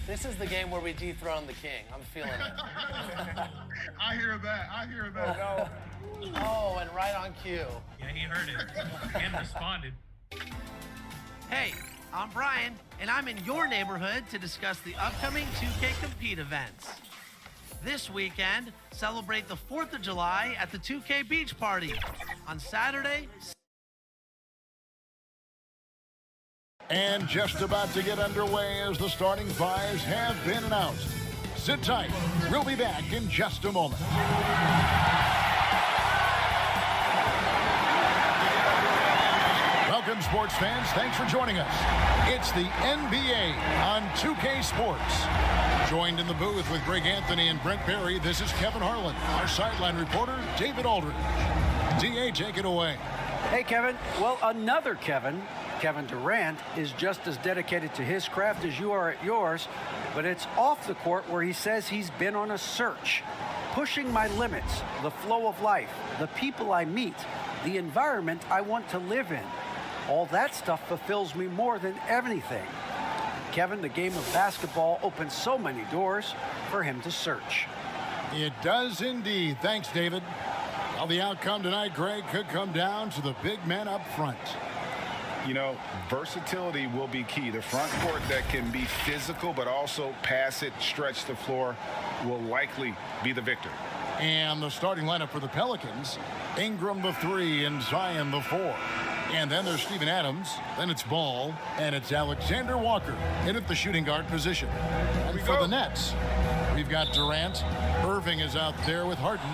This is the game where we dethrone the king. I'm feeling it. I hear that. I hear that. No. Oh, and right on cue. Yeah, he heard it and responded. Hey, I'm Brian, and I'm in your neighborhood to discuss the upcoming 2K Compete events. This weekend, celebrate the 4th of July at the 2K Beach Party. On Saturday, And just about to get underway as the starting fives have been announced. Sit tight. We'll be back in just a moment. Welcome, sports fans. Thanks for joining us. It's the NBA on 2K Sports. Joined in the booth with Greg Anthony and Brent Barry, this is Kevin Harlan. Our sideline reporter, David Aldridge. DA, take it away. Hey, Kevin. Well, another Kevin Durant, is just as dedicated to his craft as you are at yours, but it's off the court where he says he's been on a search, pushing my limits, the flow of life, the people I meet, the environment I want to live in. All that stuff fulfills me more than anything. Kevin, the game of basketball opens so many doors for him to search. It does indeed. Thanks, David. Well, the outcome tonight, Greg, could come down to the big men up front. You know, versatility will be key. The front court that can be physical but also pass it, stretch the floor will likely be the victor. And the starting lineup for the Pelicans, Ingram the 3 and Zion the 4. And then there's Steven Adams, then it's Ball, and it's Alexander Walker in at the shooting guard position. And for the Nets, we've got Durant, Irving is out there with Harden,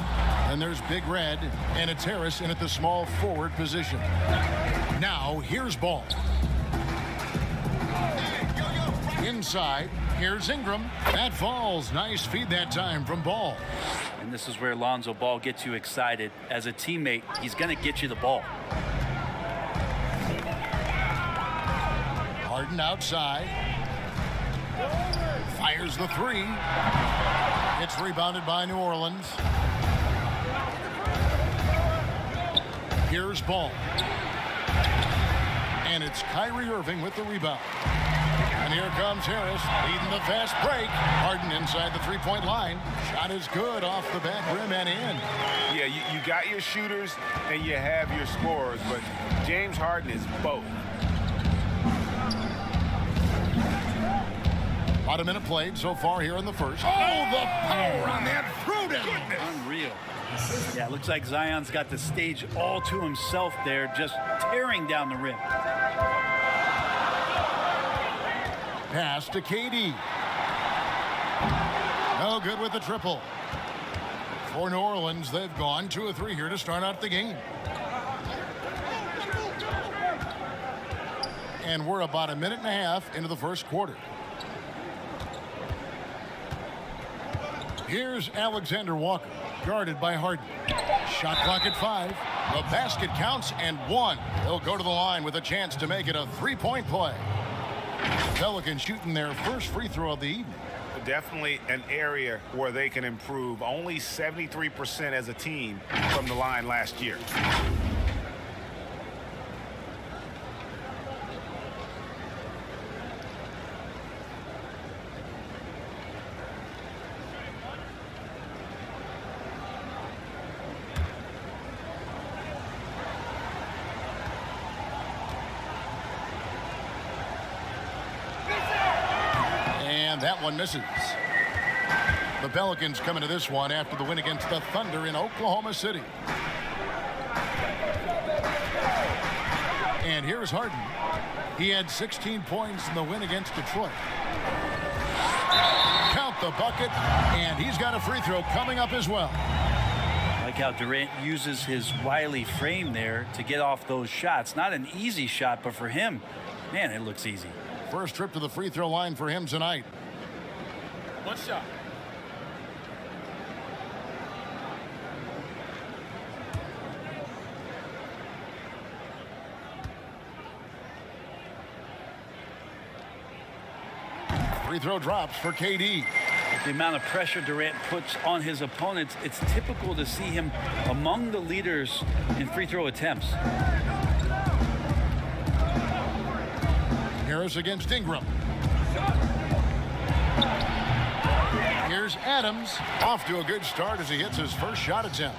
and there's Big Red, and it's Harris in at the small forward position. Now, here's Ball. Inside, here's Ingram. That falls. Nice feed that time from Ball. And this is where Lonzo Ball gets you excited. As a teammate, he's going to get you the ball. Harden outside. Fires the 3. It's rebounded by New Orleans. Here's Ball. And it's Kyrie Irving with the rebound. And here comes Harris leading the fast break. Harden inside the three-point line. Shot is good off the back rim and in. Yeah, you got your shooters and you have your scorers, but James Harden is both. About a minute played so far here in the first. Oh, the power on that prudent. Unreal. Yeah, it looks like Zion's got the stage all to himself there, just tearing down the rim. Pass to KD. No good with the triple. For New Orleans, they've gone 2 of 3 here to start out the game. And we're about a minute and a half into the first quarter. Here's Alexander Walker, guarded by Harden. Shot clock at 5. The basket counts and 1. He'll go to the line with a chance to make it a 3-point play. Pelicans shooting their first free throw of the evening. Definitely an area where they can improve. Only 73% as a team from the line last year. That one misses. The Pelicans come into this one after the win against the Thunder in Oklahoma City. And here's Harden. He had 16 points in the win against Detroit. Count the bucket, and he's got a free throw coming up as well. Like how Durant uses his wily frame there to get off those shots. Not an easy shot, but for him, man, it looks easy. First trip to the free throw line for him tonight. One shot. Free throw drops for KD. The amount of pressure Durant puts on his opponents, it's typical to see him among the leaders in free throw attempts. Harris against Ingram. Here's Adams, off to a good start as he hits his first shot attempt.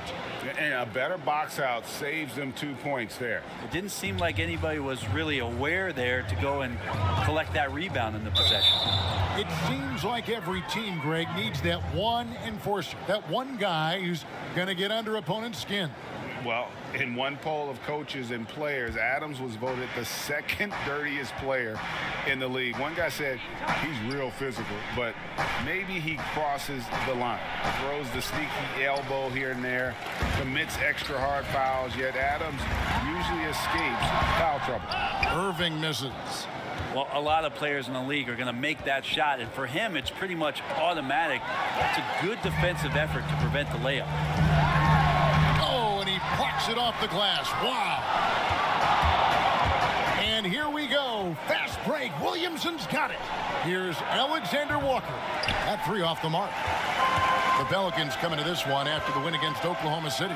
And a better box out saves them 2 points there. It didn't seem like anybody was really aware there to go and collect that rebound in the possession. It seems like every team, Greg, needs that one enforcer, that one guy who's going to get under opponent's skin. Well, in one poll of coaches and players, Adams was voted the second dirtiest player in the league. One guy said he's real physical, but maybe he crosses the line. Throws the sneaky elbow here and there, commits extra hard fouls, yet Adams usually escapes foul trouble. Irving misses. Well, a lot of players in the league are going to make that shot, and for him, it's pretty much automatic. It's a good defensive effort to prevent the layup. Oh, and he plucks it off the glass. Wow. And here we go. Fast break. Williamson's got it. Here's Alexander Walker. That three off the mark. The Pelicans coming to this one after the win against Oklahoma City.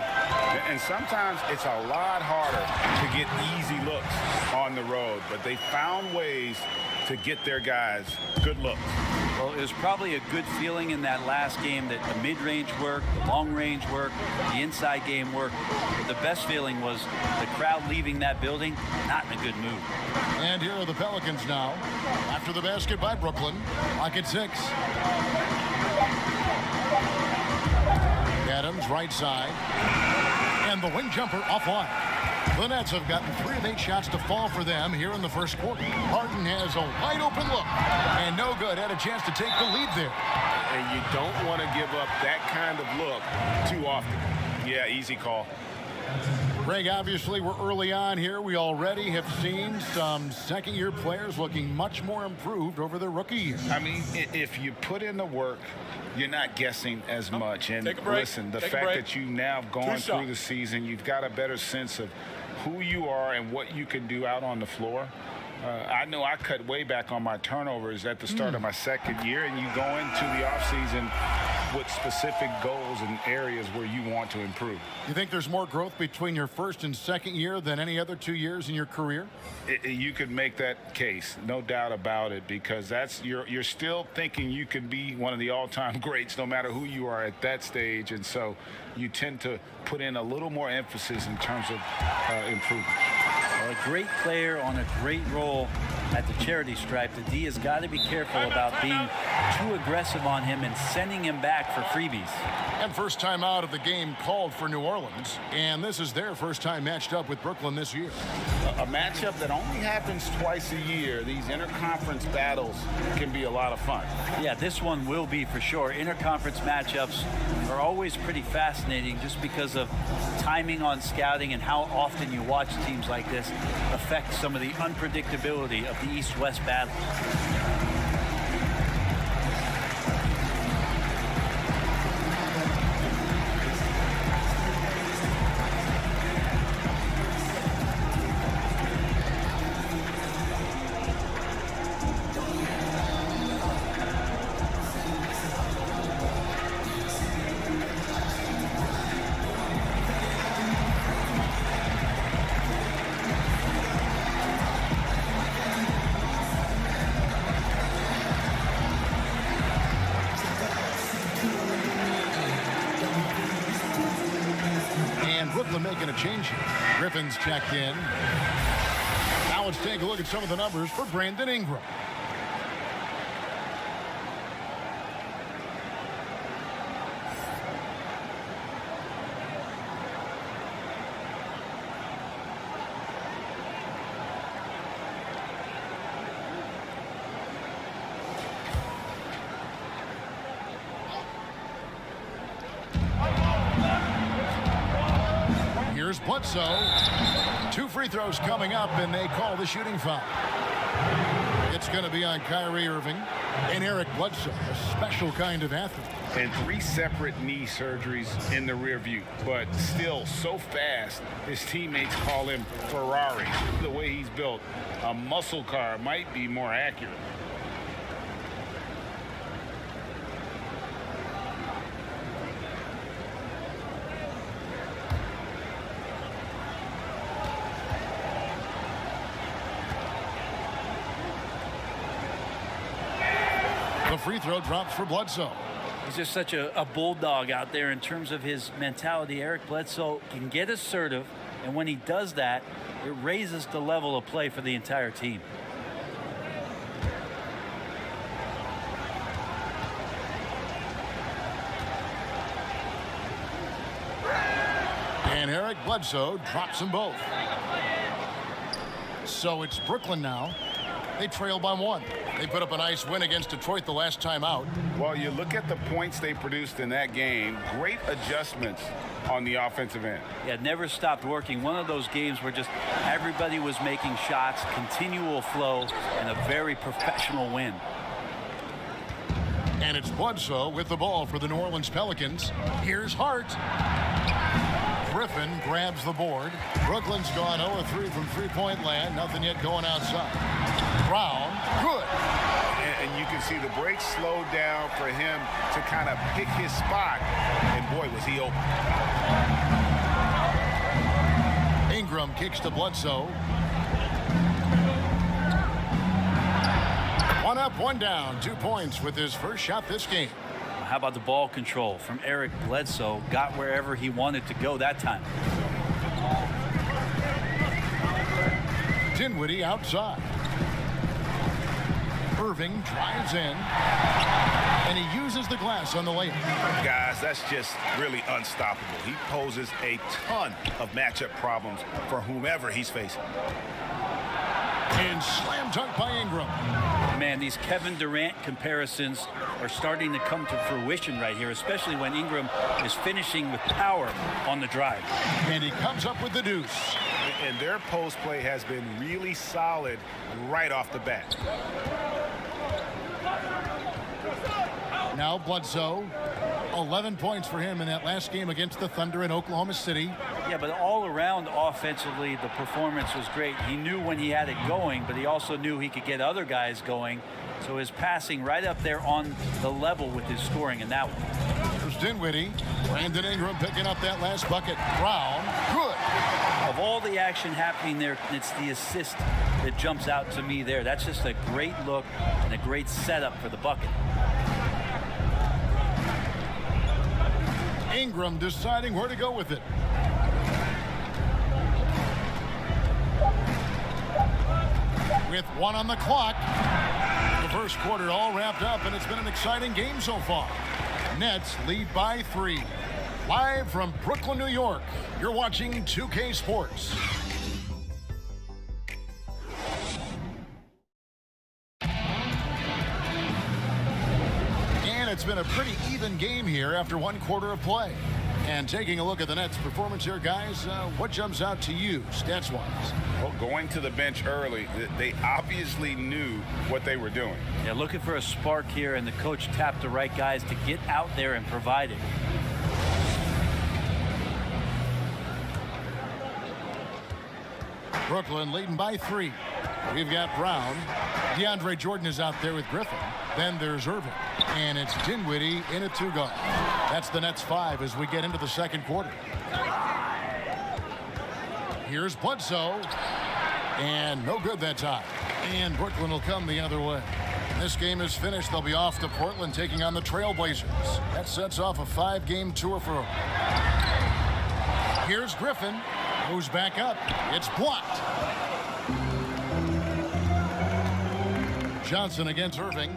And sometimes it's a lot harder to get easy looks on the road, but they found ways to get their guys good looks. Well, it was probably a good feeling in that last game that the mid-range worked, the long-range worked, the inside game worked. But the best feeling was the crowd leaving that building not in a good mood. And here are the Pelicans now. After the basket by Brooklyn, lock at 6. Adams, right side. And the wing jumper offline. The Nets have gotten 3 of 8 shots to fall for them here in the first quarter. Harden has a wide open look. And no good. Had a chance to take the lead there. And you don't want to give up that kind of look too often. Yeah, easy call. Greg, obviously we're early on here. We already have seen some second-year players looking much more improved over their rookie year. I mean, if you put in the work, you're not guessing as much. And listen, the fact that you now have gone through the season, you've got a better sense of who you are and what you can do out on the floor. I know I cut way back on my turnovers at the start of my second year, and you go into the offseason with specific goals and areas where you want to improve. You think there's more growth between your first and second year than any other 2 years in your career? You could make that case, no doubt about it, because you're still thinking you can be one of the all-time greats no matter who you are at that stage, and so you tend to put in a little more emphasis in terms of improvement. Well, a great player on a great role at the charity stripe. The D has got to be careful about being too aggressive on him and sending him back for freebies. And first time out of the game called for New Orleans. And this is their first time matched up with Brooklyn this year. A matchup that only happens twice a year. These interconference battles can be a lot of fun. Yeah, this one will be for sure. Interconference matchups are always pretty fascinating just because of timing on scouting and how often you watch teams like this affect some of the unpredictability of the East-West battle. Making a change here. Griffin's checked in. Now let's take a look at some of the numbers for Brandon Ingram. Here's Bledsoe. 2 free throws coming up, and they call the shooting foul. It's going to be on Kyrie Irving and Eric Bledsoe, a special kind of athlete. And 3 separate knee surgeries in the rear view, but still so fast, his teammates call him Ferrari. The way he's built, a muscle car might be more accurate. The free throw drops for Bledsoe. He's just such a bulldog out there in terms of his mentality. Eric Bledsoe can get assertive, and when he does that, it raises the level of play for the entire team. And Eric Bledsoe drops them both. So it's Brooklyn now. They trail by 1. They put up a nice win against Detroit the last time out. Well, you look at the points they produced in that game. Great adjustments on the offensive end. Yeah, never stopped working. One of those games where just everybody was making shots, continual flow, and a very professional win. And it's Bledsoe with the ball for the New Orleans Pelicans. Here's Hart. Griffin grabs the board. Brooklyn's gone 0-3 from three-point land. Nothing yet going outside. Brown, good. And you can see the break slowed down for him to kind of pick his spot. And boy, was he open. Ingram kicks to Bledsoe. 1 up, 1 down. 2 points with his first shot this game. How about the ball control from Eric Bledsoe? Got wherever he wanted to go that time. Dinwiddie outside. Irving drives in. And he uses the glass on the layup. Guys, that's just really unstoppable. He poses a ton of matchup problems for whomever he's facing. And slam dunk by Ingram. Man, these Kevin Durant comparisons are starting to come to fruition right here, especially when Ingram is finishing with power on the drive. And he comes up with the deuce. And their post play has been really solid right off the bat. Now Bledsoe, 11 points for him in that last game against the Thunder in Oklahoma City. Yeah, but all around offensively, the performance was great. He knew when he had it going, but he also knew he could get other guys going. So his passing right up there on the level with his scoring in that one. There's Dinwiddie. Brandon Ingram picking up that last bucket. Brown, good. Of all the action happening there, it's the assist that jumps out to me there. That's just a great look and a great setup for the bucket. Ingram deciding where to go with it. With 1 on the clock. The first quarter all wrapped up, and it's been an exciting game so far. Nets lead by 3. Live from Brooklyn, New York, you're watching 2K Sports. And it's been a pretty even game here after 1 quarter of play. And taking a look at the Nets' performance here, guys, what jumps out to you, stats-wise? Well, going to the bench early, they obviously knew what they were doing. Yeah, looking for a spark here, and the coach tapped the right guys to get out there and provide it. Brooklyn leading by 3. We've got Brown. DeAndre Jordan is out there with Griffin. Then there's Irving. And it's Dinwiddie in a 2-guard. That's the Nets 5 as we get into the second quarter. Here's Bledsoe. And no good that time. And Brooklyn will come the other way. This game is finished. They'll be off to Portland taking on the Trailblazers. That sets off a 5-game tour for them. Here's Griffin. Goes back up. It's blocked. Johnson against Irving.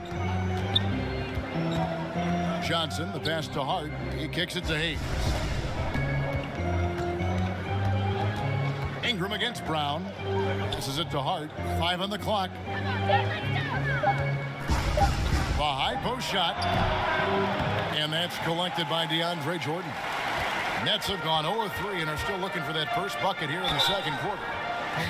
Johnson, the pass to Hart. He kicks it to Hayes. Ingram against Brown. Passes it to Hart. 5 on the clock. The high post shot. And that's collected by DeAndre Jordan. Nets have gone 0-3 and are still looking for that first bucket here in the second quarter.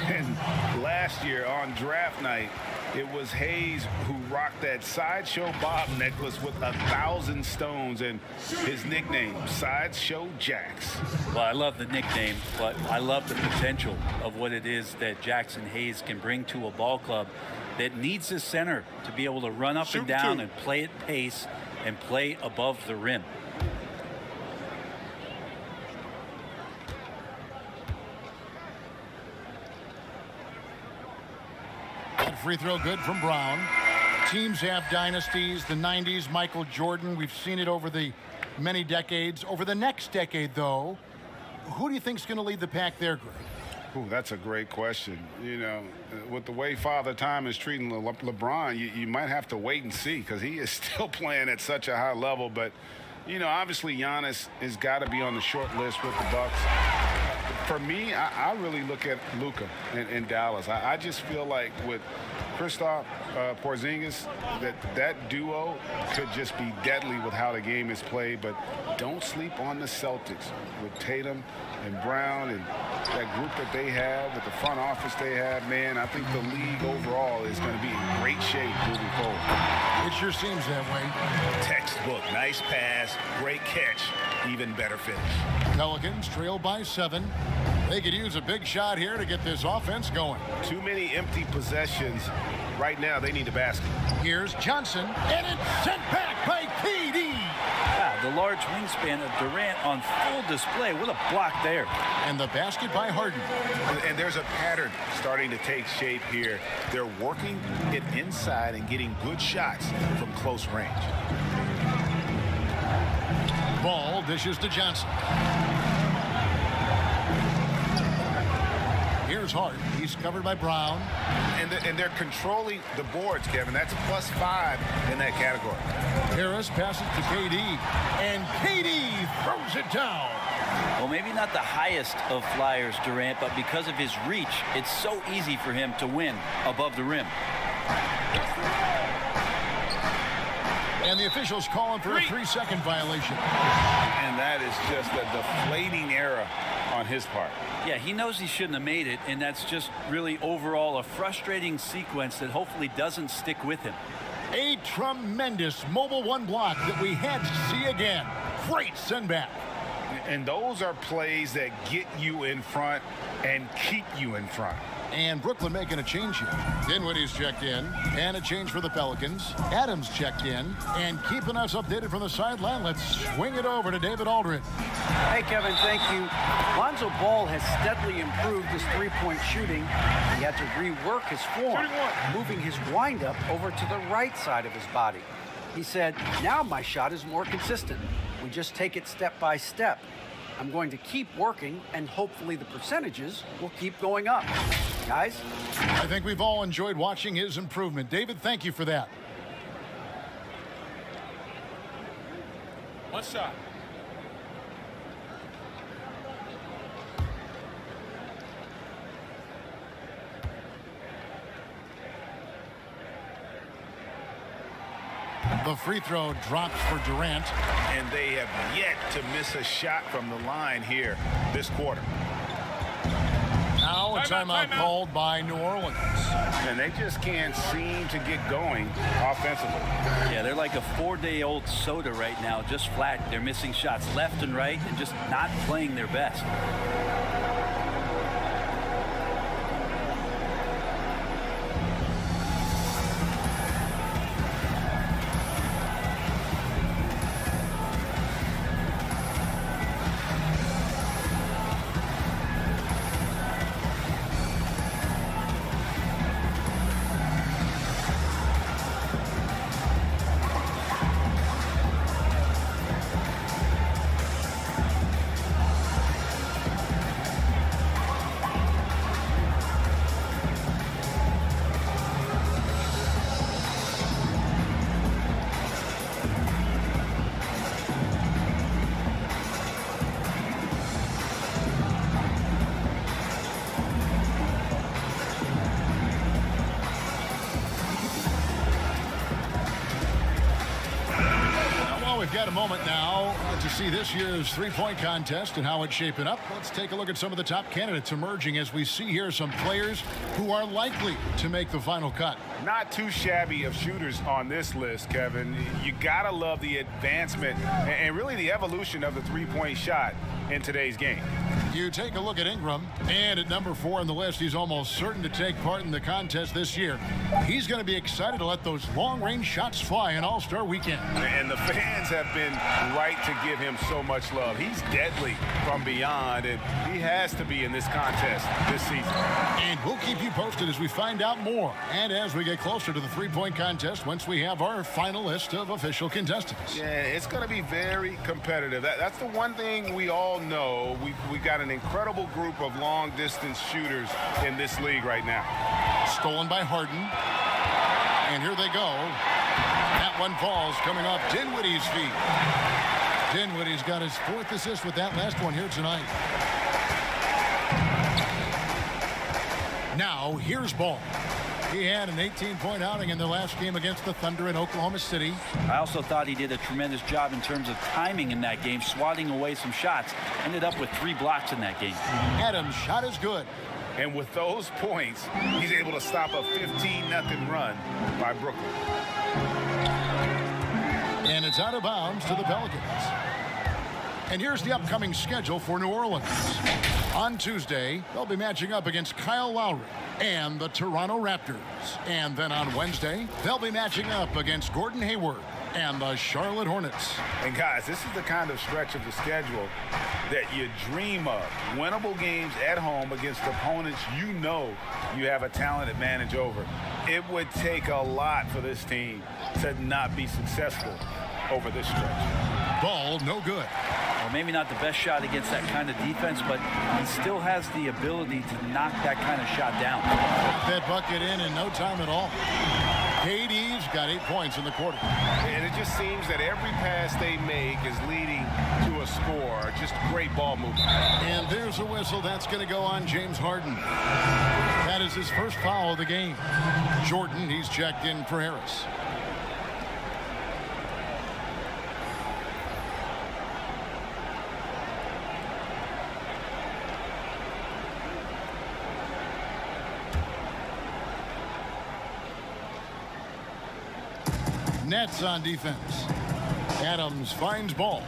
And last year on draft night, it was Hayes who rocked that Sideshow Bob necklace with 1,000 stones and his nickname, Sideshow Jax. Well, I love the nickname, but I love the potential of what it is that Jackson Hayes can bring to a ball club that needs a center to be able to run up and down and play at pace and play above the rim. That free throw good from Brown. Teams have dynasties. The 90s, Michael Jordan. We've seen it over the many decades. Over the next decade, though, who do you think is going to lead the pack there, Greg? Ooh, that's a great question. You know, with the way Father Time is treating LeBron, you might have to wait and see because he is still playing at such a high level. But, you know, obviously Giannis has got to be on the short list with the Bucks. For me, I really look at Luka in Dallas. I just feel like with Kristaps Porzingis, that duo could just be deadly with how the game is played. But don't sleep on the Celtics with Tatum and Brown and that group that they have, with the front office they have. Man, I think the league overall is going to be in great shape moving forward. It sure seems that way. Textbook. Nice pass, great catch, even better finish. Pelicans trail by 7. They could use a big shot here to get this offense going. Too many empty possessions. Right now, they need a basket. Here's Johnson, and it's sent back by KD. The large wingspan of Durant on full display. What a block there. And the basket by Harden. And there's a pattern starting to take shape here. They're working it inside and getting good shots from close range. Ball dishes to Johnson. Here's Harden. He's covered by Brown. And they're controlling the boards, Kevin. That's +5 in that category. Harris passes to KD. And KD throws it down. Well, maybe not the highest of flyers, Durant, but because of his reach, it's so easy for him to win above the rim. And the officials calling for a 3-second violation. And that is just a deflating error on his part. Yeah, he knows he shouldn't have made it, and that's just really overall a frustrating sequence that hopefully doesn't stick with him. A tremendous mobile one block that we had to see again. Great send back. And those are plays that get you in front and keep you in front. And Brooklyn making a change here. Dinwiddie's checked in. And a change for the Pelicans. Adams checked in. And keeping us updated from the sideline, let's swing it over to David Aldridge. Hey, Kevin, thank you. Lonzo Ball has steadily improved his three-point shooting. He had to rework his form, moving his windup over to the right side of his body. He said, now my shot is more consistent. We just take it step by step. I'm going to keep working, and hopefully the percentages will keep going up. Guys? I think we've all enjoyed watching his improvement. David, thank you for that. One shot. The free throw drops for Durant. And they have yet to miss a shot from the line here this quarter. Now a timeout called by New Orleans. And they just can't seem to get going offensively. Yeah, they're like a 4-day-old soda right now, just flat. They're missing shots left and right and just not playing their best. We've got a moment now to see this year's three-point contest and how it's shaping up. Let's take a look at some of the top candidates emerging as we see here some players who are likely to make the final cut. Not too shabby of shooters on this list, Kevin. You gotta love the advancement and really the evolution of the three-point shot. in today's game. You take a look at Ingram, and at number 4 on the list, he's almost certain to take part in the contest this year. He's going to be excited to let those long-range shots fly in All-Star Weekend. And the fans have been right to give him so much love. He's deadly from beyond, and he has to be in this contest this season. And we'll keep you posted as we find out more, and as we get closer to the three-point contest once we have our final list of official contestants. Yeah, it's going to be very competitive. That's the one thing we all know. We've got an incredible group of long-distance shooters in this league right now. Stolen by Harden. And here they go. That one falls coming off Dinwiddie's feet. Dinwiddie's got his 4th assist with that last one here tonight. Now, here's Ball. He had an 18-point outing in the last game against the Thunder in Oklahoma City. I also thought he did a tremendous job in terms of timing in that game, swatting away some shots. Ended up with 3 blocks in that game. Adams' shot is good. And with those points, he's able to stop a 15-0 run by Brooklyn. And it's out of bounds to the Pelicans. And here's the upcoming schedule for New Orleans. On Tuesday, they'll be matching up against Kyle Lowry and the Toronto Raptors. And then on Wednesday, they'll be matching up against Gordon Hayward and the Charlotte Hornets. And guys, this is the kind of stretch of the schedule that you dream of. Winnable games at home against opponents you know you have a talent advantage over. It would take a lot for this team to not be successful over this stretch. Ball, no good. Well, maybe not the best shot against that kind of defense, but he still has the ability to knock that kind of shot down. Put that bucket in no time at all. KD's got 8 points in the quarter. And it just seems that every pass they make is leading to a score. Just great ball movement. And there's a whistle. That's going to go on James Harden. That is his first foul of the game. Jordan, he's checked in for Harris. Nets on defense. Adams finds Ball.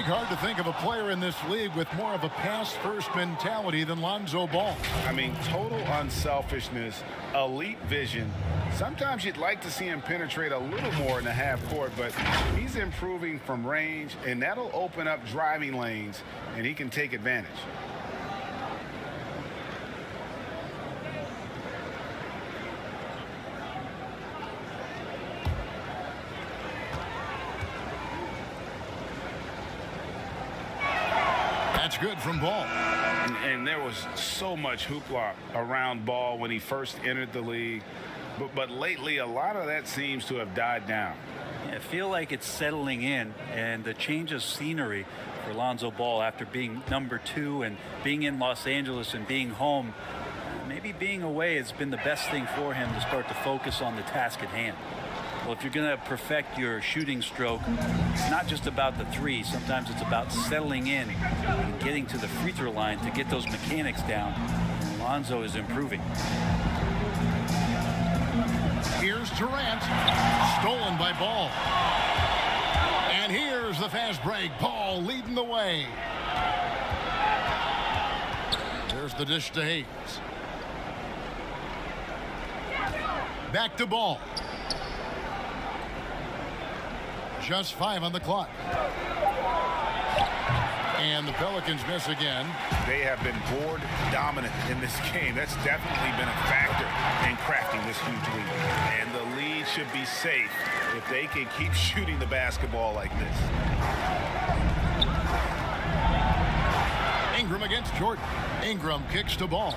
Hard to think of a player in this league with more of a pass-first mentality than Lonzo Ball. I mean, total unselfishness, elite vision. Sometimes you'd like to see him penetrate a little more in the half court, but he's improving from range, and that'll open up driving lanes, and he can take advantage. That's good from Ball. And there was so much hoopla around Ball when he first entered the league. But lately, a lot of that seems to have died down. I feel like it's settling in, and the change of scenery for Lonzo Ball after being number 2 and being in Los Angeles and being home, maybe being away has been the best thing for him to start to focus on the task at hand. Well, if you're going to perfect your shooting stroke, it's not just about the 3. Sometimes it's about settling in and getting to the free throw line to get those mechanics down. And Lonzo is improving. Here's Durant, stolen by Ball. And here's the fast break. Ball leading the way. There's the dish to Hayes. Back to Ball. Just 5 on the clock. And the Pelicans miss again. They have been board dominant in this game. That's definitely been a factor in crafting this huge lead. And the lead should be safe if they can keep shooting the basketball like this. Ingram against Jordan. Ingram kicks to Ball.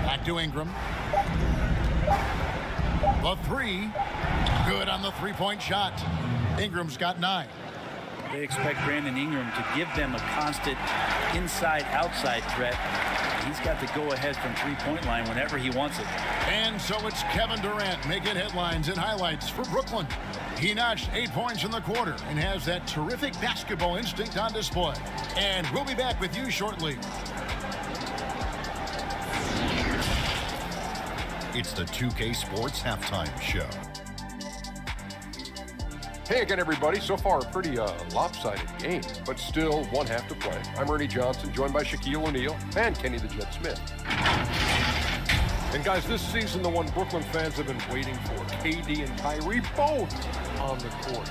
Back to Ingram. The 3. Good on the three-point shot. Ingram's got 9. They expect Brandon Ingram to give them a constant inside-outside threat. He's got the go-ahead from three-point line whenever he wants it. And so it's Kevin Durant making headlines and highlights for Brooklyn. He notched 8 points in the quarter and has that terrific basketball instinct on display. And we'll be back with you shortly. It's the 2K Sports Halftime Show. Hey again, everybody. So far, a pretty lopsided game, but still one half to play. I'm Ernie Johnson, joined by Shaquille O'Neal and Kenny the Jet Smith. And guys, this season, the one Brooklyn fans have been waiting for, KD and Kyrie both on the court.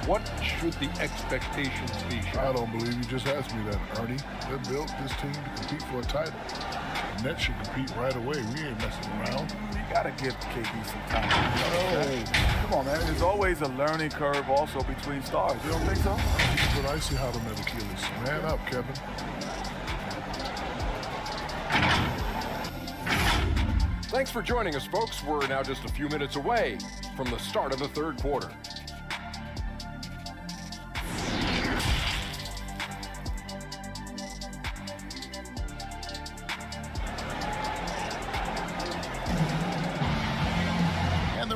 What should the expectations be, Shaq? I don't believe you just asked me that, Ernie. They built this team to compete for a title. The Nets should compete right away. We ain't messing around. You got to give KD some time. Come on, man. There's always a learning curve also between stars. You don't think so? But I see how the met Achilles. Man up, Kevin. Thanks for joining us, folks. We're now just a few minutes away from the start of the third quarter.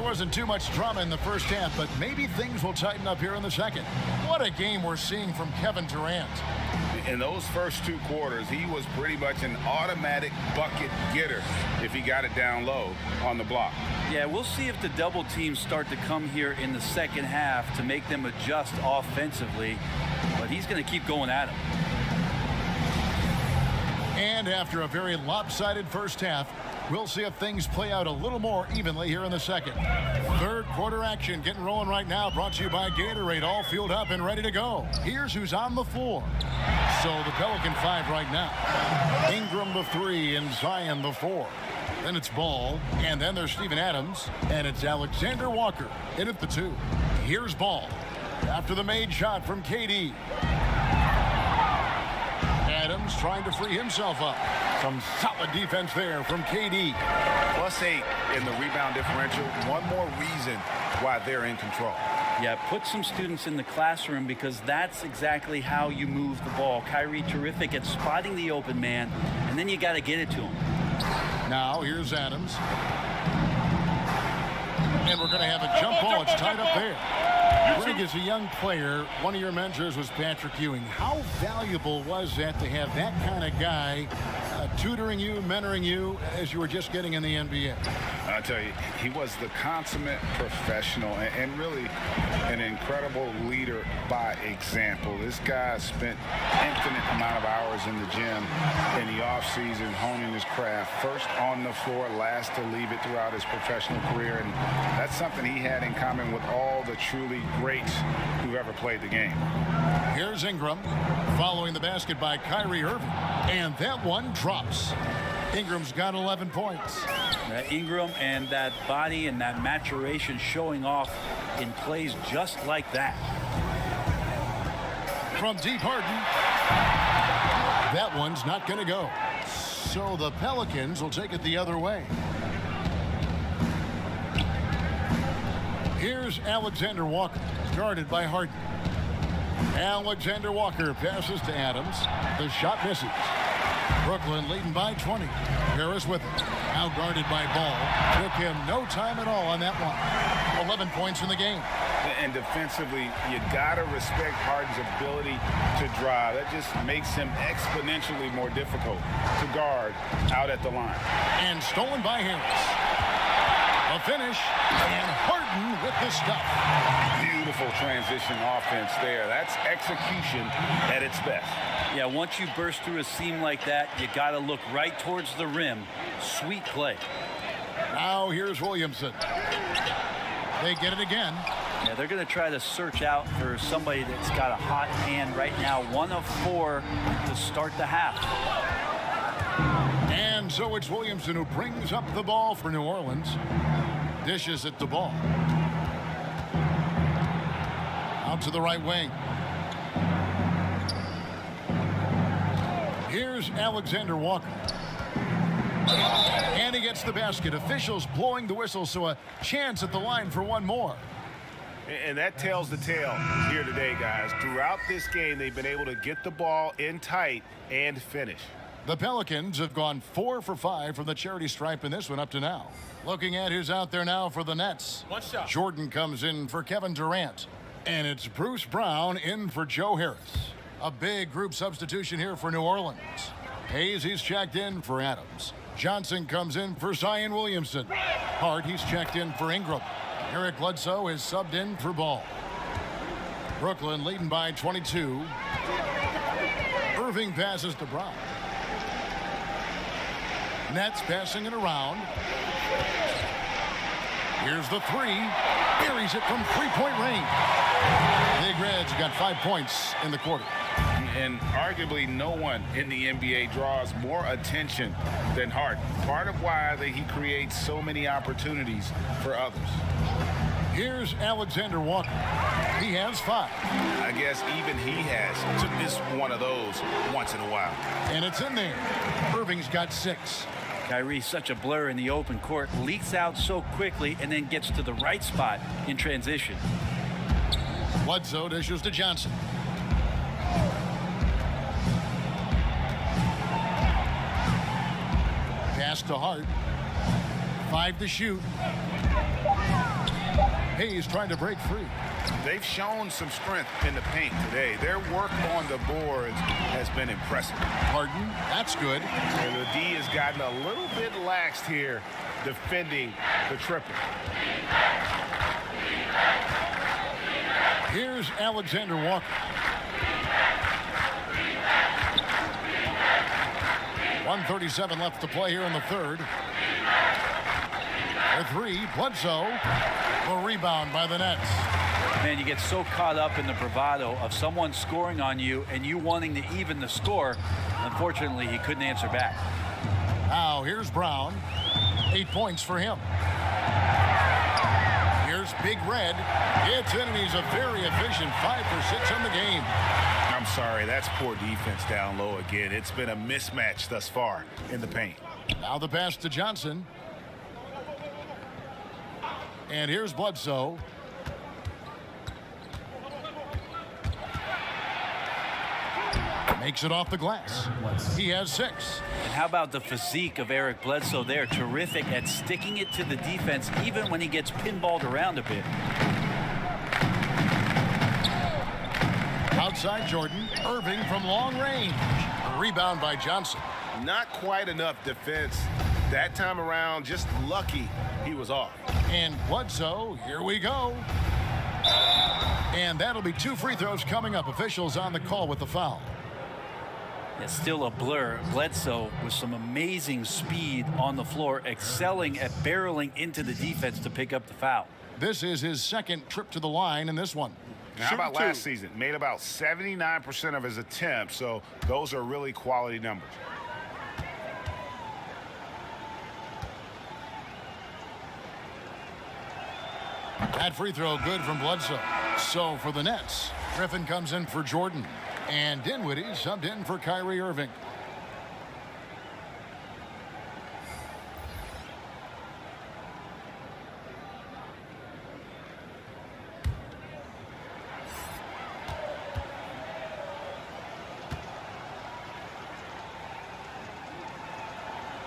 Wasn't too much drama in the first half, but maybe things will tighten up here in the second. What a game we're seeing from Kevin Durant. In those first 2 quarters, he was pretty much an automatic bucket getter if he got it down low on the block. Yeah, we'll see if the double teams start to come here in the second half to make them adjust offensively, but he's going to keep going at him. And after a very lopsided first half, we'll see if things play out a little more evenly here in the second. Third quarter action getting rolling right now, brought to you by Gatorade, all fueled up and ready to go. Here's who's on the floor. So the Pelican 5 right now. Ingram the 3 and Zion the 4. Then it's Ball, and then there's Steven Adams, and it's Alexander Walker in at the 2. Here's Ball after the made shot from KD. Adams trying to free himself up. Some solid defense there from KD. +8 in the rebound differential. One more reason why they're in control. Yeah, put some students in the classroom because that's exactly how you move the ball. Kyrie terrific at spotting the open man, and then you got to get it to him. Now here's Adams. And we're going to have a jump ball. It's tied up there. Greg, as a young player, one of your mentors was Patrick Ewing. How valuable was that to have that kind of guy tutoring you, mentoring you as you were just getting in the NBA? I tell you, he was the consummate professional and really an incredible leader by example. This guy spent infinite amount of hours in the gym in the offseason honing his craft. First on the floor, last to leave it throughout his professional career. And that's something he had in common with all the truly greats who've ever played the game. Here's Ingram following the basket by Kyrie Irving. And that one drops. Ingram's got 11 points. Ingram and that body and that maturation showing off in plays just like that. From deep Harden. That one's not going to go. So the Pelicans will take it the other way. Here's Alexander Walker, guarded by Harden. Alexander Walker passes to Adams. The shot misses. Brooklyn leading by 20. Harris with it. Now guarded by Ball. Took him no time at all on that one. 11 points in the game. And defensively, you got to respect Harden's ability to drive. That just makes him exponentially more difficult to guard out at the line. And stolen by Harris. A finish, and Harden with the stuff. Beautiful transition offense there. That's execution at its best. Yeah, once you burst through a seam like that, you got to look right towards the rim. Sweet play. Now here's Williamson. They get it again. Yeah, they're going to try to search out for somebody that's got a hot hand right now. 1 of 4 to start the half. And so it's Williamson who brings up the ball for New Orleans. Dishes at the ball. Out to the right wing. Here's Alexander Walker. And he gets the basket. Officials blowing the whistle, so a chance at the line for one more. And that tells the tale here today, guys. Throughout this game, they've been able to get the ball in tight and finish. The Pelicans have gone 4 for 5 from the charity stripe in this one up to now. Looking at who's out there now for the Nets. One shot. Jordan comes in for Kevin Durant. And it's Bruce Brown in for Joe Harris. A big group substitution here for New Orleans. Hayes, he's checked in for Adams. Johnson comes in for Zion Williamson. Hart, he's checked in for Ingram. Eric Bledsoe is subbed in for Ball. Brooklyn leading by 22. Irving passes to Brown. Nets passing it around. Here's the three. Buries it from three-point range. Big Reds got 5 points in the quarter. And arguably no one in the NBA draws more attention than Hart. Part of why he creates so many opportunities for others. Here's Alexander Walker. He has 5. I guess even he has to miss one of those once in a while. And it's in there. Irving's got 6. Kyrie's such a blur in the open court, leaks out so quickly, and then gets to the right spot in transition. Bledsoe dishes to Johnson. Pass to Hart. 5 to shoot. Hayes trying to break free. They've shown some strength in the paint today. Their work on the boards has been impressive. Harden, that's good. And the D has gotten a little bit laxed here defending the triple. Here's Alexander Walker. .137 left to play here in the third. The three, Bledsoe. The rebound by the Nets. Man, you get so caught up in the bravado of someone scoring on you and you wanting to even the score. Unfortunately, he couldn't answer back. Now, here's Brown. 8 points for him. Here's Big Red. Gets in, and he's a very efficient 5 for 6 in the game. I'm sorry, that's poor defense down low again. It's been a mismatch thus far in the paint. Now the pass to Johnson. And here's Bledsoe. Makes it off the glass. He has 6. And how about the physique of Eric Bledsoe there? Terrific at sticking it to the defense even when he gets pinballed around a bit. Outside Jordan. Irving from long range. A rebound by Johnson. Not quite enough defense that time around. Just lucky he was off. And Bledsoe, here we go. And that'll be 2 free throws coming up. Officials on the call with the foul. It's still a blur. Bledsoe with some amazing speed on the floor, excelling at barreling into the defense to pick up the foul. This is his second trip to the line in this one. Now, how about last season? Made about 79% of his attempts, so those are really quality numbers. That free throw good from Bledsoe. So for the Nets, Griffin comes in for Jordan. And Dinwiddie subbed in for Kyrie Irving.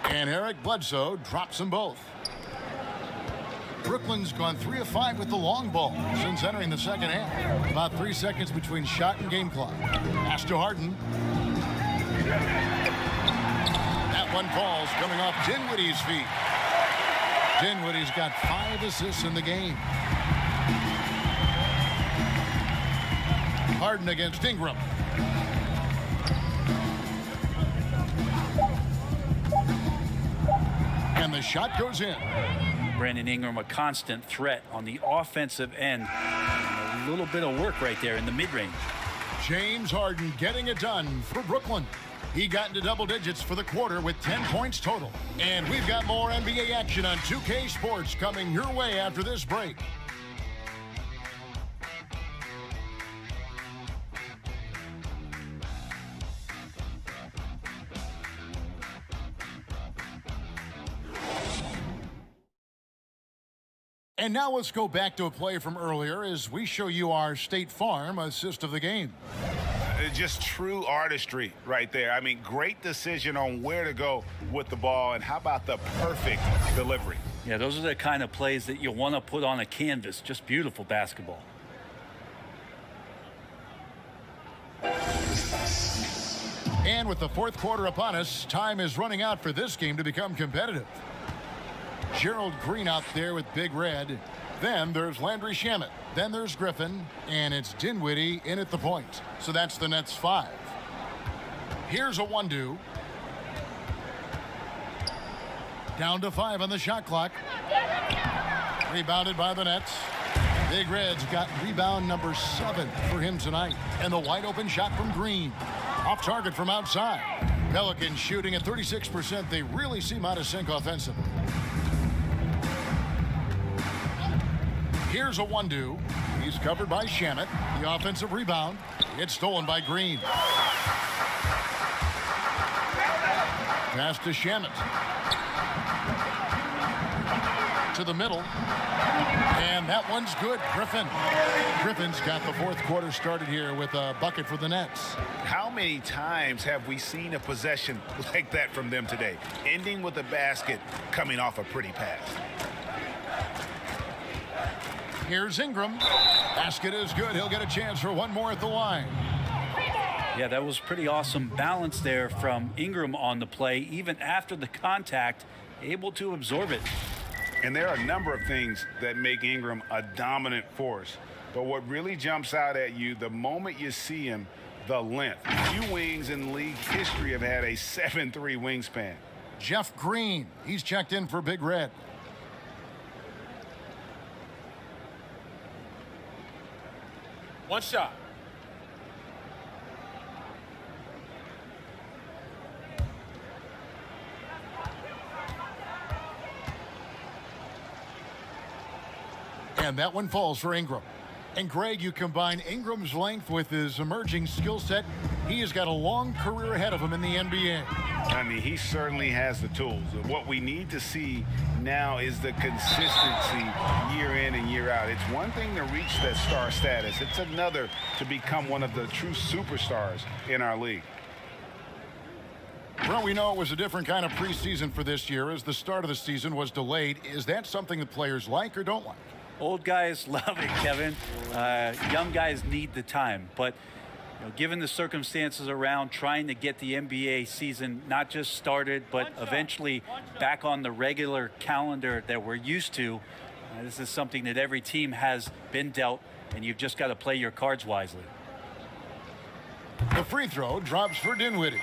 And Eric Bledsoe drops them both. Brooklyn's gone 3 of 5 with the long ball since entering the second half. About 3 seconds between shot and game clock. Pass to Harden. That one falls coming off Dinwiddie's feet. Dinwiddie's got 5 assists in the game. Harden against Ingram. And the shot goes in. Brandon Ingram, a constant threat on the offensive end. And a little bit of work right there in the mid-range. James Harden getting it done for Brooklyn. He got into double digits for the quarter with 10 points total. And we've got more NBA action on 2K Sports coming your way after this break. And now let's go back to a play from earlier as we show you our State Farm assist of the game. Just true artistry right there. I mean, great decision on where to go with the ball, and how about the perfect delivery? Yeah, those are the kind of plays that you want to put on a canvas. Just beautiful basketball. And with the fourth quarter upon us, time is running out for this game to become competitive. Gerald Green out there with Big Red. Then there's Landry Shamet. Then there's Griffin. And it's Dinwiddie in at the point. So that's the Nets 5. Here's a 1-2. Down to 5 on the shot clock. Rebounded by the Nets. Big Red's got rebound number 7 for him tonight. And the wide open shot from Green. Off target from outside. Pelicans shooting at 36%. They really seem out of sync offensively. Here's a 1-2. He's covered by Shamet. The offensive rebound. It's stolen by Green. Pass to Shamet. To the middle. And that one's good. Griffin's got the fourth quarter started here with a bucket for the Nets. How many times have we seen a possession like that from them today? Ending with a basket, coming off a pretty pass. Here's Ingram. Basket is good. He'll get a chance for one more at the line. Yeah, that was pretty awesome balance there from Ingram on the play. Even after the contact, able to absorb it. And there are a number of things that make Ingram a dominant force. But what really jumps out at you the moment you see him, the length. Few wings in league history have had a 7'3" wingspan. Jeff Green, he's checked in for Big Red. One shot. And that one falls for Ingram. And Greg, you combine Ingram's length with his emerging skill set. He has got a long career ahead of him in the NBA. I mean, he certainly has the tools. What we need to see now is the consistency year in and year out. It's one thing to reach that star status. It's another to become one of the true superstars in our league. Well, we know it was a different kind of preseason for this year as the start of the season was delayed. Is that something the players like or don't like? Old guys love it, Kevin. Young guys need the time. But given the circumstances around trying to get the NBA season not just started, but eventually back on the regular calendar that we're used to, this is something that every team has been dealt, and you've just got to play your cards wisely. The free throw drops for Dinwiddie.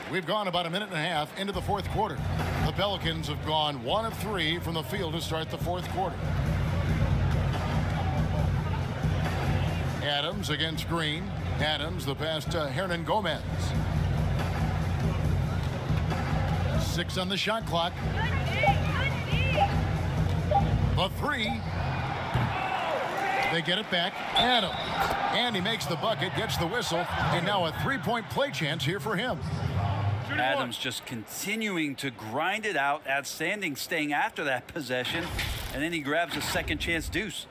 We've gone about a minute and a half into the fourth quarter. The Pelicans have gone 1 of 3 from the field to start the fourth quarter. Adams against Green. Adams, the pass to Hernan Gomez. 6 on the shot clock. The 3. They get it back. Adams. And he makes the bucket, gets the whistle, and now a three-point play chance here for him. Adams just continuing to grind it out, outstanding staying after that possession, and then he grabs a second chance deuce.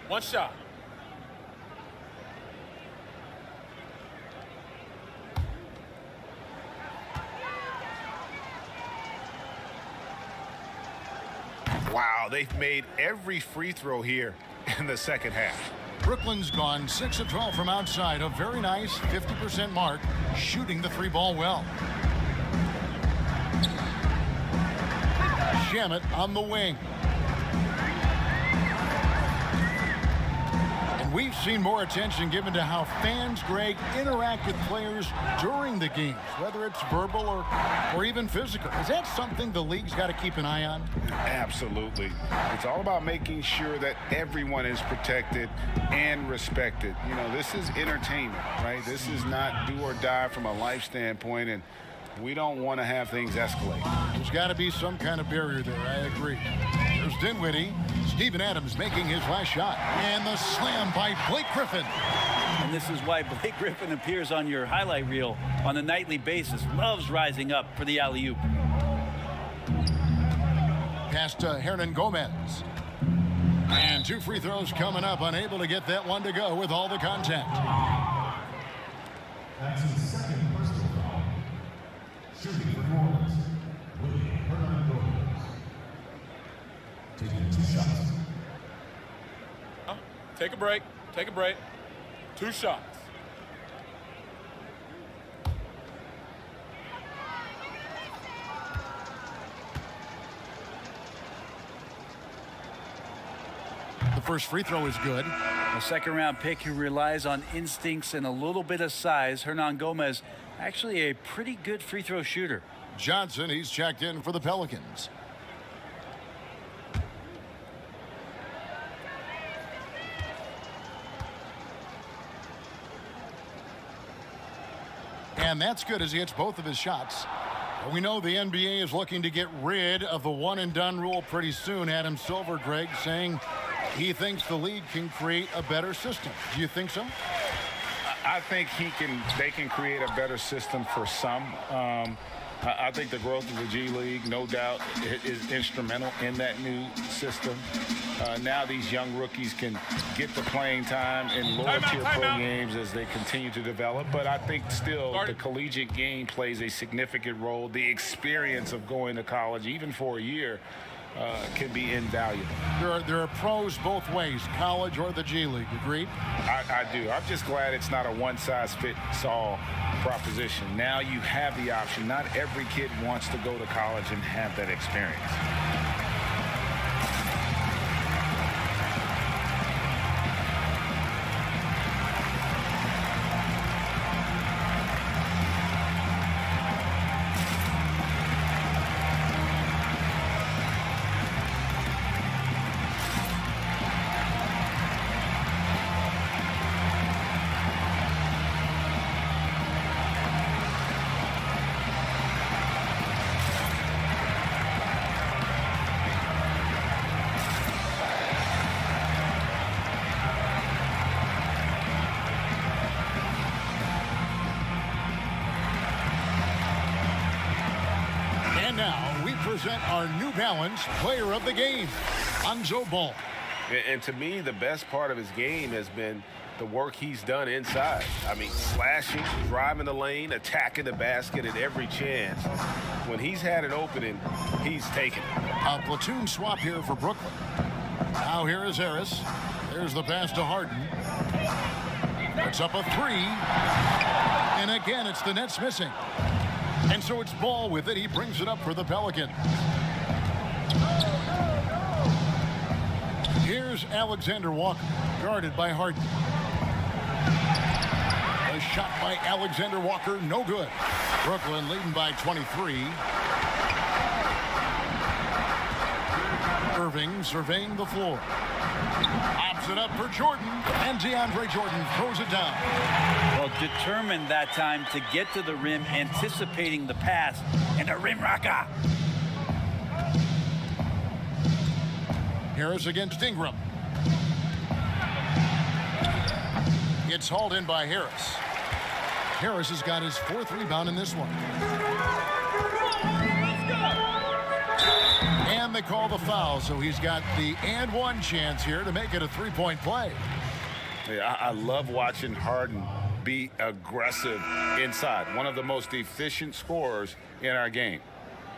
One shot. Wow, they've made every free throw here in the second half. Brooklyn's gone 6 of 12 from outside. A very nice 50% mark, shooting the 3-ball well. Shamet on the wing. And we've seen more attention given to how fans, Greg, interact with players during the games, whether it's verbal or even physical. Is that something the league's got to keep an eye on? Absolutely. It's all about making sure that everyone is protected and respected. This is entertainment, right? This is not do or die from a life standpoint, and we don't want to have things escalate. There's got to be some kind of barrier there. I agree. There's Dinwiddie. Steven Adams making his last shot. And the slam by Blake Griffin. And this is why Blake Griffin appears on your highlight reel on a nightly basis. Loves rising up for the alley-oop. Pass to Hernan Gomez. And 2 free throws coming up. Unable to get that one to go with all the contact. That's his second personal Shooting for New Orleans, taking 2 shots. Take a break. Take a break. 2 shots. The first free throw is good. A second-round pick who relies on instincts and a little bit of size. Hernan Gomez, actually a pretty good free throw shooter. Johnson, he's checked in for the Pelicans. And that's good as he hits both of his shots. We know the NBA is looking to get rid of the one-and-done rule pretty soon. Adam Silver, Greg, saying he thinks the league can create a better system. Do you think so? I think they can create a better system for some. I think the growth of the G League, no doubt, is instrumental in that new system. Now these young rookies can get the playing time in lower-tier pro games as they continue to develop. But I think still the collegiate game plays a significant role. The experience of going to college, even for a year, can be invaluable. There are pros both ways, college or the G League. Agreed? I do. I'm just glad it's not a one-size-fits-all proposition. Now you have the option. Not every kid wants to go to college and have that experience. Now we present our New Balance Player of the Game, Lonzo Ball. And to me, the best part of his game has been the work he's done inside. I mean, slashing, driving the lane, attacking the basket at every chance. When he's had an opening, he's taken it. A platoon swap here for Brooklyn. Now here is Harris. There's the pass to Harden. Puts up a 3. And again, it's the Nets missing. And so it's Ball with it. He brings it up for the Pelicans. Here's Alexander Walker, guarded by Harden. A shot by Alexander Walker, no good. Brooklyn leading by 23. Irving surveying the floor. Pops it up for Jordan, and DeAndre Jordan throws it down. Well, determined that time to get to the rim, anticipating the pass, and a rim rocker. Harris against Ingram. It's hauled in by Harris. Harris has got his 4th rebound in this one. And they call the foul, so he's got the and one chance here to make it a 3-point play. Yeah, I love watching Harden be aggressive inside. One of the most efficient scorers in our game.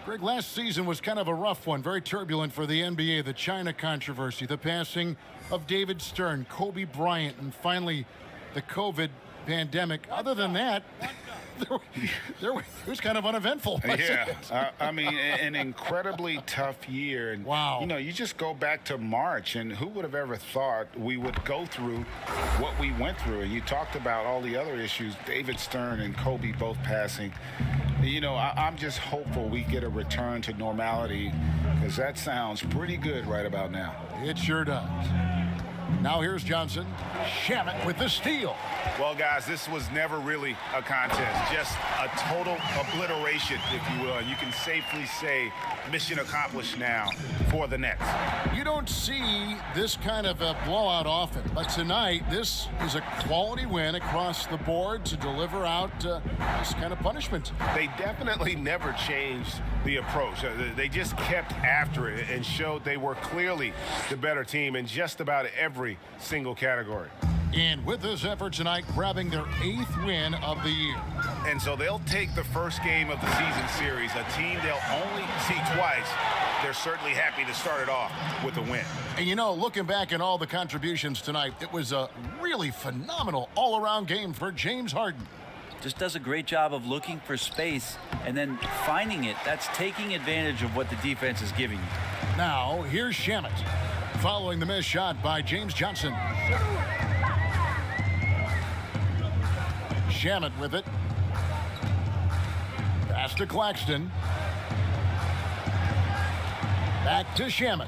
Greg, last season was kind of a rough one, very turbulent for the NBA. The China controversy, the passing of David Stern, Kobe Bryant, and finally the COVID pandemic. Other than that, it was kind of uneventful. Yeah, I mean, an incredibly tough year. And, wow. You know, you just go back to March, and who would have ever thought we would go through what we went through? And you talked about all the other issues, David Stern and Kobe both passing. You know, I'm just hopeful we get a return to normality, because that sounds pretty good right about now. It sure does. Now here's Johnson. Shamet with the steal. Well, guys, this was never really a contest, just a total obliteration, if you will. And you can safely say mission accomplished now for the Nets. You don't see this kind of a blowout often, but tonight this is a quality win across the board to deliver out this kind of punishment. They definitely never changed the approach. They just kept after it and showed they were clearly the better team in just about every single category. And with this effort tonight, grabbing their 8th win of the year. And so they'll take the first game of the season series, a team they'll only see twice. They're certainly happy to start it off with a win. And you know, looking back at all the contributions tonight, it was a really phenomenal all-around game for James Harden. Just does a great job of looking for space and then finding it. That's taking advantage of what the defense is giving you. Now, here's Shamet, following the missed shot by James Johnson. Shamet with it. Pass to Claxton. Back to Shamet.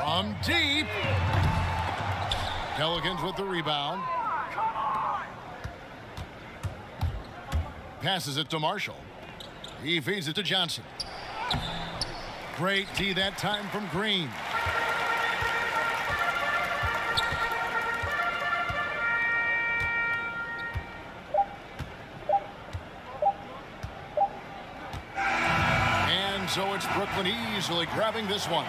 From deep. Pelicans with the rebound. Passes it to Marshall. He feeds it to Johnson. Great D that time from Green. So it's Brooklyn easily grabbing this one.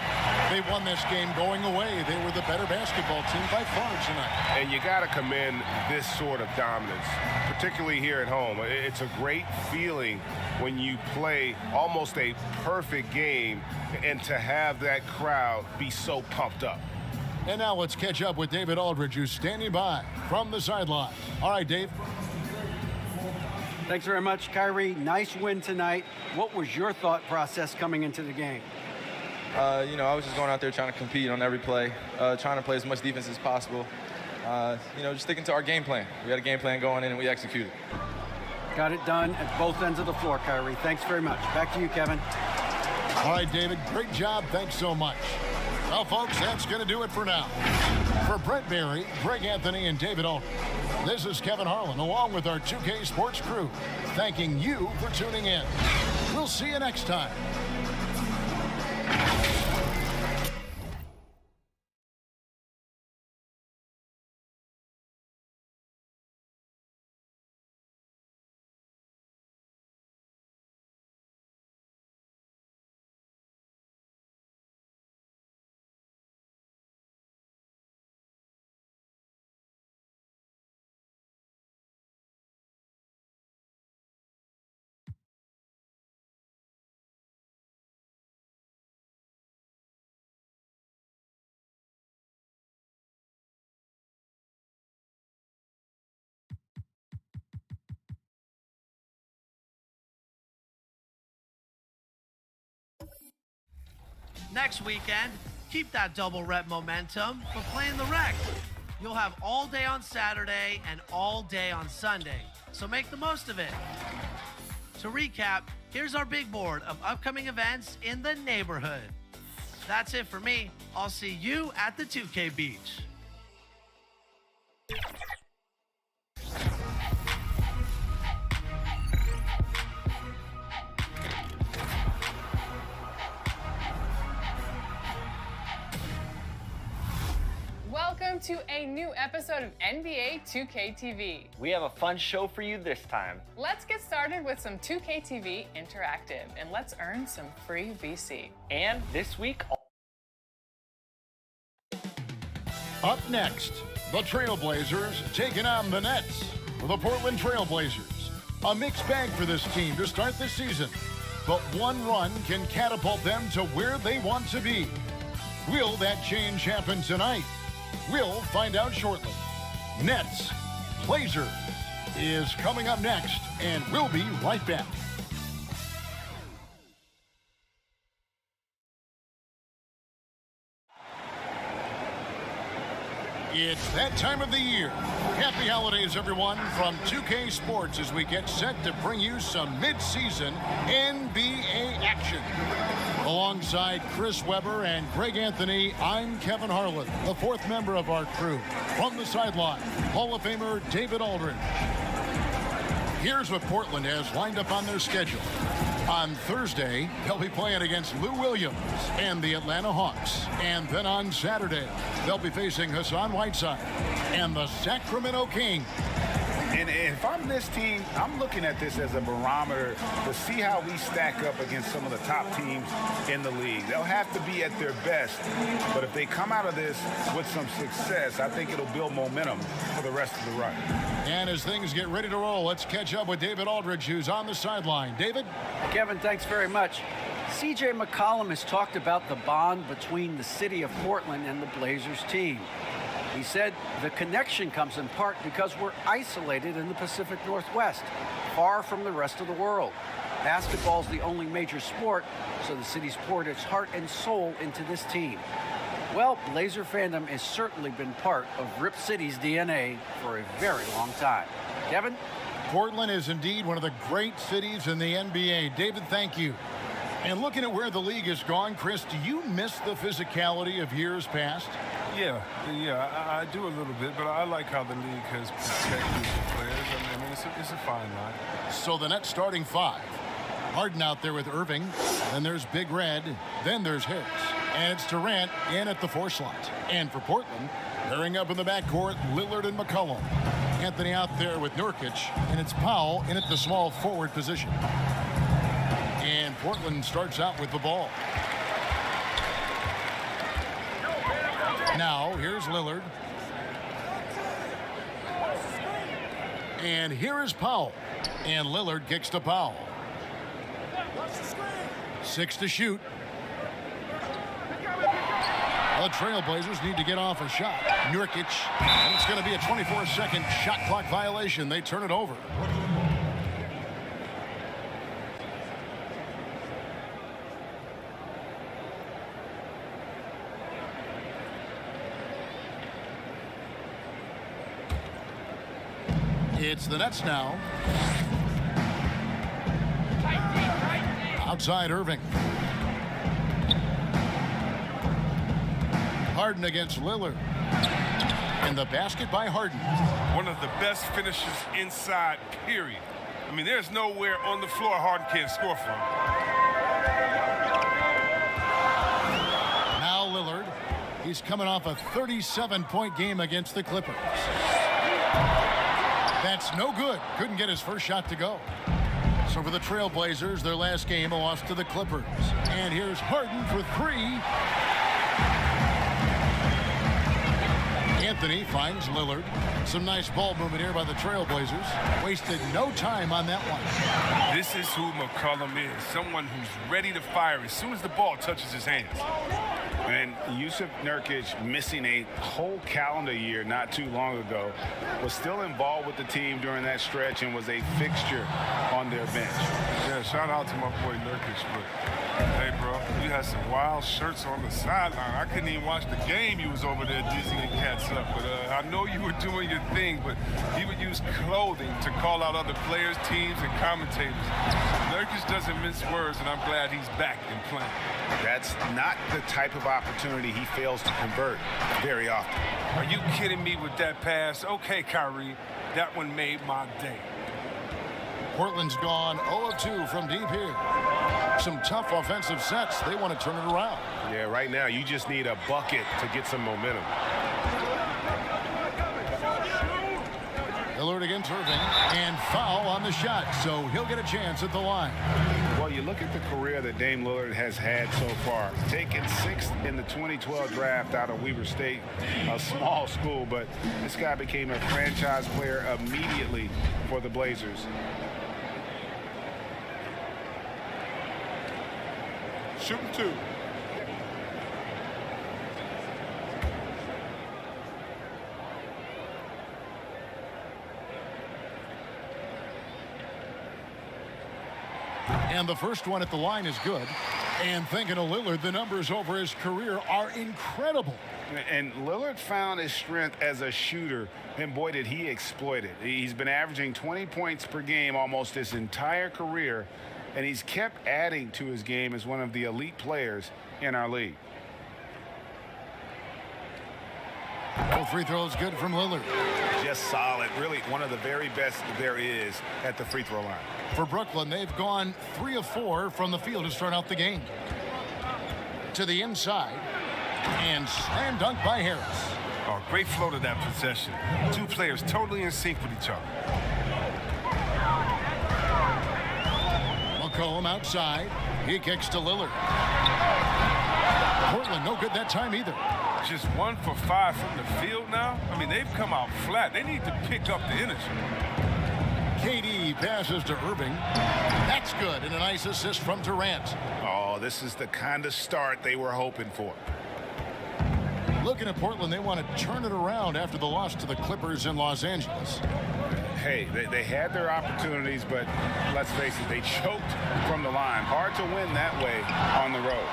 They won this game going away. They were the better basketball team by far tonight. And you got to commend this sort of dominance, particularly here at home. It's a great feeling when you play almost a perfect game and to have that crowd be so pumped up. And now let's catch up with David Aldridge, who's standing by from the sideline. All right, Dave. Thanks very much, Kyrie. Nice win tonight. What was your thought process coming into the game? I was just going out there trying to compete on every play, trying to play as much defense as possible. Just sticking to our game plan. We had a game plan going in, and we executed. Got it done at both ends of the floor, Kyrie. Thanks very much. Back to you, Kevin. All right, David. Great job. Thanks so much. Well, folks, that's going to do it for now. For Brett Barry, Greg Anthony, and David Aldridge, this is Kevin Harlan, along with our 2K Sports crew, thanking you for tuning in. We'll see you next time. Next weekend, keep that double rep momentum for playing the rec. You'll have all day on Saturday and all day on Sunday, so make the most of it. To recap, here's our big board of upcoming events in the neighborhood. That's it for me. I'll see you at the 2K Beach. Welcome to a new episode of NBA 2K TV. We have a fun show for you this time. Let's get started with some 2K TV Interactive, and let's earn some free VC. And this week... Up next, the Trailblazers taking on the Nets. The Portland Trailblazers. A mixed bag for this team to start the season, but one run can catapult them to where they want to be. Will that change happen tonight? We'll find out shortly. Nets, Blazers is coming up next, and we'll be right back. It's that time of the year. Happy holidays, everyone, from 2K Sports as we get set to bring you some mid-season NBA action. Alongside Chris Webber and Greg Anthony, I'm Kevin Harlan, the fourth member of our crew. From the sideline, Hall of Famer David Aldridge. Here's what Portland has lined up on their schedule. On Thursday, they'll be playing against Lou Williams and the Atlanta Hawks. And then on Saturday, they'll be facing Hassan Whiteside and the Sacramento Kings. And if I'm this team, I'm looking at this as a barometer to see how we stack up against some of the top teams in the league. They'll have to be at their best, but if they come out of this with some success, I think it'll build momentum for the rest of the run. And as things get ready to roll, let's catch up with David Aldridge, who's on the sideline. David? Kevin, thanks very much. C.J. McCollum has talked about the bond between the city of Portland and the Blazers team. He said the connection comes in part because we're isolated in the Pacific Northwest, far from the rest of the world. Basketball is the only major sport, so the city's poured its heart and soul into this team. Well, Blazer fandom has certainly been part of Rip City's DNA for a very long time. Kevin? Portland is indeed one of the great cities in the NBA. David, thank you. And looking at where the league has gone, Chris, do you miss the physicality of years past? Yeah, I do a little bit, but I like how the league has protected the players. I mean, it's a fine line. So the Nets starting five. Harden out there with Irving. Then there's Big Red. Then there's Harris. And it's Durant in at the 4 slot. And for Portland, pairing up in the backcourt, Lillard and McCollum. Anthony out there with Nurkic. And it's Powell in at the small forward position. And Portland starts out with the ball. Now, here's Lillard. And here is Powell. And Lillard kicks to Powell. 6 to shoot. The Trailblazers need to get off a shot. Nurkic. And it's going to be a 24-second shot clock violation. They turn it over. It's the Nets now. Outside Irving. Harden against Lillard. And the basket by Harden. One of the best finishers inside, period. I mean, there's nowhere on the floor Harden can't score from. Now Lillard. He's coming off a 37-point game against the Clippers. That's no good. Couldn't get his first shot to go. So for the Trailblazers, their last game, a loss to the Clippers. And here's Harden for 3. Anthony finds Lillard. Some nice ball movement here by the Trailblazers. Wasted no time on that one. This is who McCollum is. Someone who's ready to fire as soon as the ball touches his hands. And Yusuf Nurkic, missing a whole calendar year not too long ago, was still involved with the team during that stretch and was a fixture on their bench. Yeah, shout out to my boy Nurkic. But hey, bro, you had some wild shirts on the sideline. I couldn't even watch the game. You was over there dizzying cats up. But I know you were doing your thing, but he would use clothing to call out other players, teams, and commentators. Nurkic doesn't mince words, and I'm glad he's back and playing. That's not the type of opportunity he fails to convert very often. Are you kidding me with that pass? Okay, Kyrie, that one made my day. Portland's gone 0 of 2 from deep here. Some tough offensive sets. They want to turn it around. Yeah, right now you just need a bucket to get some momentum. Lillard against Irving, and foul on the shot, so he'll get a chance at the line. Well, you look at the career that Dame Lillard has had so far. Taken 6th in the 2012 draft out of Weber State, a small school, but this guy became a franchise player immediately for the Blazers. Shooting 2. And the first one at the line is good. And thinking of Lillard, the numbers over his career are incredible. And Lillard found his strength as a shooter, and boy, did he exploit it. He's been averaging 20 points per game almost his entire career, and he's kept adding to his game as one of the elite players in our league. Both free throws good from Lillard. Just solid. Really one of the very best there is at the free throw line. For Brooklyn, they've gone 3 of 4 from the field to start out the game. To the inside. And slam dunk by Harris. Oh, great flow to that possession. Two players totally in sync with each other. McCollum outside. He kicks to Lillard. Portland no good that time either. Just 1 for 5 from the field now? I mean, they've come out flat. They need to pick up the energy. KD passes to Irving. That's good, and a nice assist from Durant. Oh, this is the kind of start they were hoping for. Looking at Portland, they want to turn it around after the loss to the Clippers in Los Angeles. Hey, they had their opportunities, but let's face it, they choked from the line. Hard to win that way on the road.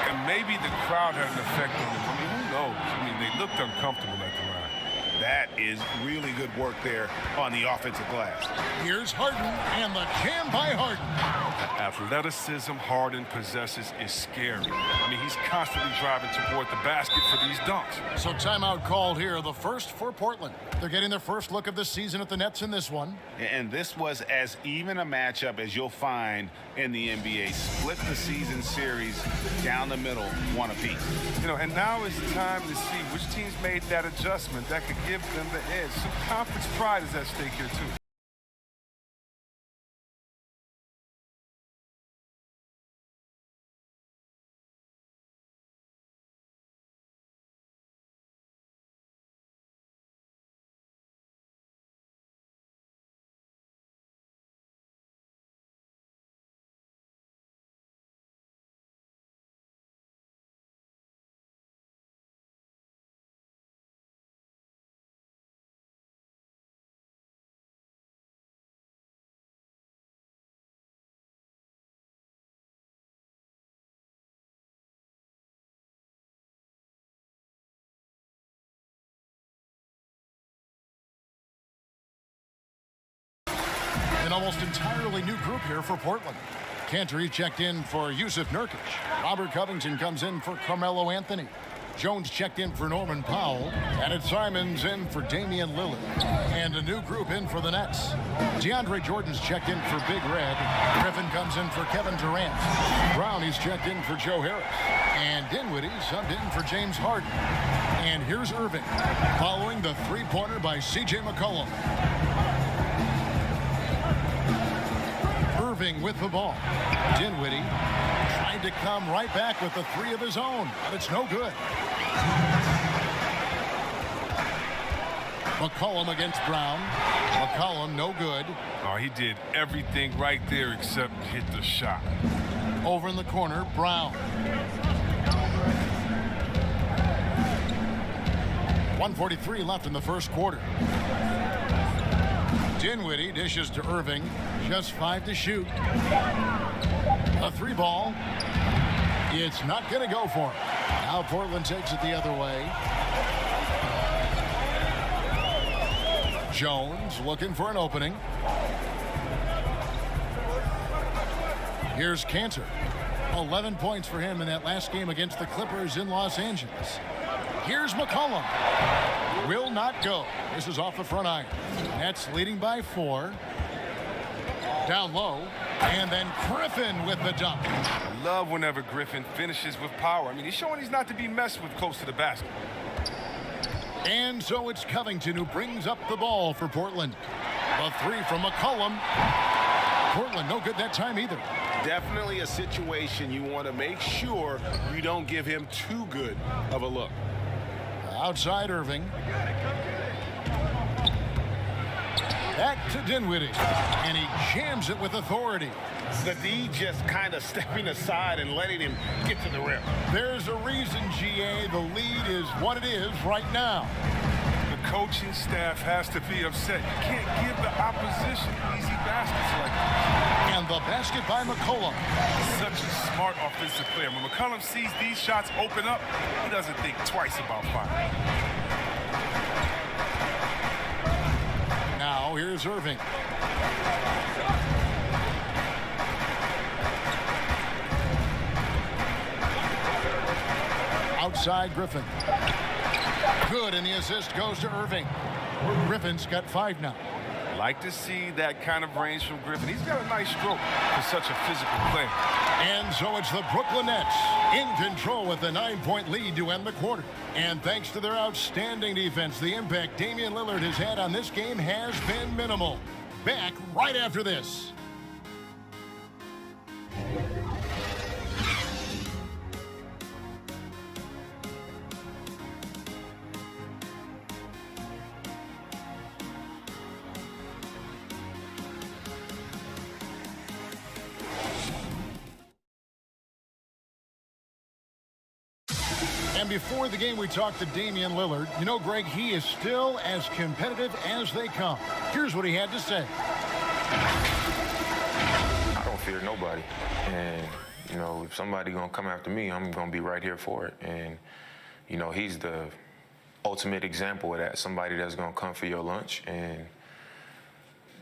And maybe the crowd had an effect on them. I mean, who knows? I mean, they looked uncomfortable at the line. That is really good work there on the offensive glass. Here's Harden, and the jam by Harden. The athleticism Harden possesses is scary. I mean, he's constantly driving toward the basket for these dunks. So timeout called here, the first for Portland. They're getting their first look of the season at the Nets in this one. And this was as even a matchup as you'll find in the NBA. Split the season series down the middle, one apiece. You know, and now is the time to see which teams made that adjustment that could give them the edge. Some conference pride is at stake here, too. An almost entirely new group here for Portland. Cantor checked in for Yusuf Nurkic. Robert Covington comes in for Carmelo Anthony. Jones checked in for Norman Powell. And it's Simons in for Damian Lillard. And a new group in for the Nets. DeAndre Jordan's checked in for Big Red. Griffin comes in for Kevin Durant. Brownie's checked in for Joe Harris. And Dinwiddie subbed in for James Harden. And here's Irving, following the three-pointer by C.J. McCollum. Irving with the ball. Dinwiddie tried to come right back with the three of his own, but it's no good. McCollum against Brown. McCollum no good. Oh, he did everything right there except hit the shot. Over in the corner, Brown. 1:43 left in the first quarter. Dinwiddie dishes to Irving. Just 5 to shoot. A three ball. It's not going to go for him. Now Portland takes it the other way. Jones looking for an opening. Here's Cantor. 11 points for him in that last game against the Clippers in Los Angeles. Here's McCollum. Will not go. This is off the front iron. Nets leading by 4. Down low. And then Griffin with the dunk. I love whenever Griffin finishes with power. I mean, he's showing he's not to be messed with close to the basket. And so it's Covington who brings up the ball for Portland. The three from McCollum. Portland no good that time either. Definitely a situation you want to make sure you don't give him too good of a look. Outside Irving. Back to Dinwiddie. And he jams it with authority. The D just kind of stepping aside and letting him get to the rim. There's a reason, GA, the lead is what it is right now. The coaching staff has to be upset. You can't give the opposition easy baskets like that. And the basket by McCollum. Such a smart offensive player. When McCollum sees these shots open up, he doesn't think twice about firing. Now here's Irving. Outside Griffin. Good, and the assist goes to Irving. Griffin's got 5 now. Like to see that kind of range from Griffin. He's got a nice stroke for such a physical player. And so it's the Brooklyn Nets in control with a 9-point lead to end the quarter. And thanks to their outstanding defense, the impact Damian Lillard has had on this game has been minimal. Back right after this. And before the game, we talked to Damian Lillard. You know, Greg, he is still as competitive as they come. Here's what he had to say. I don't fear nobody. And, you know, if somebody going to come after me, I'm going to be right here for it. And, you know, he's the ultimate example of that, somebody that's going to come for your lunch. And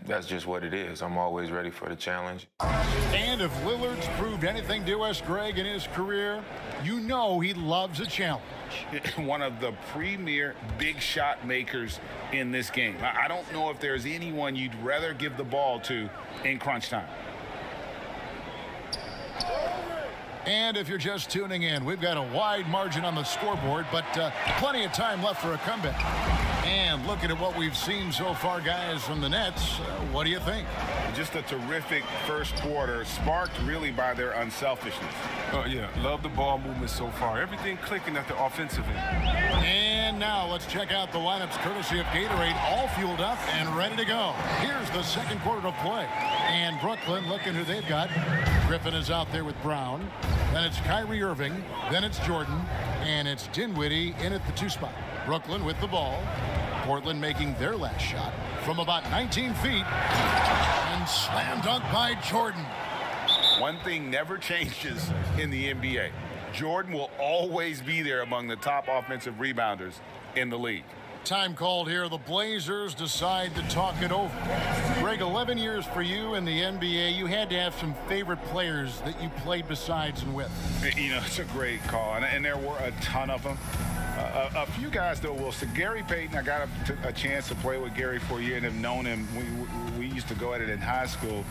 that's just what it is. I'm always ready for the challenge. And if Lillard's proved anything to us, Greg, in his career, you know he loves a challenge. One of the premier big shot makers in this game. I don't know if there's anyone you'd rather give the ball to in crunch time. And if you're just tuning in, we've got a wide margin on the scoreboard, but plenty of time left for a comeback. And looking at what we've seen so far, guys, from the Nets, what do you think? Just a terrific first quarter, sparked really by their unselfishness. Oh, yeah, love the ball movement so far. Everything clicking at the offensive end. And now let's check out the lineups courtesy of Gatorade, all fueled up and ready to go. Here's the second quarter of play. And Brooklyn, looking who they've got. Griffin is out there with Brown. Then it's Kyrie Irving. Then it's Jordan. And it's Dinwiddie in at the 2 spot. Brooklyn with the ball. Portland making their last shot from about 19 feet. And slam dunk by Jordan. One thing never changes in the NBA. Jordan will always be there among the top offensive rebounders in the league. Time called here. The Blazers decide to talk it over. Greg, 11 years for you in the NBA. You had to have some favorite players that you played besides and with. You know, it's a great call, and there were a ton of them. A few guys, though, will say Gary Payton. I got a chance to play with Gary for a year and have known him. We used to go at it in high school,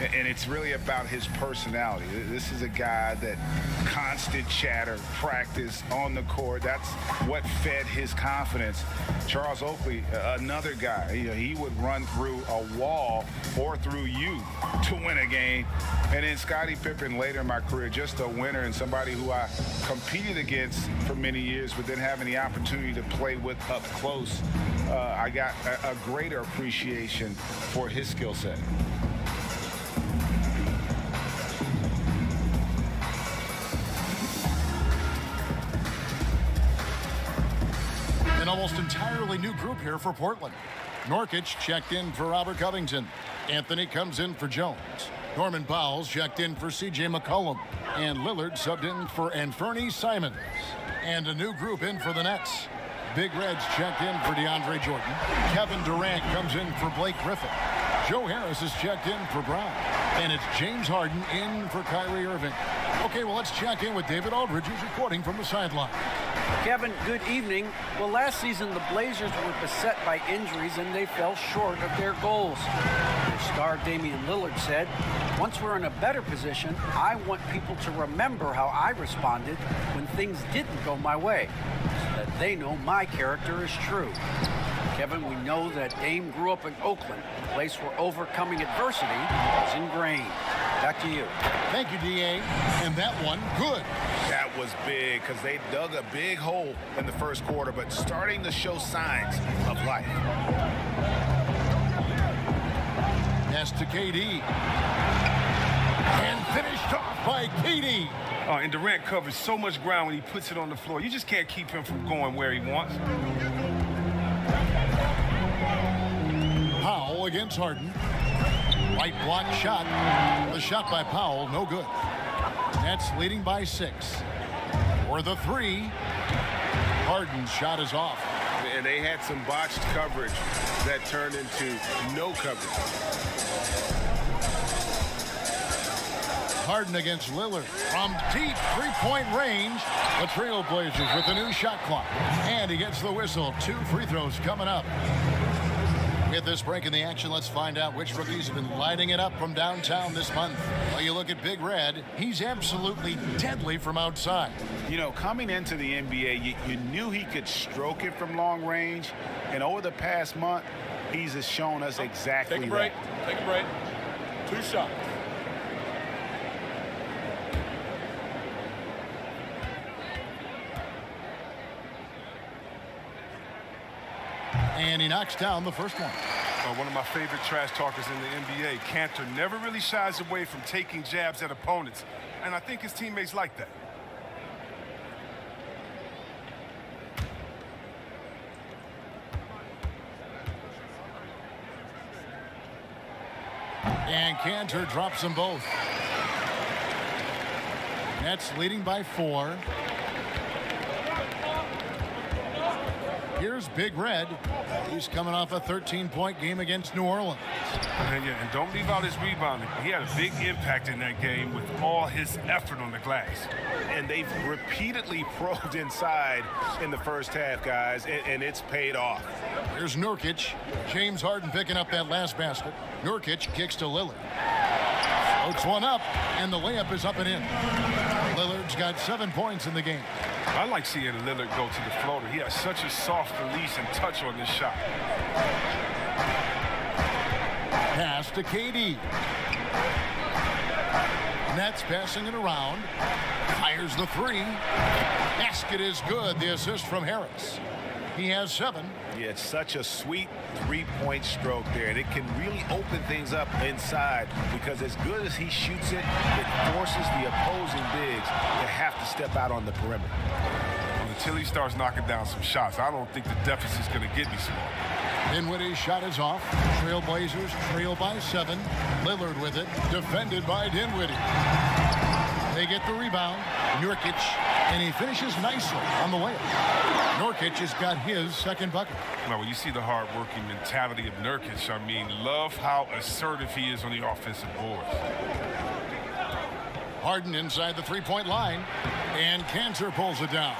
and it's really about his personality. This is a guy that constant chatter, practice on the court. That's what fed his confidence. Charles Oakley, another guy, he would run through a wall or through you to win a game. And then Scottie Pippen later in my career, just a winner and somebody who I competed against for many years, but then having the opportunity to play with up close, I got a greater appreciation for his skill set. An almost entirely new group here for Portland. Nurkic checked in for Robert Covington. Anthony comes in for Jones. Norman Powell's checked in for C.J. McCollum. And Lillard subbed in for Anthony Simons. And a new group in for the Nets. Big Red's checked in for DeAndre Jordan. Kevin Durant comes in for Blake Griffin. Joe Harris is checked in for Brown. And it's James Harden in for Kyrie Irving. Okay, well, let's check in with David Aldridge, who's reporting from the sideline. Kevin, good evening. Well, last season, the Blazers were beset by injuries, and they fell short of their goals. Their star Damian Lillard said, "Once we're in a better position, I want people to remember how I responded when things didn't go my way, so that they know my character is true." Kevin, we know that Dame grew up in Oakland, a place where overcoming adversity is ingrained. Back to you. Thank you, D.A. And that one, good. That was big because they dug a big hole in the first quarter, but starting to show signs of life. Pass to KD. And finished off by KD. And Durant covers so much ground when he puts it on the floor. You just can't keep him from going where he wants. Powell against Harden. Right block shot. The shot by Powell, no good. Nets leading by 6. For the 3. Harden's shot is off. And they had some botched coverage that turned into no coverage. Harden against Lillard from deep three-point range. The Trailblazers with a new shot clock. And he gets the whistle. 2 free throws coming up. With this break in the action, let's find out which rookies have been lighting it up from downtown this month. Well, you look at Big Red, he's absolutely deadly from outside. You know, coming into the NBA, you knew he could stroke it from long range, and over the past month, he's shown us exactly Take a break. that. Take a break. 2 shots. And he knocks down the first one. One of my favorite trash talkers in the NBA, Cantor, never really shies away from taking jabs at opponents, and I think his teammates like that. And Cantor drops them both. Nets leading by 4. Here's Big Red. He's coming off a 13-point game against New Orleans. And don't leave out his rebounding. He had a big impact in that game with all his effort on the glass. And they've repeatedly probed inside in the first half, guys, and it's paid off. Here's Nurkic. James Harden picking up that last basket. Nurkic kicks to Lillard. Floats one up, and the layup is up and in. Lillard's got 7 points in the game. I like seeing Lillard go to the floater. He has such a soft release and touch on this shot. Pass to KD. Nets passing it around. Fires the 3. Basket is good. The assist from Harris. He has 7. Yeah, it's such a sweet three-point stroke there, and it can really open things up inside because as good as he shoots it, it forces the opposing bigs to have to step out on the perimeter. Well, until he starts knocking down some shots, I don't think the deficit's going to get me small. Dinwiddie's shot is off. Trailblazers trail by 7. Lillard with it, defended by Dinwiddie. They get the rebound. Nurkic, and he finishes nicely on the layup. Nurkic has got his second bucket. Now, when you see the hard-working mentality of Nurkic, I mean, love how assertive he is on the offensive boards. Harden inside the three-point line, and Cantor pulls it down.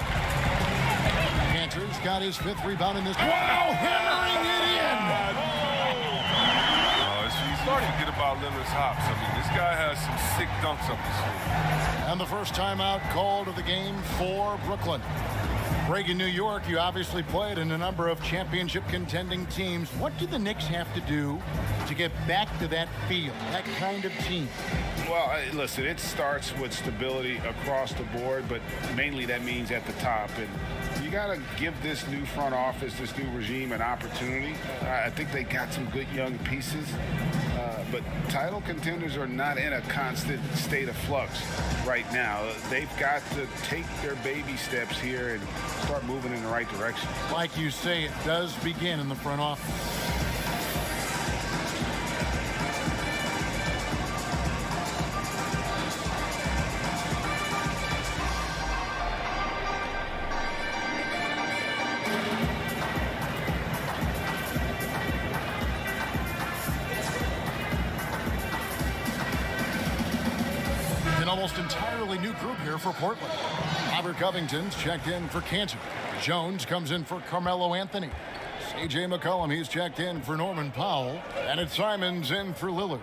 Cantor's got his 5th rebound in this. Wow, hammering it in! It's easy to forget about Lillard's hops. I mean, this guy has some sick dunks up his sleeve. And the first timeout called of the game for Brooklyn. Greg, in New York, you obviously played in a number of championship contending teams. What do the Knicks have to do to get back to that feel, that kind of team? Well, listen, it starts with stability across the board, but mainly that means at the top. And you got to give this new front office, this new regime, an opportunity. I think they got some good young pieces, but title contenders are not in a constant state of flux right now. They've got to take their baby steps here and start moving in the right direction. Like you say, it does begin in the front office. Almost entirely new group here for Portland. Robert Covington's checked in for Cantor. Jones comes in for Carmelo Anthony. C.J. McCollum, he's checked in for Norman Powell. And it's Simons in for Lillard.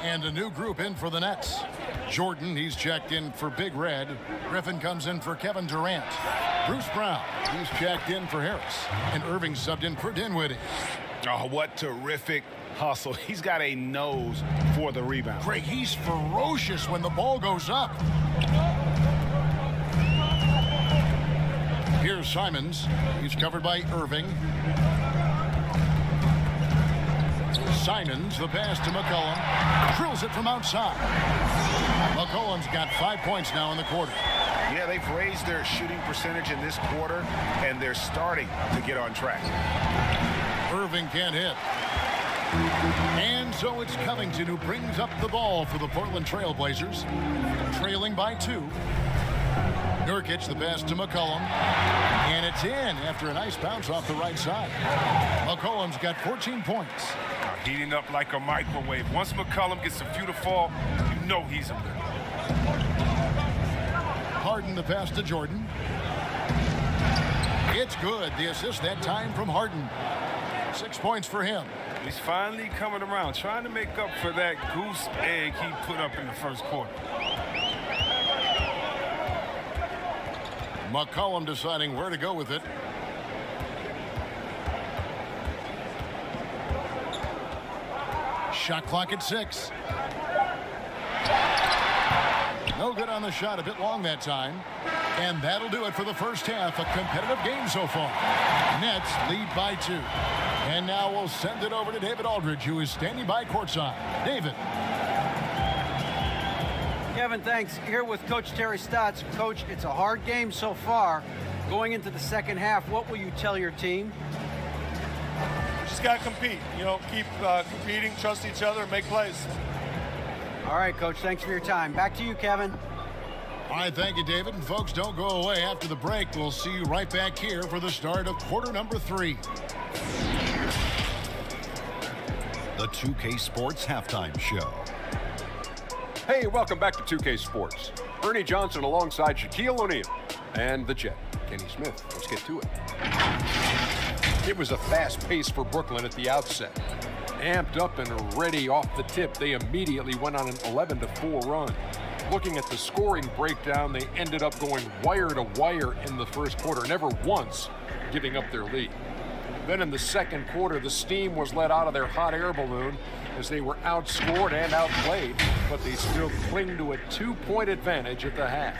And a new group in for the Nets. Jordan, he's checked in for Big Red. Griffin comes in for Kevin Durant. Bruce Brown, he's checked in for Harris. And Irving subbed in for Dinwiddie. Oh, what terrific hustle. He's got a nose for the rebound. Greg, he's ferocious when the ball goes up. Here's Simons. He's covered by Irving. Simons, the pass to McCollum. Drills it from outside. McCollum's got 5 points now in the quarter. Yeah, they've raised their shooting percentage in this quarter, and they're starting to get on track. Irving can't hit. And so it's Covington who brings up the ball for the Portland Trailblazers, trailing by 2. Nurkic, the pass to McCollum, and it's in after a nice bounce off the right side. McCollum's got 14 points. Heating up like a microwave. Once McCollum gets a few to fall, you know he's a winner. Harden, the pass to Jordan. It's good. The assist that time from Harden. 6 points for him. He's finally coming around, trying to make up for that goose egg he put up in the first quarter. McCollum deciding where to go with it. Shot clock at 6. No good on the shot, a bit long that time. And that'll do it for the first half. A competitive game so far. Nets lead by 2. And now we'll send it over to David Aldridge, who is standing by courtside. David. Kevin, thanks. Here with Coach Terry Stotts. Coach, it's a hard game so far. Going into the second half, what will you tell your team? We just got to compete. You know, keep competing, trust each other, and make plays. All right, Coach, thanks for your time. Back to you, Kevin. All right, thank you, David. And folks, don't go away. After the break, we'll see you right back here for the start of quarter number 3. The 2K Sports Halftime Show. Hey, welcome back to 2K Sports. Ernie Johnson alongside Shaquille O'Neal and the Jet, Kenny Smith. Let's get to it. It was a fast pace for Brooklyn at the outset. Amped up and ready off the tip, they immediately went on an 11-4 run. Looking at the scoring breakdown, they ended up going wire to wire in the first quarter, never once giving up their lead. Then in the second quarter, the steam was let out of their hot air balloon as they were outscored and outplayed, but they still cling to a 2-point advantage at the half.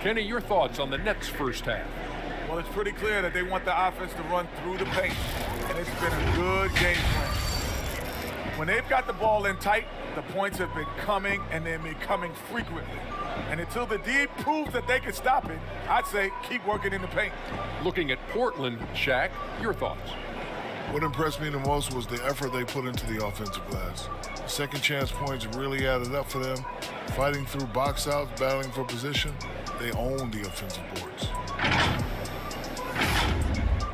Kenny, your thoughts on the Nets' first half? Well, it's pretty clear that they want the offense to run through the paint, and it's been a good game plan. When they've got the ball in tight, the points have been coming, and they've been coming frequently. And until the D proves that they can stop it, I'd say keep working in the paint. Looking at Portland, Shaq, your thoughts? What impressed me the most was the effort they put into the offensive glass. Second chance points really added up for them. Fighting through box outs, battling for position, they owned the offensive boards.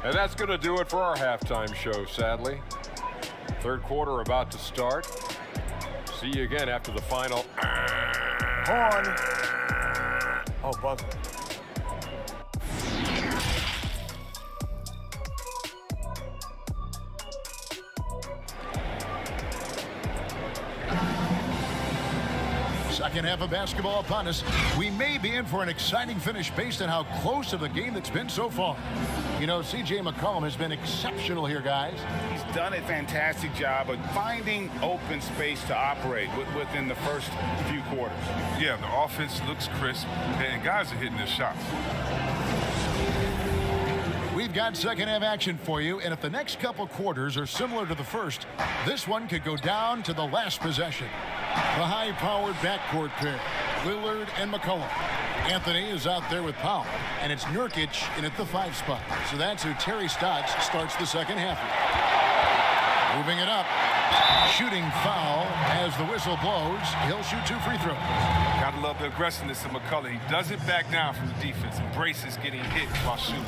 And that's going to do it for our halftime show, sadly. Third quarter about to start. See you again after the final. Horn. Oh, buzzer. Second half of basketball upon us. We may be in for an exciting finish based on how close of the game that's been so far. You know, C.J. McCollum has been exceptional here, guys. He's done a fantastic job of finding open space to operate within the first few quarters. Yeah, the offense looks crisp, and guys are hitting their shots. We've got second half action for you, and if the next couple quarters are similar to the first, this one could go down to the last possession. The high-powered backcourt pair, Lillard and McCollum. Anthony is out there with Powell, and it's Nurkic in at the 5 spot. So that's who Terry Stotts starts the second half with. Moving it up. Shooting foul as the whistle blows. He'll shoot 2 free throws. Gotta love the aggressiveness of McCullough. He doesn't back down from the defense. Embraces getting hit while shooting.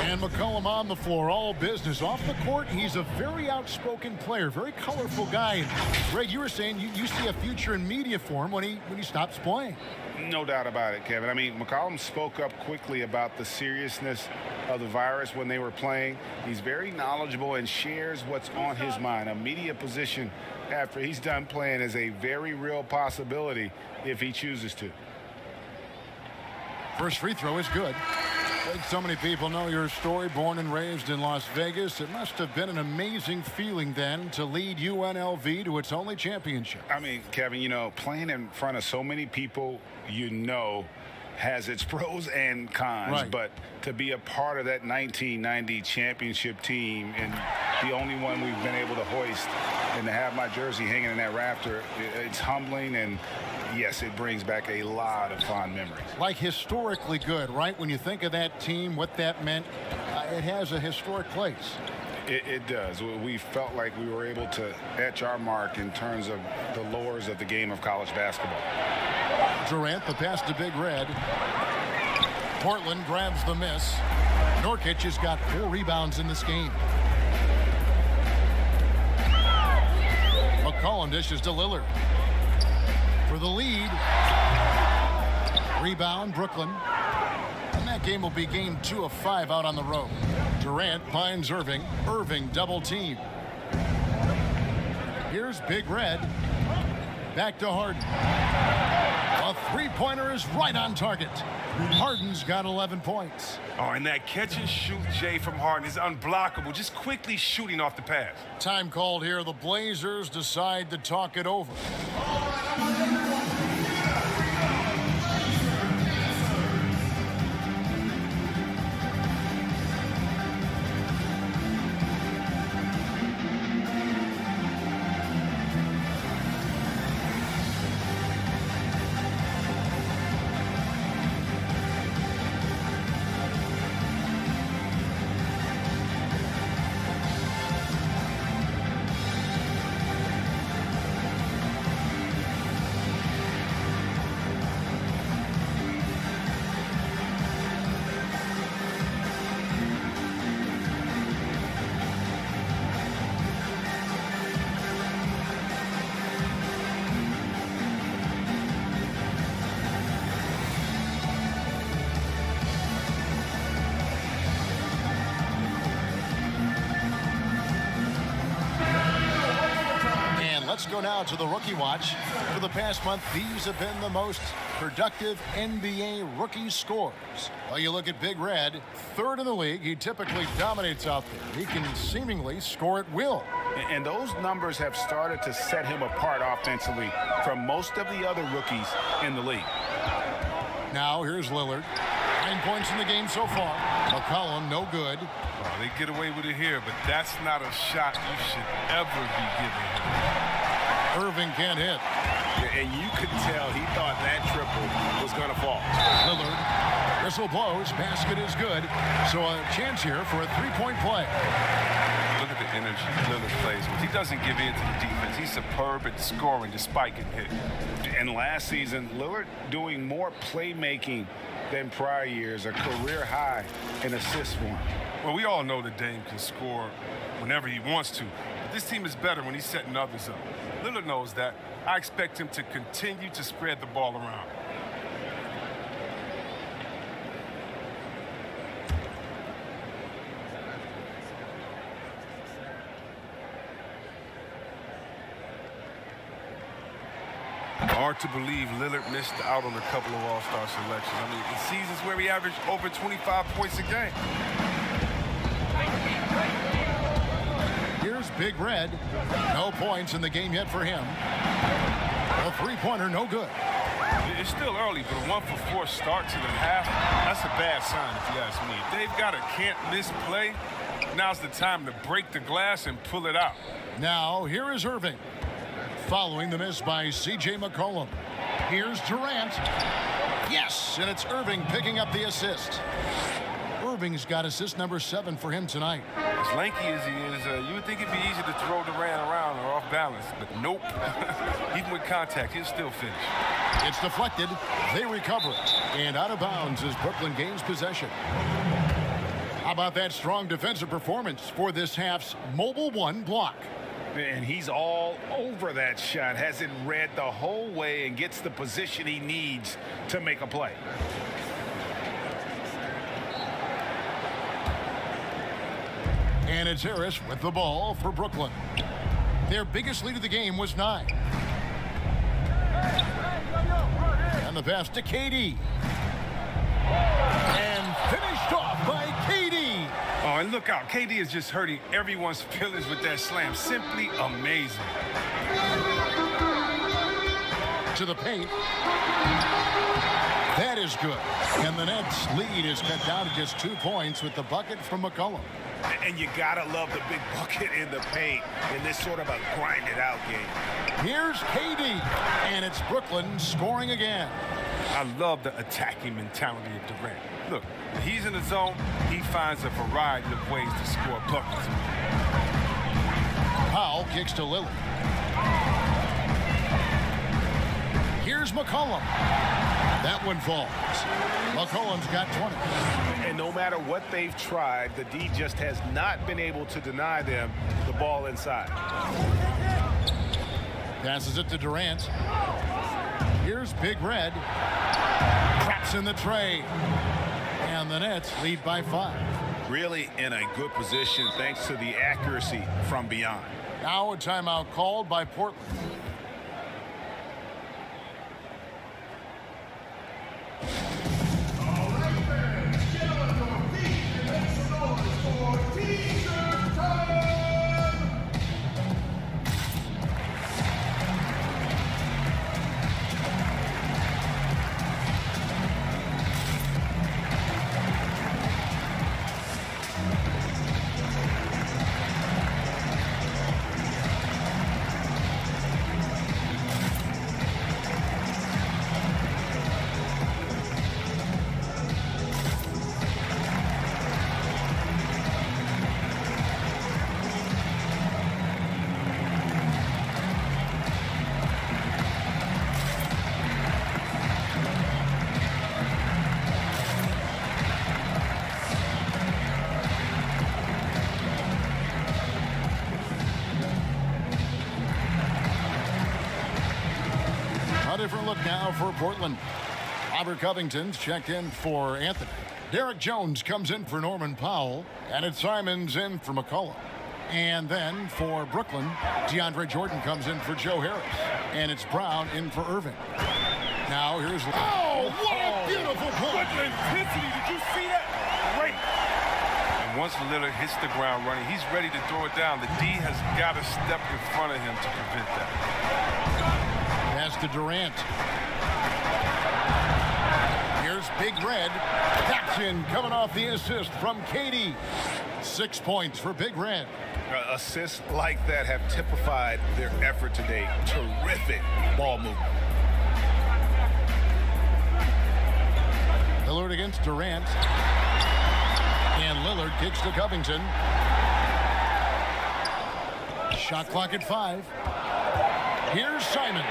And McCollum on the floor, all business. Off the court, he's a very outspoken player, very colorful guy. Greg, you were saying you see a future in media for him when he stops playing. No doubt about it, Kevin. I mean, McCollum spoke up quickly about the seriousness of the virus when they were playing. He's very knowledgeable and shares what's on his mind. A media position after he's done playing is a very real possibility if he chooses to. First free throw is good. Like so many people know your story, born and raised in Las Vegas. It must have been an amazing feeling then to lead UNLV to its only championship. I mean, Kevin, you know, playing in front of so many people, you know, has its pros and cons, right. But to be a part of that 1990 championship team and the only one we've been able to hoist and to have my jersey hanging in that rafter, it's humbling, and yes, it brings back a lot of fond memories. Like historically good, right? When you think of that team, what that meant, it has a historic place. It does. We felt like we were able to etch our mark in terms of the lures of the game of college basketball. Durant, the pass to Big Red. Portland grabs the miss. Nurkic has got 4 rebounds in this game. McCollum dishes to Lillard. For the lead. Rebound, Brooklyn. And that game will be game 2 of 5 out on the road. Durant finds Irving. Irving double team. Here's Big Red. Back to Harden. A three-pointer is right on target. Harden's got 11 points. Oh, and that catch and shoot, Jay, from Harden is unblockable. Just quickly shooting off the pass. Time called here. The Blazers decide to talk it over. Let's go now to the Rookie Watch. For the past month, these have been the most productive NBA rookie scores. Well, you look at Big Red, third in the league. He typically dominates out there. He can seemingly score at will. And those numbers have started to set him apart offensively from most of the other rookies in the league. Now, here's Lillard. 9 points in the game so far. McCollum, no good. Well, they get away with it here, but that's not a shot you should ever be giving him. Irving can't hit. And you could tell he thought that triple was going to fall. Lillard. Whistle blows. Basket is good. So a chance here for a three-point play. Look at the energy Lillard plays with. He doesn't give in to the defense. He's superb at scoring despite getting hit. And last season, Lillard doing more playmaking than prior years, a career high in assists for him. Well, we all know that Dame can score whenever he wants to. But this team is better when he's setting others up. Lillard knows that. I expect him to continue to spread the ball around. Hard to believe Lillard missed out on a couple of All-Star selections. I mean, in seasons where he averaged over 25 points a game. Here's Big Red. No points in the game yet for him. A three-pointer, no good. It's still early, but a 1-for-4 start to the half, that's a bad sign if you ask me. If they've got a can't-miss play, now's the time to break the glass and pull it out. Now, here is Irving. Following the miss by C.J. McCollum. Here's Durant. Yes, and it's Irving picking up the assist. Irving's got assist number 7 for him tonight. As lanky as he is, you would think it'd be easy to throw Durant around or off balance, but nope. Even with contact, he'll still finish. It's deflected. They recover it. And out of bounds as Brooklyn gains possession. How about that strong defensive performance for this half's Mobile 1 block? And he's all over that shot, has it read the whole way and gets the position he needs to make a play. And it's Harris with the ball for Brooklyn. Their biggest lead of the game was 9. And the pass to KD. And finished off by KD. Oh, and look out. KD is just hurting everyone's feelings with that slam. Simply amazing. To the paint. That is good. And the Nets' lead is cut down to just 2 points with the bucket from McCollum. And you gotta love the big bucket in the paint in this sort of a grind-it-out game. Here's KD, and it's Brooklyn scoring again. I love the attacking mentality of Durant. Look, when he's in the zone, he finds a variety of ways to score buckets. Powell kicks to Lillard. Here's McCollum. That one falls. McCollum's got 20. And no matter what they've tried, the D just has not been able to deny them the ball inside. Passes it to Durant. Here's Big Red. Traps in the tray. And the Nets lead by 5. Really in a good position thanks to the accuracy from beyond. Now a timeout called by Portland. Different look now for Portland. Robert Covington's checked in for Anthony. Derek Jones comes in for Norman Powell. And it's Simons in for McCullough. And then for Brooklyn, DeAndre Jordan comes in for Joe Harris. And it's Brown in for Irving. Now here's... Oh, what a beautiful play! What intensity! Did you see that? Great! And once Lillard hits the ground running, he's ready to throw it down. The D has got to step in front of him to prevent that. Pass to Durant. Here's Big Red. Jackson coming off the assist from KD. 6 points for Big Red. Assists like that have typified their effort today. Terrific ball movement. Lillard against Durant. And Lillard kicks to Covington. Shot clock at 5. Here's Simons.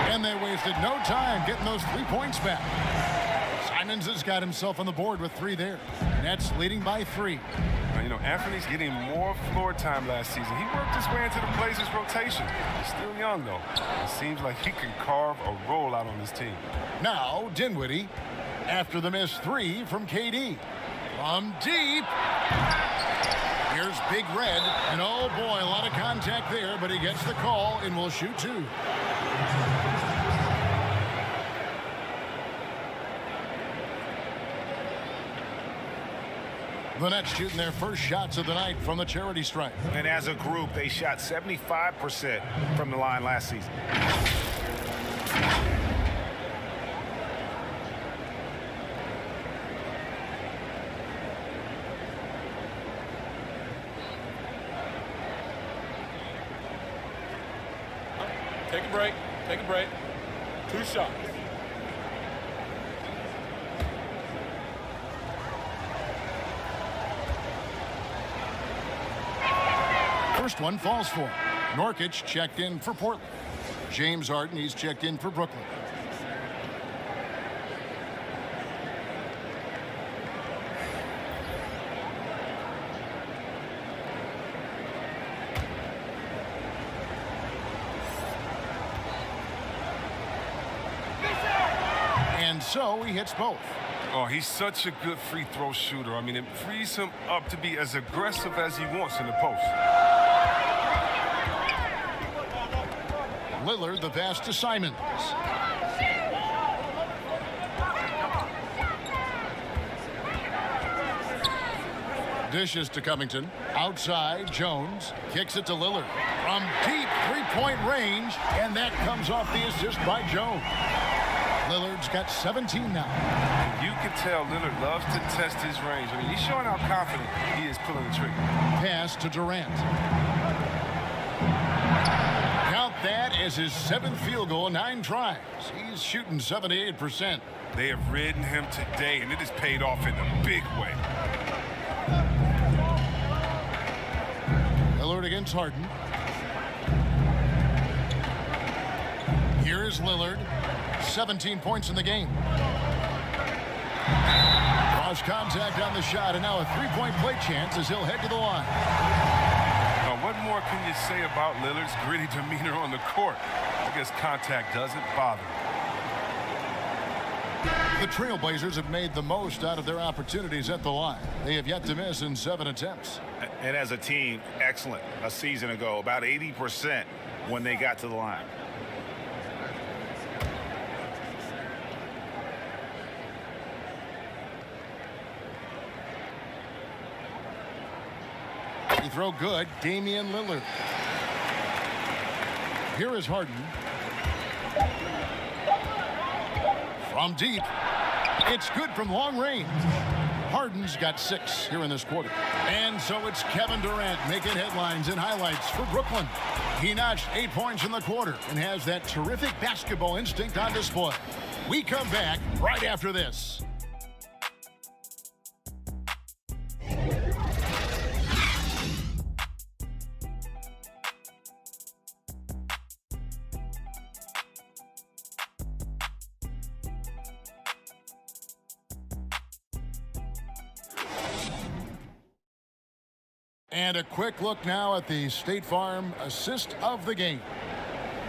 And they wasted no time getting those 3 points back. Simons has got himself on the board with 3 there. Nets leading by 3. You know, Anthony's getting more floor time last season. He worked his way into the Blazers rotation. He's still young, though. It seems like he can carve a role out on his team. Now, Dinwiddie, after the missed 3 from KD. From deep. Here's Big Red. And oh boy, a lot of contact there, but he gets the call and will shoot 2. The Nets shooting their first shots of the night from the charity stripe. And as a group, they shot 75% from the line last season. Take a break. Take a break. 2 shots. First one falls for him. Nurkic checked in for Portland. James Harden, he's checked in for Brooklyn. And so he hits both. Oh, he's such a good free throw shooter. I mean, it frees him up to be as aggressive as he wants in the post. Lillard, the pass to Simons. Dishes to Covington. Outside, Jones kicks it to Lillard. From deep three-point range, and that comes off the assist by Jones. Lillard's got 17 now. You can tell Lillard loves to test his range. I mean, he's showing how confident he is pulling the trigger. Pass to Durant. Count that as his 7th field goal in 9 tries. He's shooting 78%. They have ridden him today, and it has paid off in a big way. Lillard against Harden. Here is Lillard. 17 points in the game. Cross contact on the shot, and now a 3-point play chance as he'll head to the line. Now, what more can you say about Lillard's gritty demeanor on the court? I guess contact doesn't bother him. The Trailblazers have made the most out of their opportunities at the line. They have yet to miss in 7 attempts. And as a team, excellent. A season ago, about 80% when they got to the line. He throw good. Damian Lillard. Here is Harden. From deep. It's good from long range. Harden's got 6 here in this quarter. And so it's Kevin Durant making headlines and highlights for Brooklyn. He notched 8 points in the quarter and has that terrific basketball instinct on display. We come back right after this. And a quick look now at the State Farm assist of the game.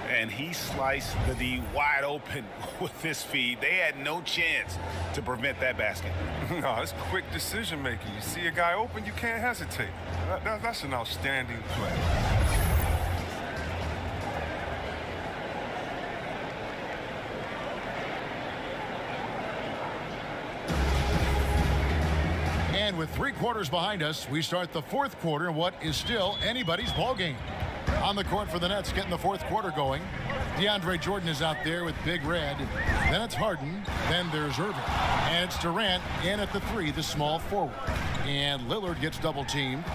And he sliced the D wide open with his feed. They had no chance to prevent that basket. No, it's quick decision making. You see a guy open, you can't hesitate. That's an outstanding play. And with 3 quarters behind us, we start the 4th quarter in what is still anybody's ball game. On the court for the Nets, getting the 4th quarter going. DeAndre Jordan is out there with Big Red. Then it's Harden. Then there's Irving. And it's Durant in at the 3, the small forward. And Lillard gets double teamed.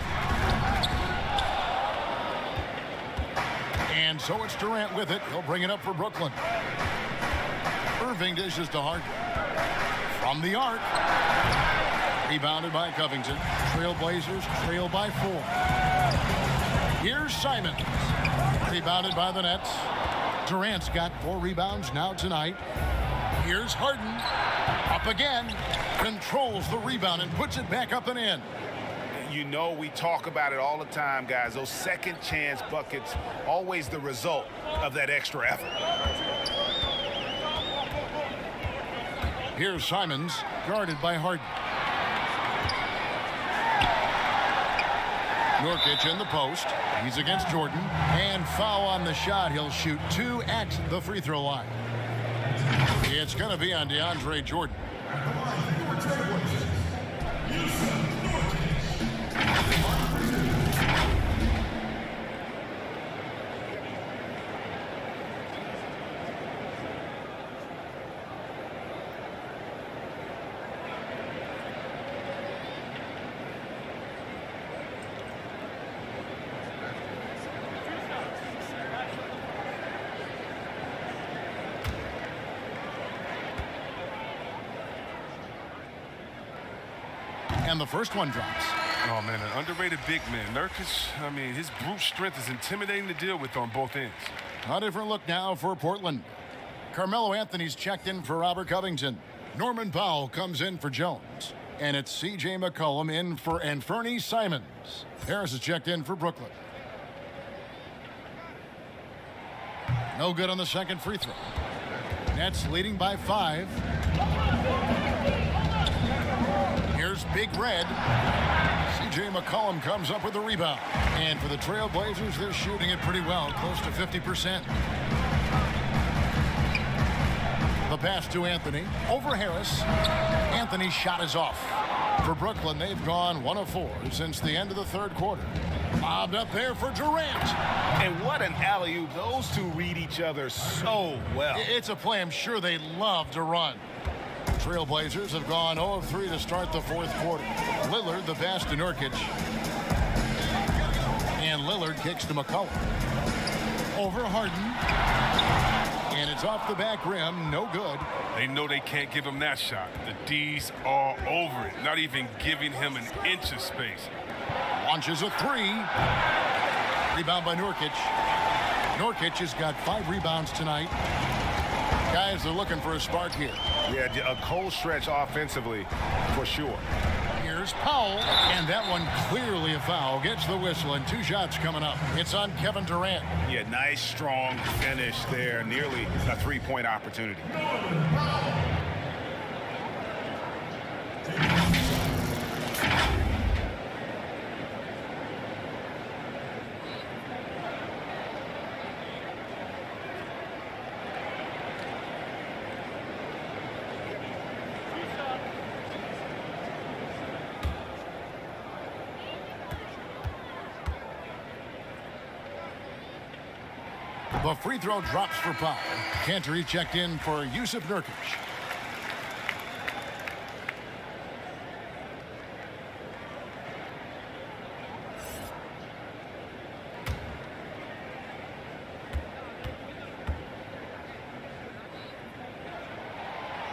And so it's Durant with it. He'll bring it up for Brooklyn. Irving dishes to Harden. From the arc. Rebounded by Covington. Trailblazers trail by 4. Here's Simons. Rebounded by the Nets. Durant's got 4 rebounds now tonight. Here's Harden. Up again. Controls the rebound and puts it back up and in. You know, we talk about it all the time, guys. Those second chance buckets, always the result of that extra effort. Here's Simons, guarded by Harden. Nurkic in the post. He's against Jordan. And foul on the shot. He'll shoot 2 at the free throw line. It's going to be on DeAndre Jordan. And the first one drops. Oh, man, an underrated big man. Nurkic, I mean, his brute strength is intimidating to deal with on both ends. A different look now for Portland. Carmelo Anthony's checked in for Robert Covington. Norman Powell comes in for Jones. And it's C.J. McCollum in for Anfernee Simons. Harris is checked in for Brooklyn. No good on the second free throw. Nets leading by 5. Here's Big Red. C.J. McCollum comes up with the rebound. And for the Trailblazers, they're shooting it pretty well, close to 50%. The pass to Anthony. Over Harris. Anthony's shot is off. For Brooklyn, they've gone 1 of 4 since the end of the 3rd quarter. Bobbed up there for Durant. And what an alley-oop. Those two read each other so well. It's a play I'm sure they love to run. Trailblazers have gone 0 of 3 to start the 4th quarter. Lillard, the pass to Nurkic. And Lillard kicks to McCollum. Over Harden. And it's off the back rim. No good. They know they can't give him that shot. The D's all over it. Not even giving him an inch of space. Launches a 3. Rebound by Nurkic. Nurkic has got 5 rebounds tonight. Guys are looking for a spark here. Yeah, a cold stretch offensively for sure. Here's Powell, and that one clearly a foul. Gets the whistle, and 2 shots coming up. It's on Kevin Durant. Yeah, nice, strong finish there. Nearly a 3-point opportunity. The free throw drops for Powell. Cantor checked in for Yusuf Nurkic.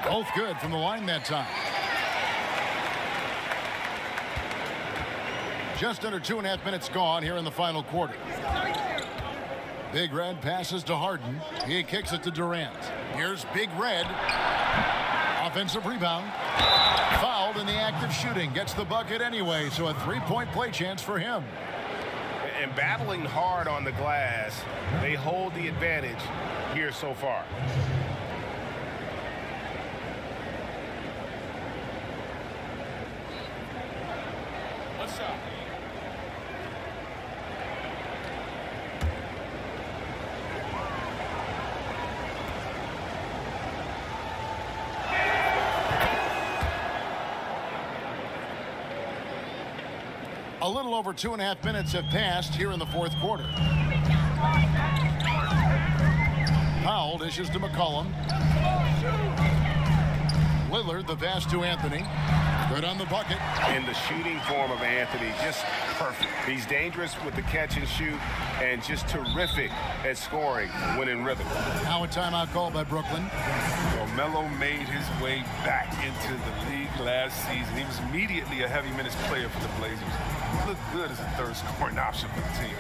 Both good from the line that time. Just under 2.5 minutes gone here in the final quarter. Big Red passes to Harden. He kicks it to Durant. Here's Big Red. Offensive rebound. Fouled in the act of shooting. Gets the bucket anyway, so a three-point play chance for him. And battling hard on the glass, they hold the advantage here so far. What's up? A little over 2.5 minutes have passed here in the fourth quarter. Powell dishes to McCollum. Lillard, the pass to Anthony. Good on the bucket. In the shooting form of Anthony, just perfect. He's dangerous with the catch and shoot and just terrific at scoring when in rhythm. Now a timeout called by Brooklyn. Well, Melo made his way back into the league last season. He was immediately a heavy minutes player for the Blazers. He looked good as a third scoring option for the team.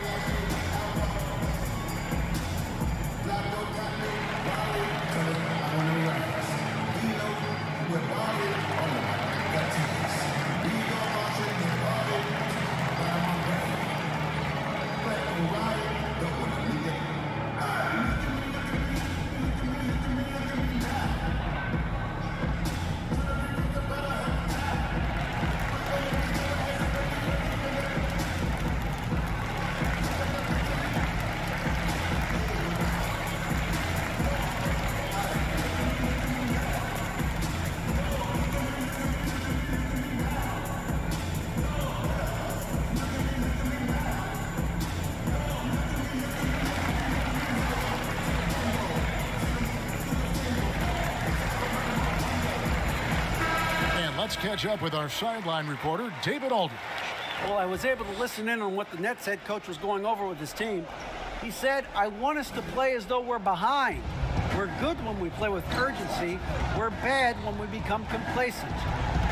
Let's catch up with our sideline reporter, David Aldridge. Well, I was able to listen in on what the Nets head coach was going over with his team. He said, I want us to play as though we're behind. We're good when we play with urgency. We're bad when we become complacent.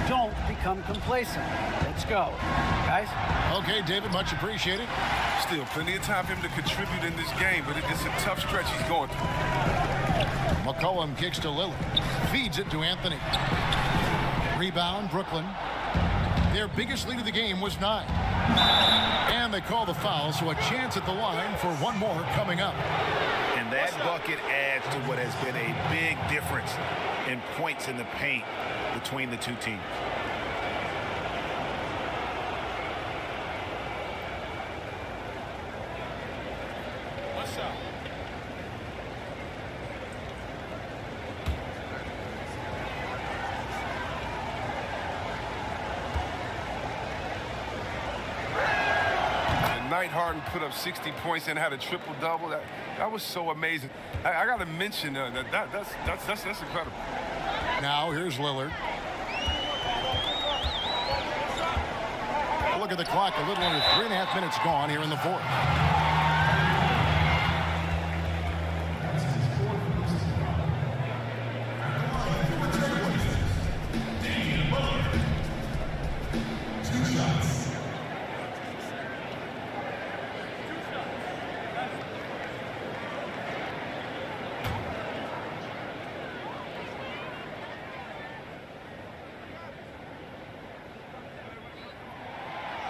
Don't become complacent. Let's go. Guys? Okay, David, much appreciated. Still plenty of time for him to contribute in this game, but it's a tough stretch he's going through. McCollum kicks to Lillard. Feeds it to Anthony. Rebound, Brooklyn. Their biggest lead of the game was 9. And they call the foul, so a chance at the line for one more coming up. And that bucket adds to what has been a big difference in points in the paint between the two teams. What's up? Night Harden put up 60 points and had a triple-double. That was so amazing. I got to mention that's incredible. Now here's Lillard. Look at the clock. A little under 3.5 minutes gone here in the fourth.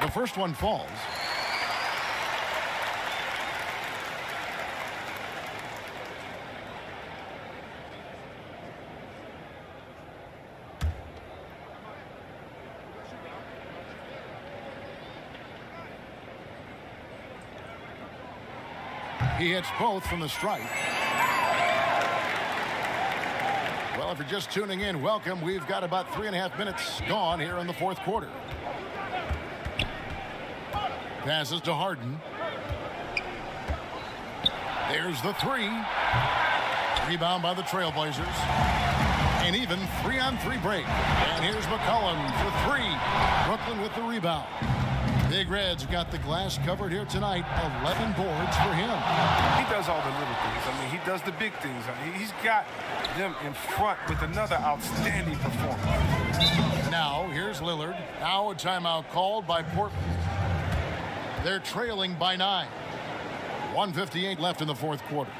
The first one falls. He hits both from the stripe. Well, if you're just tuning in, welcome. We've got about 3.5 minutes gone here in the fourth quarter. Passes to Harden. There's the three. Rebound by the Trailblazers. An even 3-on-3 break. And here's McCollum for three. Brooklyn with the rebound. Big Red's got the glass covered here tonight. 11 boards for him. He does all the little things. I mean, he does the big things. I mean, he's got them in front with another outstanding performance. Now, here's Lillard. Now a timeout called by Portland. They're trailing by 9. 1:58 left in the fourth quarter.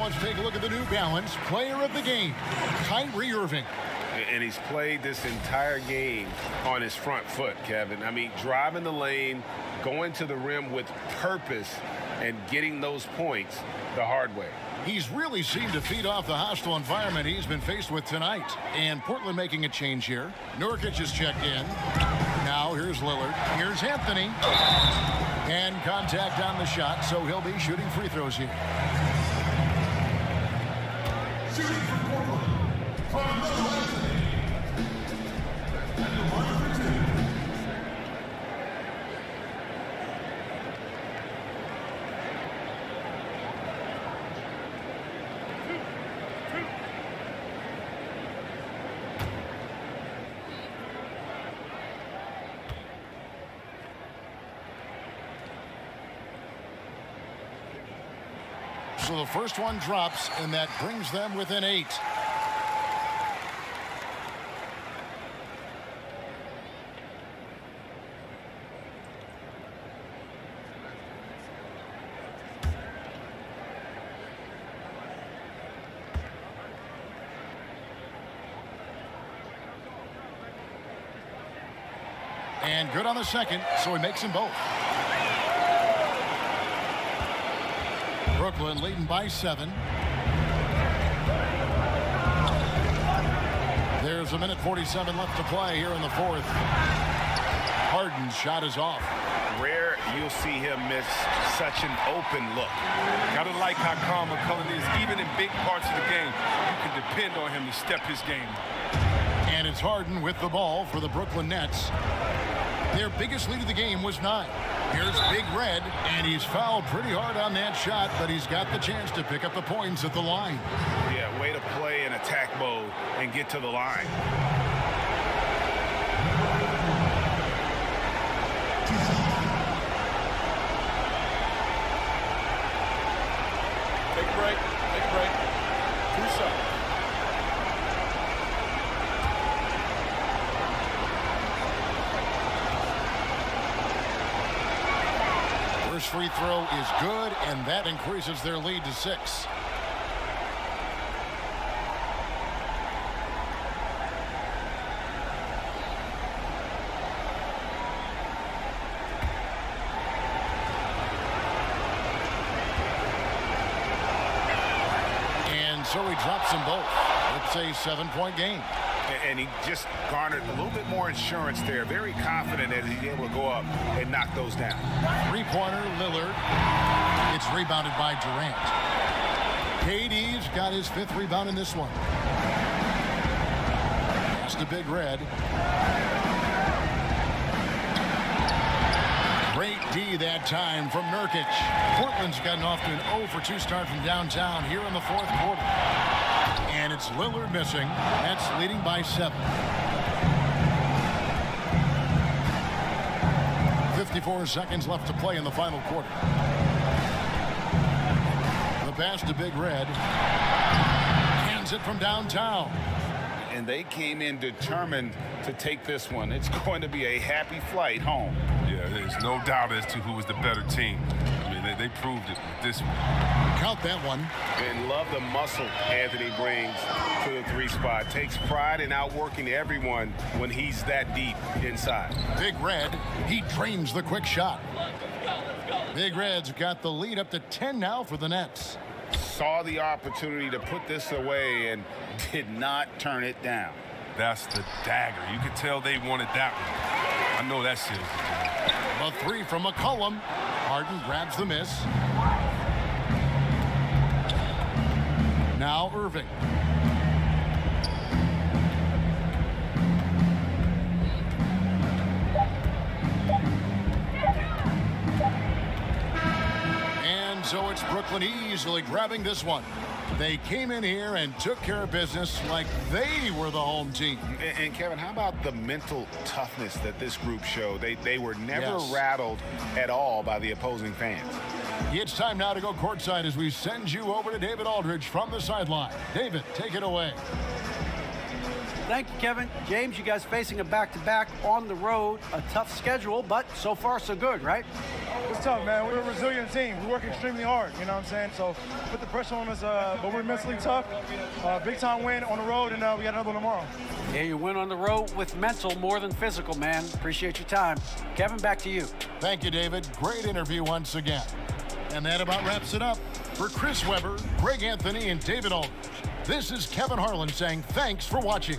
Let's take a look at the New Balance player of the game, Kyrie Irving. And he's played this entire game on his front foot, Kevin. I mean, driving the lane, going to the rim with purpose, and getting those points the hard way. He's really seemed to feed off the hostile environment he's been faced with tonight. And Portland making a change here. Nurkic has checked in. Now here's Lillard. Here's Anthony. And contact on the shot, so he'll be shooting free throws here. So the first one drops, and that brings them within 8. And good on the second, so he makes them both. Brooklyn leading by 7. There's a minute 47 left to play here in the fourth. Harden's shot is off. Rare you'll see him miss such an open look. Gotta like how calm McCollum is. Even in big parts of the game, you can depend on him to step his game. And it's Harden with the ball for the Brooklyn Nets. Their biggest lead of the game was 9. Here's Big Red, and he's fouled pretty hard on that shot, but he's got the chance to pick up the points at the line. Yeah, way to play in attack mode and get to the line. Take a break. Take a break. 2 seconds. First free throw is good, and that increases their lead to 6. And so he drops them both. It's a 7-point game. And he just garnered a little bit more insurance there. Very confident that he's able to go up and knock those down. Three-pointer, Lillard. It's rebounded by Durant. KD's got his 5th rebound in this one. Pass to Big Red. Great D that time from Nurkic. Portland's gotten off to an 0-for-2 start from downtown here in the fourth quarter. And it's Lillard missing. That's leading by 7. 54 seconds left to play in the final quarter. The pass to Big Red. Hands it from downtown. And they came in determined to take this one. It's going to be a happy flight home. Yeah, there's no doubt as to who was the better team. I mean, they proved it with this one. Count that one. And love the muscle Anthony brings to the 3 spot. Takes pride in outworking everyone when he's that deep inside. Big Red, he drains the quick shot. Big Red's got the lead up to 10 now for the Nets. Saw the opportunity to put this away and did not turn it down. That's the dagger. You could tell they wanted that one. I know that seals The 3 from McCollum. Harden grabs the miss. Now Irving. And so it's Brooklyn easily grabbing this one. They came in here and took care of business like they were the home team. And Kevin, how about the mental toughness that this group showed? They were never rattled at all by the opposing fans. It's time now to go courtside as we send you over to David Aldridge from the sideline. David, take it away. Thank you, Kevin. James, you guys facing a back-to-back on the road. A tough schedule, but so far so good, right? It's tough, man. We're a resilient team. We work extremely hard, you know what I'm saying? So put the pressure on us, but we're mentally tough. Big-time win on the road, and we got another one tomorrow. Yeah, you win on the road with mental more than physical, man. Appreciate your time. Kevin, back to you. Thank you, David. Great interview once again. And that about wraps it up. For Chris Webber, Greg Anthony, and David Aldridge, this is Kevin Harlan saying thanks for watching.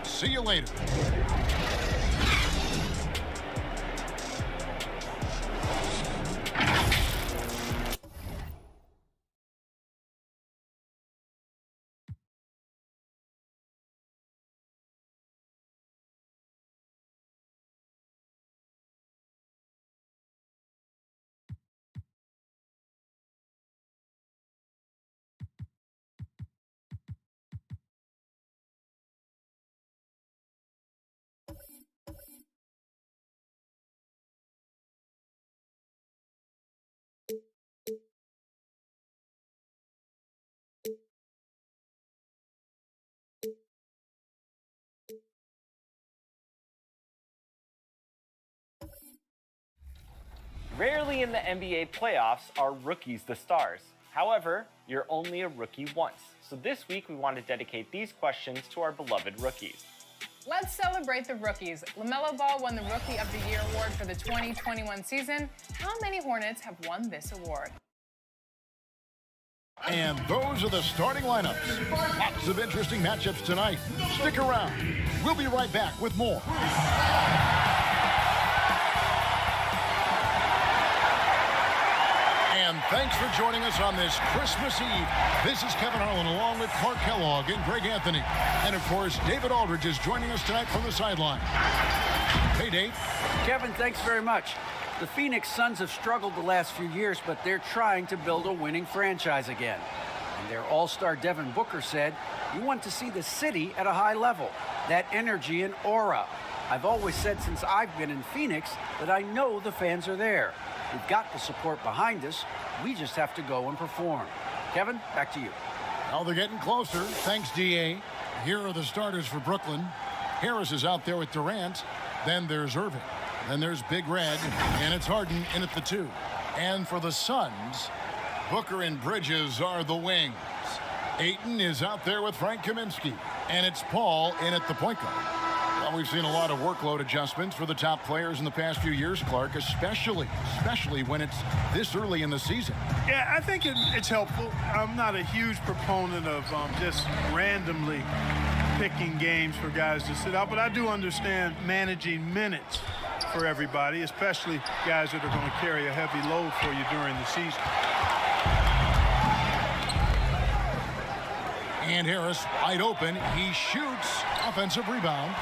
See you later. Rarely in the NBA playoffs are rookies the stars. However, you're only a rookie once. So this week we want to dedicate these questions to our beloved rookies. Let's celebrate the rookies. LaMelo Ball won the Rookie of the Year award for the 2021 season. How many Hornets have won this award? And those are the starting lineups. Lots of interesting matchups tonight. Stick around. We'll be right back with more. And thanks for joining us on this Christmas Eve. This is Kevin Harlan along with Clark Kellogg and Greg Anthony. And of course, David Aldridge is joining us tonight from the sideline. Hey, Dave. Kevin, thanks very much. The Phoenix Suns have struggled the last few years, but they're trying to build a winning franchise again. And their all-star Devin Booker said, "You want to see the city at a high level, that energy and aura. I've always said since I've been in Phoenix that I know the fans are there. We've got the support behind us. We just have to go and perform." Kevin, back to you. Now they're getting closer. Thanks, DA. Here are the starters for Brooklyn. Harris is out there with Durant. Then there's Irving. Then there's Big Red. And it's Harden in at the 2. And for the Suns, Booker and Bridges are the wings. Ayton is out there with Frank Kaminsky. And it's Paul in at the point guard. Well, we've seen a lot of workload adjustments for the top players in the past few years, Clark, especially when it's this early in the season. Yeah, I think it's helpful. I'm not a huge proponent of just randomly picking games for guys to sit out, but I do understand managing minutes for everybody, especially guys that are going to carry a heavy load for you during the season. And Harris wide open. He shoots. Offensive rebound.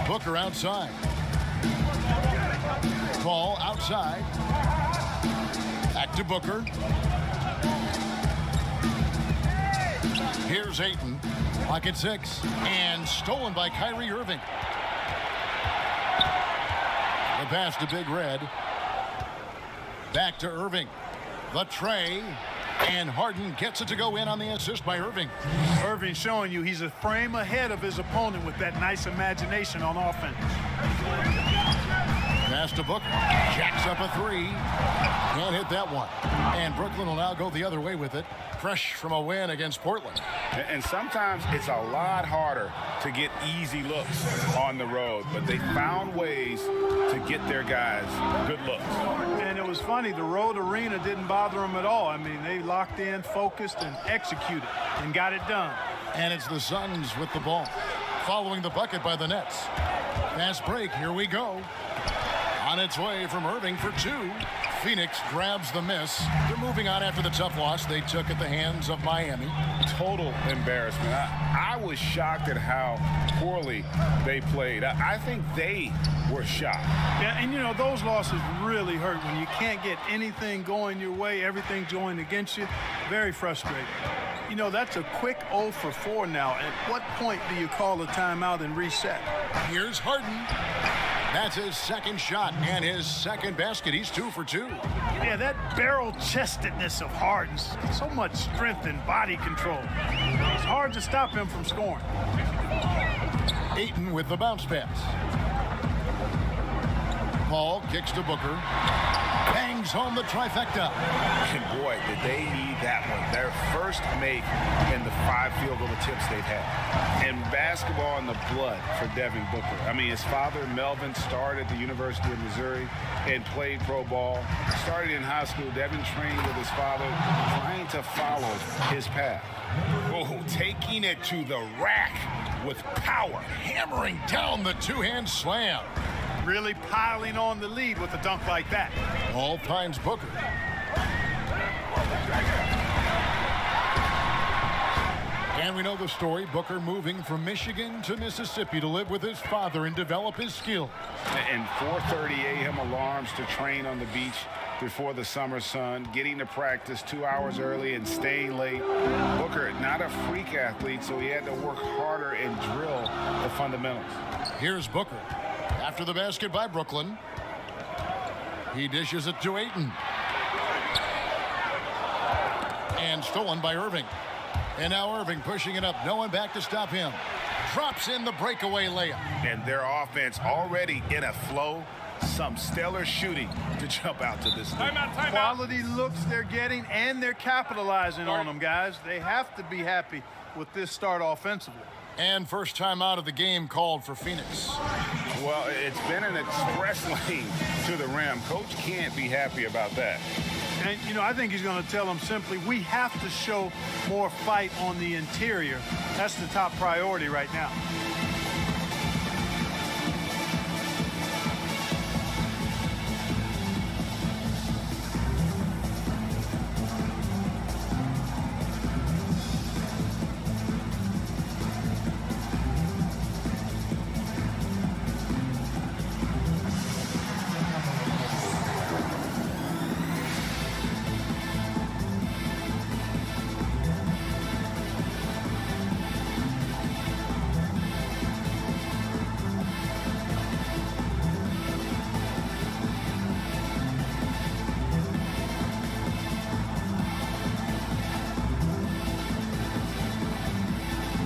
Booker outside. Ball outside. Back to Booker. Here's Ayton. Pocket 6. And stolen by Kyrie Irving. The pass to Big Red. Back to Irving. The tray. And Harden gets it to go in on the assist by Irving. Irving showing you he's a frame ahead of his opponent with that nice imagination on offense. Pass to Booker. Jacks up a three. Can't hit that one. And Brooklyn will now go the other way with it. Fresh from a win against Portland. And sometimes it's a lot harder to get easy looks on the road, but they found ways to get their guys good looks. And it was funny, the road arena didn't bother them at all. I mean, they locked in, focused, and executed, and got it done. And it's the Suns with the ball, following the bucket by the Nets. Fast break, here we go. On its way from Irving for two. Phoenix grabs the miss. They're moving on after the tough loss they took at the hands of Miami. Total embarrassment. I was shocked at how poorly they played. I think they were shocked. Yeah, and you know, those losses really hurt when you can't get anything going your way, everything's going against you. Very frustrating. You know, that's a quick 0 for 4 now. At what point do you call a timeout and reset? Here's Harden. That's his second shot and his second basket. He's 2 for 2. Yeah, that barrel-chestedness of Harden's, so much strength and body control. It's hard to stop him from scoring. Ayton with the bounce pass. Paul kicks to Booker. Bangs home the trifecta. And boy, did they need that one. Their first make in the 5 field goal attempts they've had. And basketball in the blood for Devin Booker. I mean, his father, Melvin, started at the University of Missouri and played pro ball. Started in high school. Devin trained with his father, trying to follow his path. Oh, taking it to the rack with power. Hammering down the two-hand slam. Really piling on the lead with a dunk like that. All finds Booker. And we know the story. Booker moving from Michigan to Mississippi to live with his father and develop his skills. And 4:30 a.m. alarms to train on the beach before the summer sun, getting to practice 2 hours early and staying late. Booker, not a freak athlete, so he had to work harder and drill the fundamentals. Here's Booker. After the basket by Brooklyn. He dishes it to Ayton. And stolen by Irving. And now Irving pushing it up. No one back to stop him. Drops in the breakaway layup. And their offense already in a flow. Some stellar shooting to jump out to this league. Quality looks they're getting, and they're capitalizing on them, guys. They have to be happy with this start offensively. And first time out of the game called for Phoenix. Well, it's been an express lane to the rim. Coach can't be happy about that. And, you know, I think he's going to tell them simply, we have to show more fight on the interior. That's the top priority right now.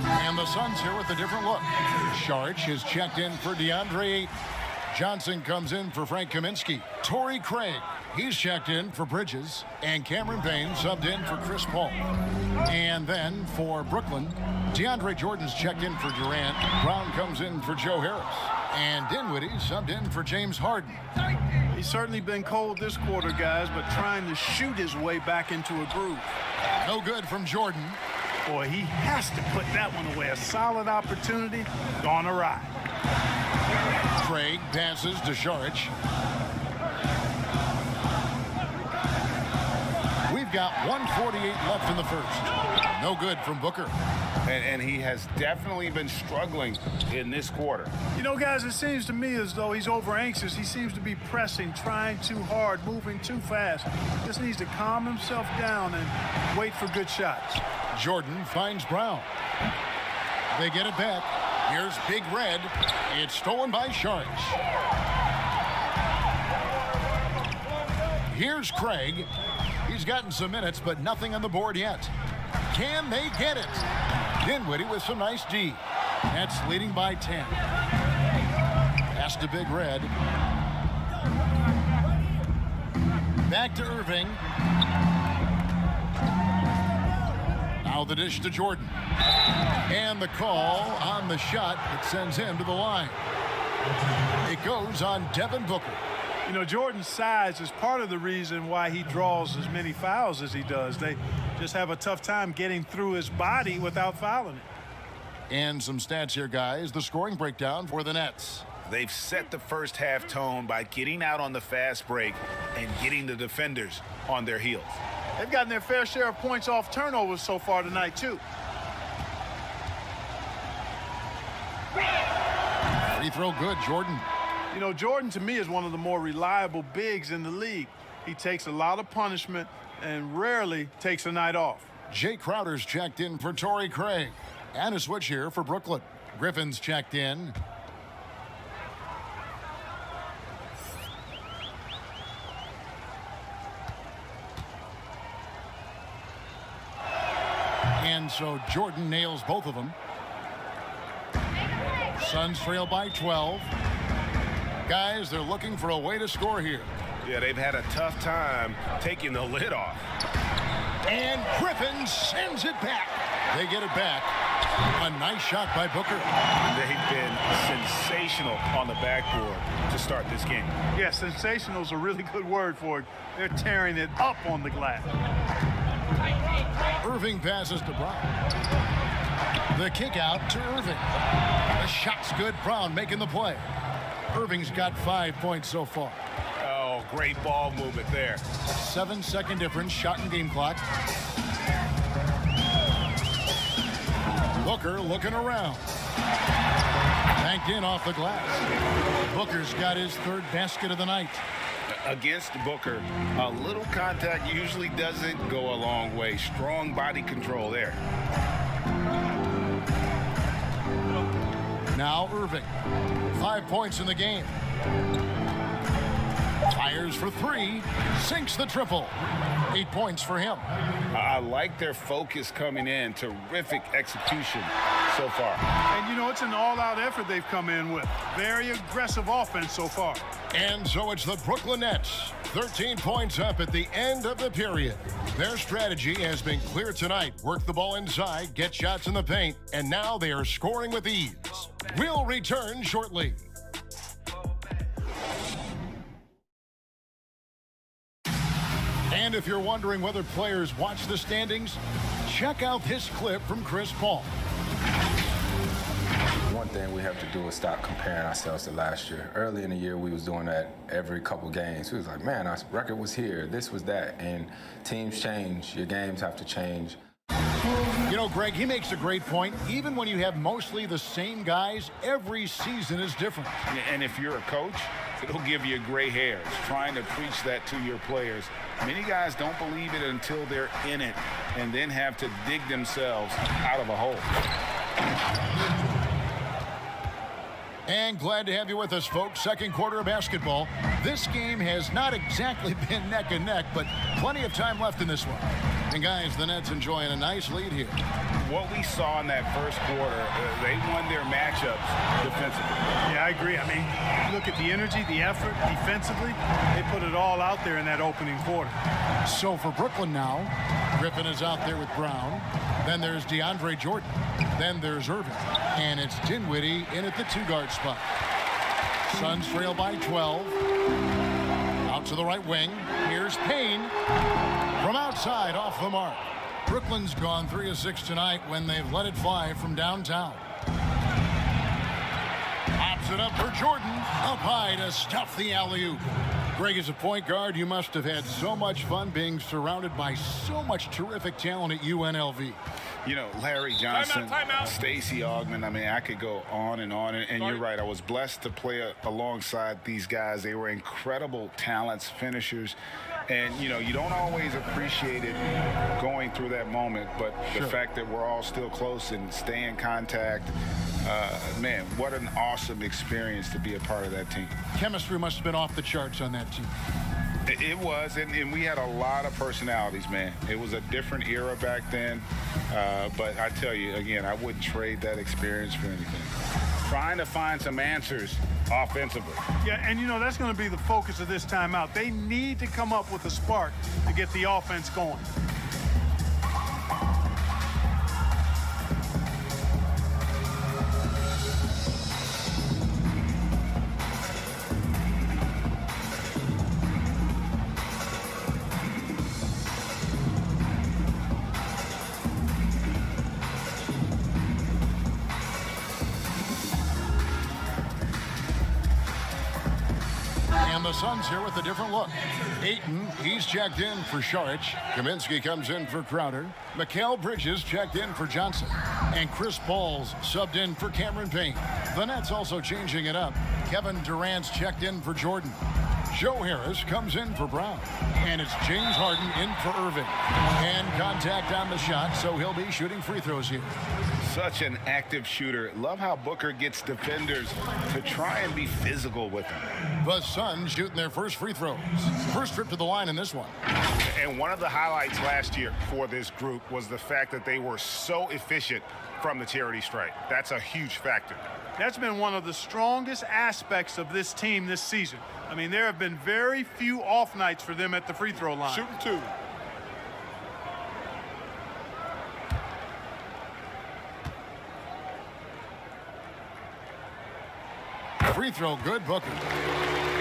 And the Suns here with a different look. Sharch is checked in for DeAndre Ayton. Johnson comes in for Frank Kaminsky. Torrey Craig, he's checked in for Bridges. And Cameron Payne subbed in for Chris Paul. And then for Brooklyn, DeAndre Jordan's checked in for Durant. Brown comes in for Joe Harris. And Dinwiddie subbed in for James Harden. He's certainly been cold this quarter, guys, but trying to shoot his way back into a groove. No good from Jordan. Boy, he has to put that one away. A solid opportunity, gone awry. Craig passes to Sharch. We've got 1:48 left in the first. No good from Booker. And he has definitely been struggling in this quarter. You know, guys, it seems to me as though he's over anxious. He seems to be pressing, trying too hard, moving too fast. Just needs to calm himself down and wait for good shots. Jordan finds Brown. They get it back. Here's Big Red. It's stolen by Sharch. Here's Craig. He's gotten some minutes, but nothing on the board yet. Can they get it? Dinwiddie with some nice D. Nets leading by 10. Pass to Big Red. Back to Irving. Now the dish to Jordan. And the call on the shot that sends him to the line. It goes on Devin Booker. You know, Jordan's size is part of the reason why he draws as many fouls as he does. They just have a tough time getting through his body without fouling it. And some stats here, guys. The scoring breakdown for the Nets. They've set the first half tone by getting out on the fast break and getting the defenders on their heels. They've gotten their fair share of points off turnovers so far tonight, too. Free throw good, Jordan. You know, Jordan, to me, is one of the more reliable bigs in the league. He takes a lot of punishment and rarely takes a night off. Jay Crowder's checked in for Torrey Craig. And a switch here for Brooklyn. Griffin's checked in. And so Jordan nails both of them. Suns trail by 12. Guys, they're looking for a way to score here. Yeah, they've had a tough time taking the lid off. And Griffin sends it back. They get it back. A nice shot by Booker. They've been sensational on the backboard to start this game. Yeah, sensational is a really good word for it. They're tearing it up on the glass. Irving passes to Brown. The kick out to Irving. The shot's good. Brown making the play. Irving's got 5 points so far. Oh, great ball movement there. 7-second difference, shot and game clock. Booker looking around. Banked in off the glass. Booker's got his third basket of the night. Against Booker, a little contact usually doesn't go a long way. Strong body control there. Now Irving. 5 points in the game. Fires for three. Sinks the triple. 8 points for him. I like their focus coming in. Terrific execution so far. And, you know, it's an all-out effort they've come in with. Very aggressive offense so far. And so it's the Brooklyn Nets. 13 points up at the end of the period. Their strategy has been clear tonight. Work the ball inside, get shots in the paint, and now they are scoring with ease. We'll return shortly. And if you're wondering whether players watch the standings, check out this clip from Chris Paul. One thing we have to do is stop comparing ourselves to last year. Early in the year, we was doing that every couple games. We was like, man, our record was here, this was that. And teams change, your games have to change. You know, Greg, he makes a great point. Even when you have mostly the same guys, every season is different. And if you're a coach, it'll give you gray hairs trying to preach that to your players. Many guys don't believe it until they're in it and then have to dig themselves out of a hole. And glad to have you with us, folks. Second quarter of basketball. This game has not exactly been neck and neck, but plenty of time left in this one. And guys, the Nets enjoying a nice lead here. What we saw in that first quarter, they won their matchups defensively. Yeah, I agree. I mean, look at the energy, the effort defensively. They put it all out there in that opening quarter. So for Brooklyn now, Griffin is out there with Brown. Then there's DeAndre Jordan. Then there's Irving. And it's Dinwiddie in at the two-guard spot. Suns trail by 12. Out to the right wing. Here's Payne. From outside, off the mark. Brooklyn's gone 3 of 6 tonight when they've let it fly from downtown. Pops it up for Jordan. Up high to stuff the alley-oop. Greg, as a point guard, you must have had so much fun being surrounded by so much terrific talent at UNLV. You know, Larry Johnson, Stacey Augmon, I mean, I could go on. And you're right. I was blessed to play alongside these guys. They were incredible talents, finishers. And, you know, you don't always appreciate it going through that moment, but the fact that we're all still close and stay in contact, man, what an awesome experience to be a part of that team. Chemistry must have been off the charts on that team. It was, and we had a lot of personalities, man. It was a different era back then, but I tell you, again, I wouldn't trade that experience for anything. Trying to find some answers offensively. Yeah, and you know, that's going to be the focus of this timeout. They need to come up with a spark to get the offense going. The Suns here with a different look. Ayton, he's checked in for Saric. Kaminsky comes in for Crowder. Mikal Bridges checked in for Johnson. And Chris Paul's subbed in for Cameron Payne. The Nets also changing it up. Kevin Durant's checked in for Jordan. Joe Harris comes in for Brown. And it's James Harden in for Irving. And contact on the shot, so he'll be shooting free throws here. Such an active shooter. Love how Booker gets defenders to try and be physical with him. The Suns shooting their first free throws. First trip to the line in this one. And one of the highlights last year for this group was the fact that they were so efficient from the charity stripe. That's a huge factor. That's been one of the strongest aspects of this team this season. I mean, there have been very few off nights for them at the free throw line. Shooting two. Free throw good, Booker.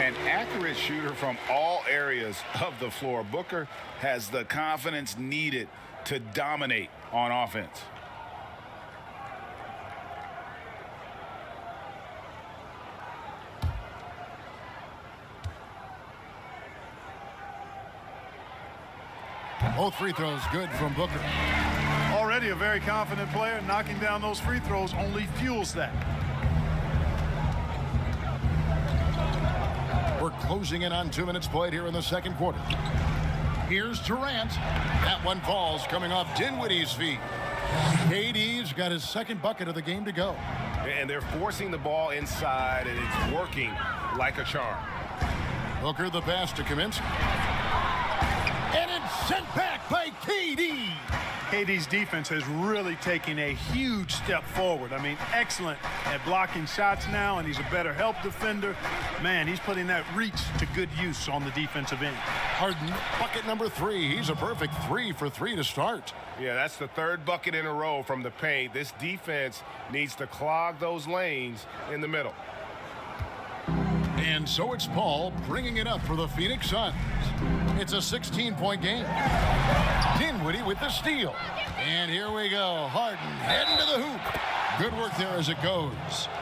An accurate shooter from all areas of the floor. Booker has the confidence needed to dominate on offense. Both free throws good from Booker. Already a very confident player. Knocking down those free throws only fuels that. We're closing in on 2 minutes played here in the second quarter. Here's Durant. That one falls coming off Dinwiddie's feet. KD's got his second bucket of the game to go. And they're forcing the ball inside, and it's working like a charm. Booker the pass to Kaminsky. And it's sent back by KD. KD's defense has really taken a huge step forward. I mean, excellent at blocking shots now, and he's a better help defender. Man, he's putting that reach to good use on the defensive end. Harden, bucket number 3. He's a perfect 3 for 3 to start. Yeah, that's the third bucket in a row from the paint. This defense needs to clog those lanes in the middle. And so it's Paul bringing it up for the Phoenix Suns. It's a 16-point game. Dinwiddie with the steal. And here we go. Harden heading to the hoop. Good work there as it goes.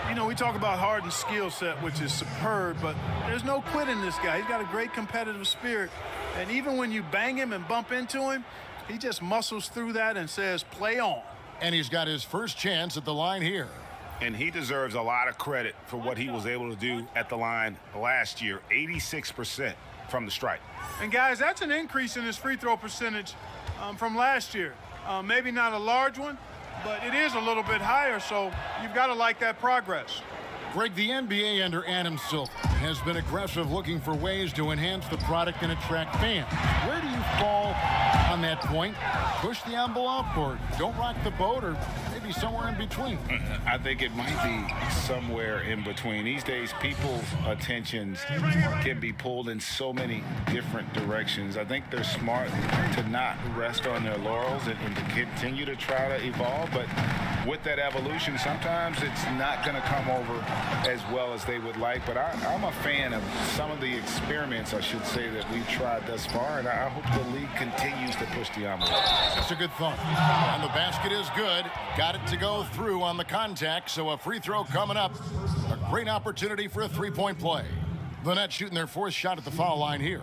You know, we talk about Harden's skill set, which is superb, but there's no quitting this guy. He's got a great competitive spirit. And even when you bang him and bump into him, he just muscles through that and says, play on. And he's got his first chance at the line here. And he deserves a lot of credit for what he was able to do at the line last year. 86% from the stripe. And guys, that's an increase in his free throw percentage from last year. Maybe not a large one, but it is a little bit higher, so you've got to like that progress. Greg, the NBA under Adam Silver has been aggressive looking for ways to enhance the product and attract fans. Where do you fall on that point? Push the envelope or don't rock the boat, or maybe somewhere in between? I think it might be somewhere in between. These days, people's attentions can be pulled in so many different directions. I think they're smart to not rest on their laurels and to continue to try to evolve. But with that evolution, sometimes it's not going to come over as well as they would like. But I'm a fan of some of the experiments, I should say, that we've tried thus far, and I hope the league continues to push the envelope. That's a good thought. And the basket is good. Got it to go through on the contact, so a free throw coming up. A great opportunity for a three-point play. The Nets shooting their fourth shot at the foul line here.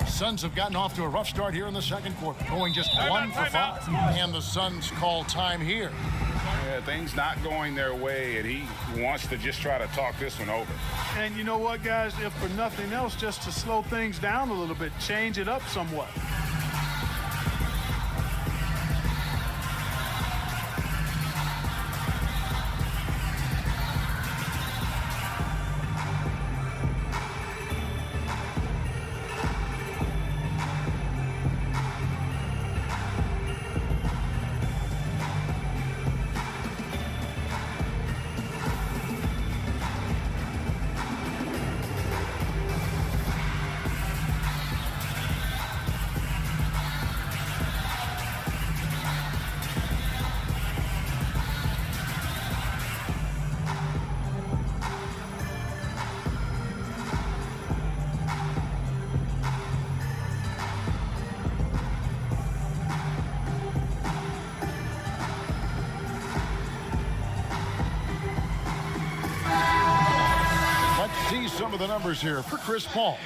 Suns have gotten off to a rough start here in the second quarter, going just 1 for 5. And the Suns call time here. Yeah, things not going their way, and he wants to just try to talk this one over. And you know what, guys? If for nothing else, just to slow things down a little bit, change it up somewhat. See some of the numbers here for Chris Paul.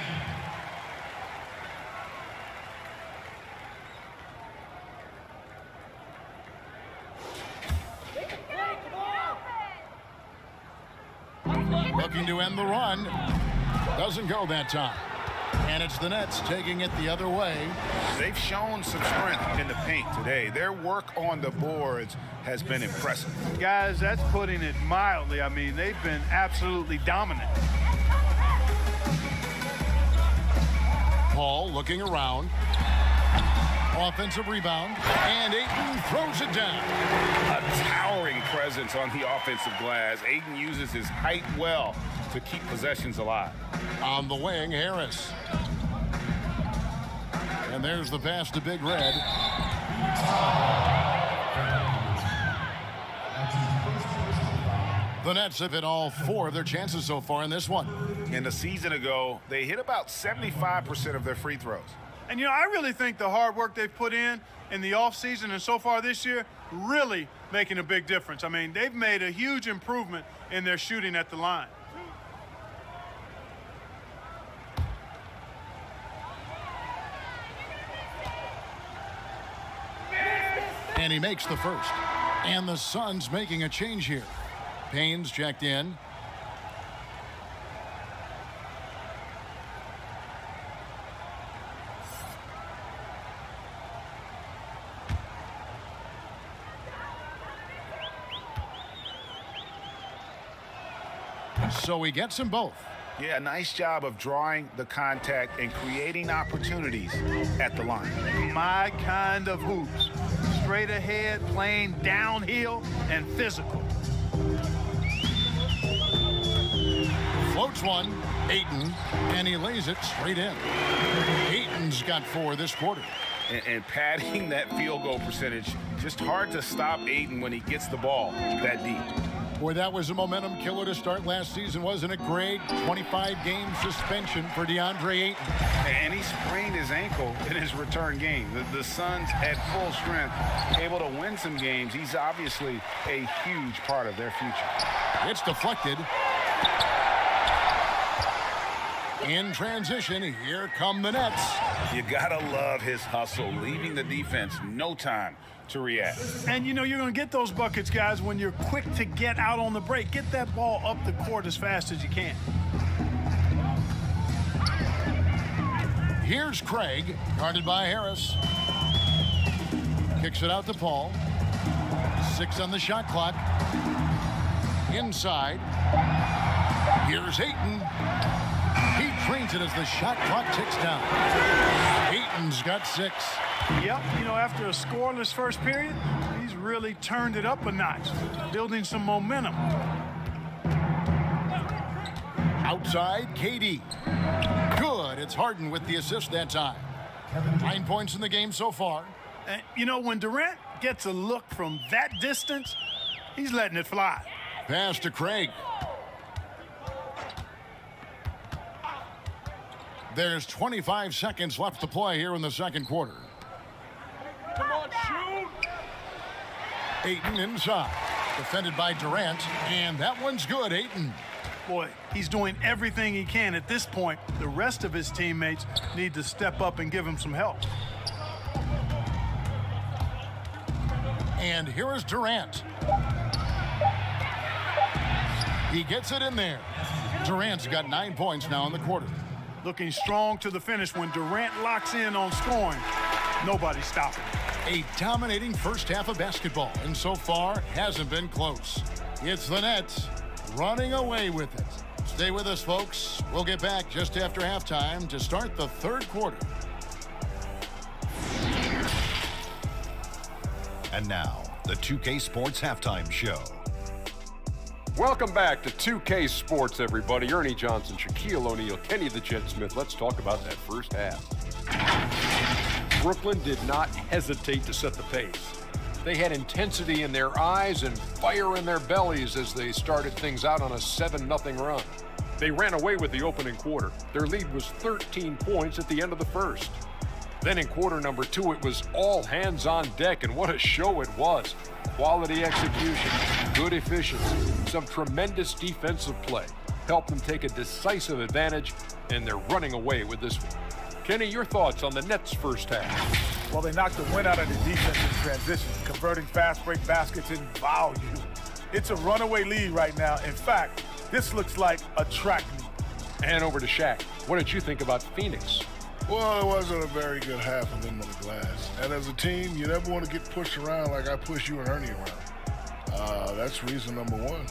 Looking to end the run. Doesn't go that time. And it's the Nets taking it the other way. They've shown some strength in the paint today. Their work on the boards has been impressive. Guys, that's putting it mildly. I mean, they've been absolutely dominant. Paul looking around. Offensive rebound. And Ayton throws it down. A towering presence on the offensive glass. Ayton uses his height well to keep possessions alive. On the wing, Harris. And there's the pass to Big Red. The Nets have hit all 4 of their chances so far in this one. And a season ago, they hit about 75% of their free throws. And, you know, I really think the hard work they've put in the offseason and so far this year really making a big difference. I mean, they've made a huge improvement in their shooting at the line. And he makes the first. And the Suns making a change here. Payne's checked in. So he gets them both. Yeah, nice job of drawing the contact and creating opportunities at the line. My kind of hoops. Straight ahead, playing downhill, and physical. Floats one, Ayton, and he lays it straight in. Ayton's got 4 this quarter. And padding that field goal percentage, just hard to stop Ayton when he gets the ball that deep. Boy, that was a momentum killer to start last season, wasn't it? Great 25-game suspension for DeAndre Ayton. And he sprained his ankle in his return game. The Suns at full strength, able to win some games. He's obviously a huge part of their future. It's deflected. In transition, here come the Nets. You gotta love his hustle, leaving the defense no time to react. And you know you're going to get those buckets, guys, when you're quick to get out on the break. Get that ball up the court as fast as you can. Here's Craig, guarded by Harris. Kicks it out to Paul. 6 on the shot clock. Inside. Here's Ayton. He trains it as the shot clock ticks down. Ayton's got 6. Yep, you know, after a scoreless first period, he's really turned it up a notch, building some momentum. Outside, KD. Good. It's Harden with the assist that time. 9 points in the game so far. And, you know, when Durant gets a look from that distance, he's letting it fly. Pass to Craig. There's 25 seconds left to play here in the second quarter. Come on, shoot! Ayton inside. Defended by Durant, and that one's good, Ayton. Boy, he's doing everything he can at this point. The rest of his teammates need to step up and give him some help. And here is Durant. He gets it in there. Durant's got 9 points now in the quarter. Looking strong to the finish. When Durant locks in on scoring, nobody's stopping. A dominating first half of basketball, and so far hasn't been close. It's the Nets running away with it. Stay with us, folks. We'll get back just after halftime to start the third quarter. And now, the 2K Sports Halftime Show. Welcome back to 2K Sports, everybody. Ernie Johnson, Shaquille O'Neal, Kenny the Jet Smith. Let's talk about that first half. Brooklyn did not hesitate to set the pace. They had intensity in their eyes and fire in their bellies as they started things out on a 7-0 run. They ran away with the opening quarter. Their lead was 13 points at the end of the first. Then in quarter number 2, it was all hands on deck, and what a show it was. Quality execution, good efficiency, some tremendous defensive play helped them take a decisive advantage, and they're running away with this one. Kenny, your thoughts on the Nets' first half? Well, they knocked the wind out of the defense in transition, converting fast break baskets in volume. It's a runaway lead right now. In fact, this looks like a track meet. And over to Shaq. What did you think about Phoenix? Well, it wasn't a very good half of them on the glass. And as a team, you never want to get pushed around like I pushed you and Ernie around. That's reason number one.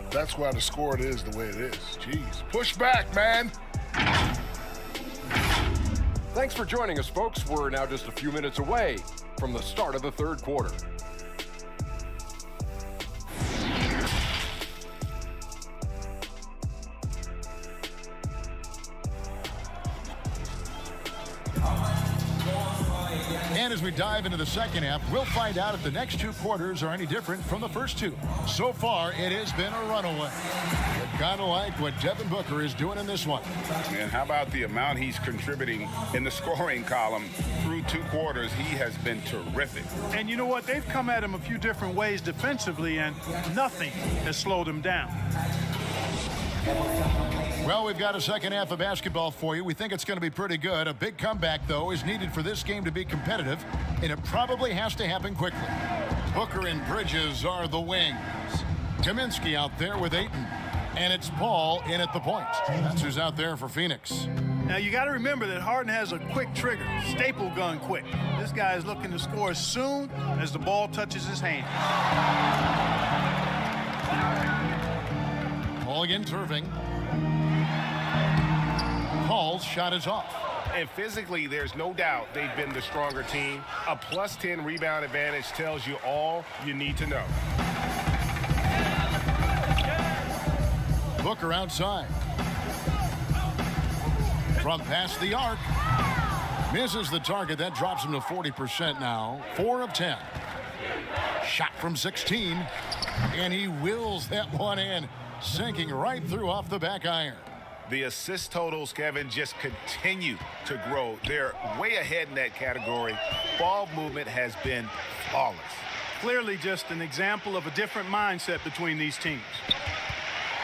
That's why the score it is the way it is. Jeez. Push back, man. Thanks for joining us, folks. We're now just a few minutes away from the start of the third quarter. And as we dive into the second half, we'll find out if the next 2 quarters are any different from the first 2. So far, it has been a runaway. But kind of like what Devin Booker is doing in this one. And how about the amount he's contributing in the scoring column through 2 quarters? He has been terrific. And you know what? They've come at him a few different ways defensively, and nothing has slowed him down. Well, we've got a second half of basketball for you. We think it's going to be pretty good. A big comeback, though, is needed for this game to be competitive, and it probably has to happen quickly. Booker and Bridges are the wings. Kaminsky out there with Ayton. And it's Paul in at the point. That's who's out there for Phoenix. Now, you got to remember that Harden has a quick trigger, staple gun quick. This guy is looking to score as soon as the ball touches his hand. Paul against Irving. Paul's shot is off. And physically, there's no doubt they've been the stronger team. A plus 10 rebound advantage tells you all you need to know. Booker outside. From past the arc. Misses the target. That drops him to 40% now. 4 of 10. Shot from 16. And he wills that one in. Sinking right through off the back iron. The assist totals, Kevin, just continue to grow. They're way ahead in that category. Ball movement has been flawless. Clearly just an example of a different mindset between these teams.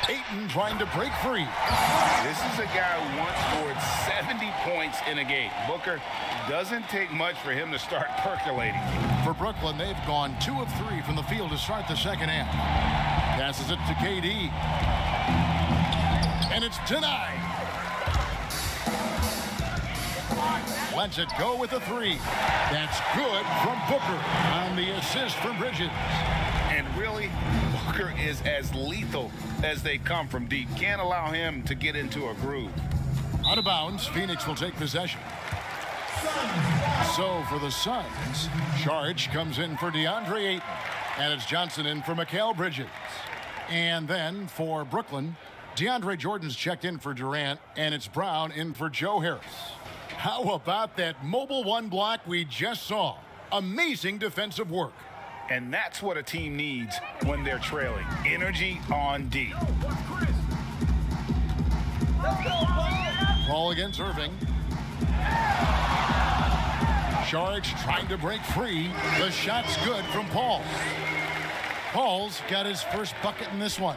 Ayton trying to break free. This is a guy who once scored 70 points in a game. Booker, doesn't take much for him to start percolating. For Brooklyn, they've gone 2 of 3 from the field to start the second half. Passes it to KD. And it's denied. Lets it go with a 3. That's good from Booker on the assist from Bridges. And really, Booker is as lethal as they come from deep. Can't allow him to get into a groove. Out of bounds, Phoenix will take possession. So for the Suns, Charge comes in for DeAndre Ayton. And it's Johnson in for Mikal Bridges. And then for Brooklyn, DeAndre Jordan's checked in for Durant, and it's Brown in for Joe Harris. How about that mobile 1 block we just saw? Amazing defensive work. And that's what a team needs when they're trailing. Energy on D. Ball against Irving. Charge trying to break free. The shot's good from Paul. Paul's got his first bucket in this one.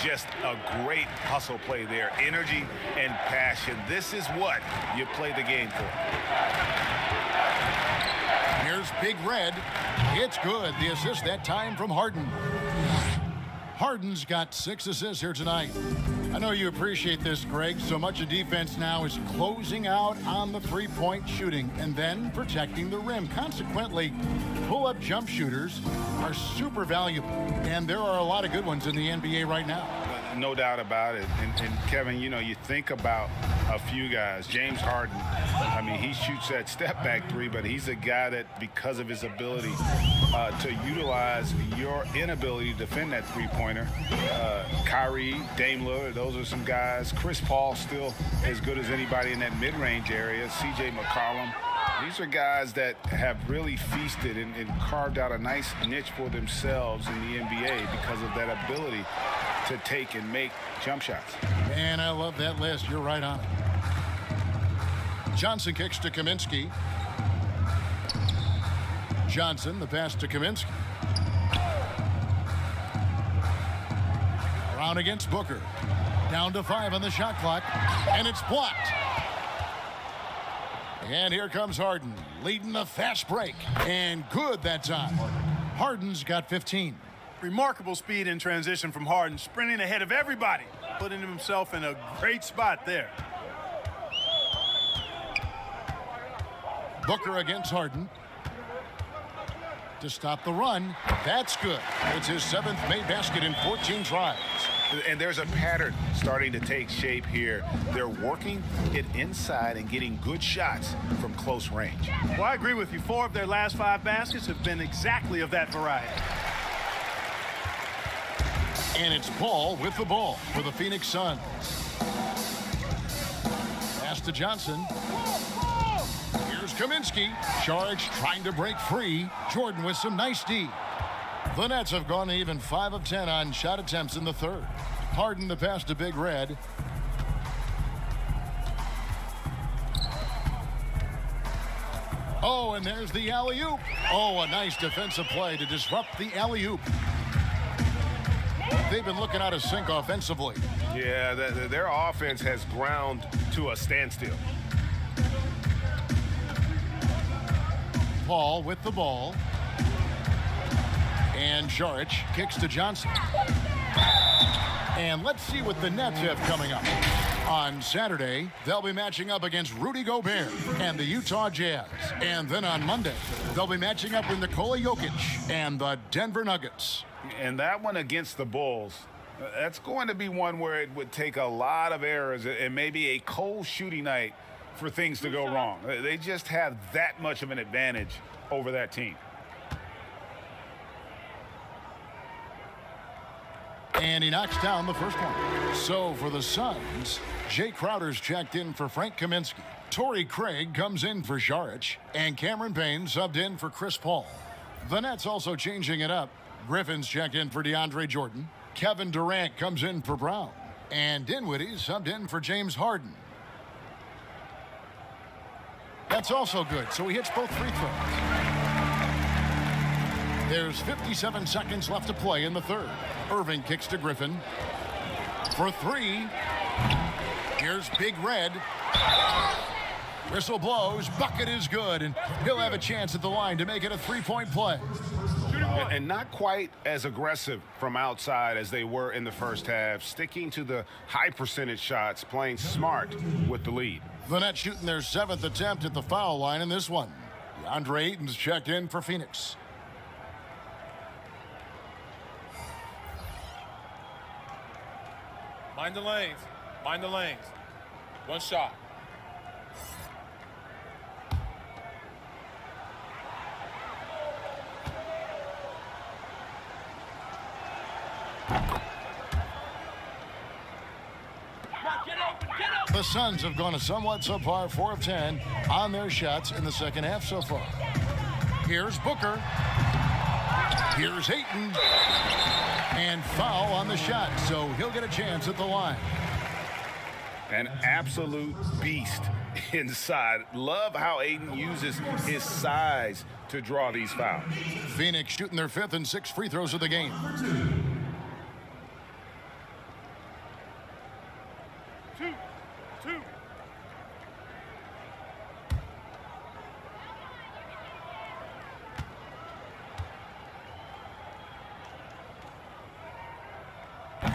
Just a great hustle play there. Energy and passion. This is what you play the game for. Here's Big Red. It's good. The assist that time from Harden. Harden's got 6 assists here tonight. I know you appreciate this, Greg. So much of defense now is closing out on the three-point shooting and then protecting the rim. Consequently, pull-up jump shooters are super valuable, and there are a lot of good ones in the NBA right now. No doubt about it. And Kevin, you know, you think about a few guys. James Harden, I mean, he shoots that step-back three, but he's a guy that, because of his ability to utilize your inability to defend that three-pointer, Kyrie, Dame Lillard, those are some guys. Chris Paul still as good as anybody in that mid-range area. C.J. McCollum. These are guys that have really feasted and carved out a nice niche for themselves in the NBA because of that ability to take and make jump shots. And I love that list. You're right on it. Johnson kicks to Kaminsky. Johnson, the pass to Kaminsky. Brown against Booker. Down to 5 on the shot clock, and it's blocked. And here comes Harden, leading the fast break. And good that time. Harden's got 15. Remarkable speed in transition from Harden, sprinting ahead of everybody, putting himself in a great spot there. Booker against Harden. To stop the run. That's good. It's his 7th made basket in 14 tries. And there's a pattern starting to take shape here. They're working it inside and getting good shots from close range. Well, I agree with you. 4 of their last 5 baskets have been exactly of that variety. And it's Paul with the ball for the Phoenix Suns. Pass to Johnson. Here's Kaminsky. Charge trying to break free. Jordan with some nice D. The Nets have gone even 5 of 10 on shot attempts in the third. Harden the pass to Big Red. Oh, and there's the alley-oop. Oh, a nice defensive play to disrupt the alley-oop. They've been looking out of sync offensively. Yeah, their offense has ground to a standstill. Paul with the ball. And Saric kicks to Johnson. And let's see what the Nets have coming up. On Saturday, they'll be matching up against Rudy Gobert and the Utah Jazz. And then on Monday, they'll be matching up with Nikola Jokic and the Denver Nuggets. And that one against the Bulls, that's going to be one where it would take a lot of errors and maybe a cold shooting night for things to go wrong. They just have that much of an advantage over that team. And he knocks down the first one. So for the Suns, Jay Crowder's checked in for Frank Kaminsky. Torrey Craig comes in for Saric. And Cameron Payne subbed in for Chris Paul. The Nets also changing it up. Griffin's checked in for DeAndre Jordan. Kevin Durant comes in for Brown. And Dinwiddie subbed in for James Harden. That's also good, so he hits both free throws. There's 57 seconds left to play in the third. Irving kicks to Griffin. For 3. Here's Big Red. Whistle blows. Bucket is good, and he'll have a chance at the line to make it a 3-point play. And not quite as aggressive from outside as they were in the first half, sticking to the high percentage shots, playing smart with the lead. The Nets shooting their 7th attempt at the foul line in this one. DeAndre Ayton's checked in for Phoenix. Mind the lanes. Mind the lanes. One shot. The Suns have gone a somewhat subpar 4 of 10 on their shots in the second half so far. Here's Booker. Here's Ayton. And foul on the shot, so he'll get a chance at the line. An absolute beast inside. Love how Ayton uses his size to draw these fouls. Phoenix shooting their 5th and 6th free throws of the game.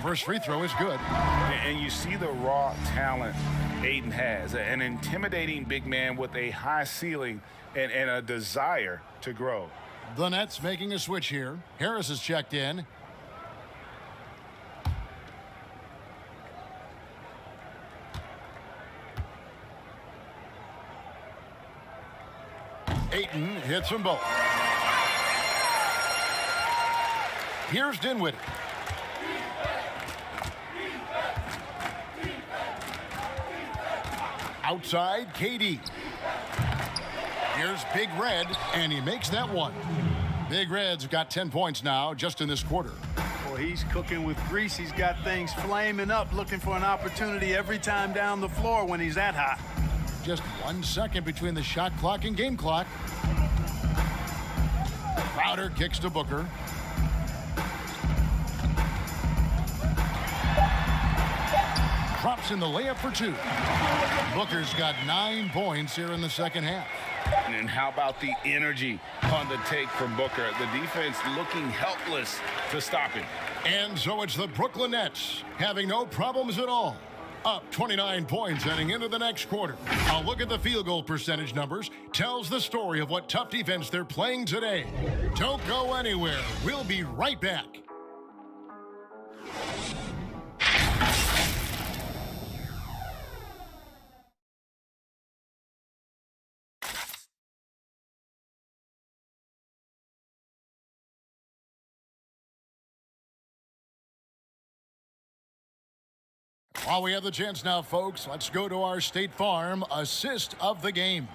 First free throw is good. And you see the raw talent Aiden has. An intimidating big man with a high ceiling and a desire to grow. The Nets making a switch here. Harris is checked in. Ayton hits them both. Here's Dinwiddie. Outside, KD. Here's Big Red, and he makes that one. Big Red's got 10 points now just in this quarter. Well, he's cooking with grease. He's got things flaming up, looking for an opportunity every time down the floor when he's that hot. Just 1 second between the shot clock and game clock. Crowder kicks to Booker. Drops in the layup for 2. Booker's got 9 points here in the second half. And how about the energy on the take from Booker? The defense looking helpless to stop him. And so it's the Brooklyn Nets having no problems at all. Up 29 points heading into the next quarter. A look at the field goal percentage numbers tells the story of what tough defense they're playing today. Don't go anywhere. We'll be right back. While we have the chance now, folks, let's go to our State Farm assist of the game.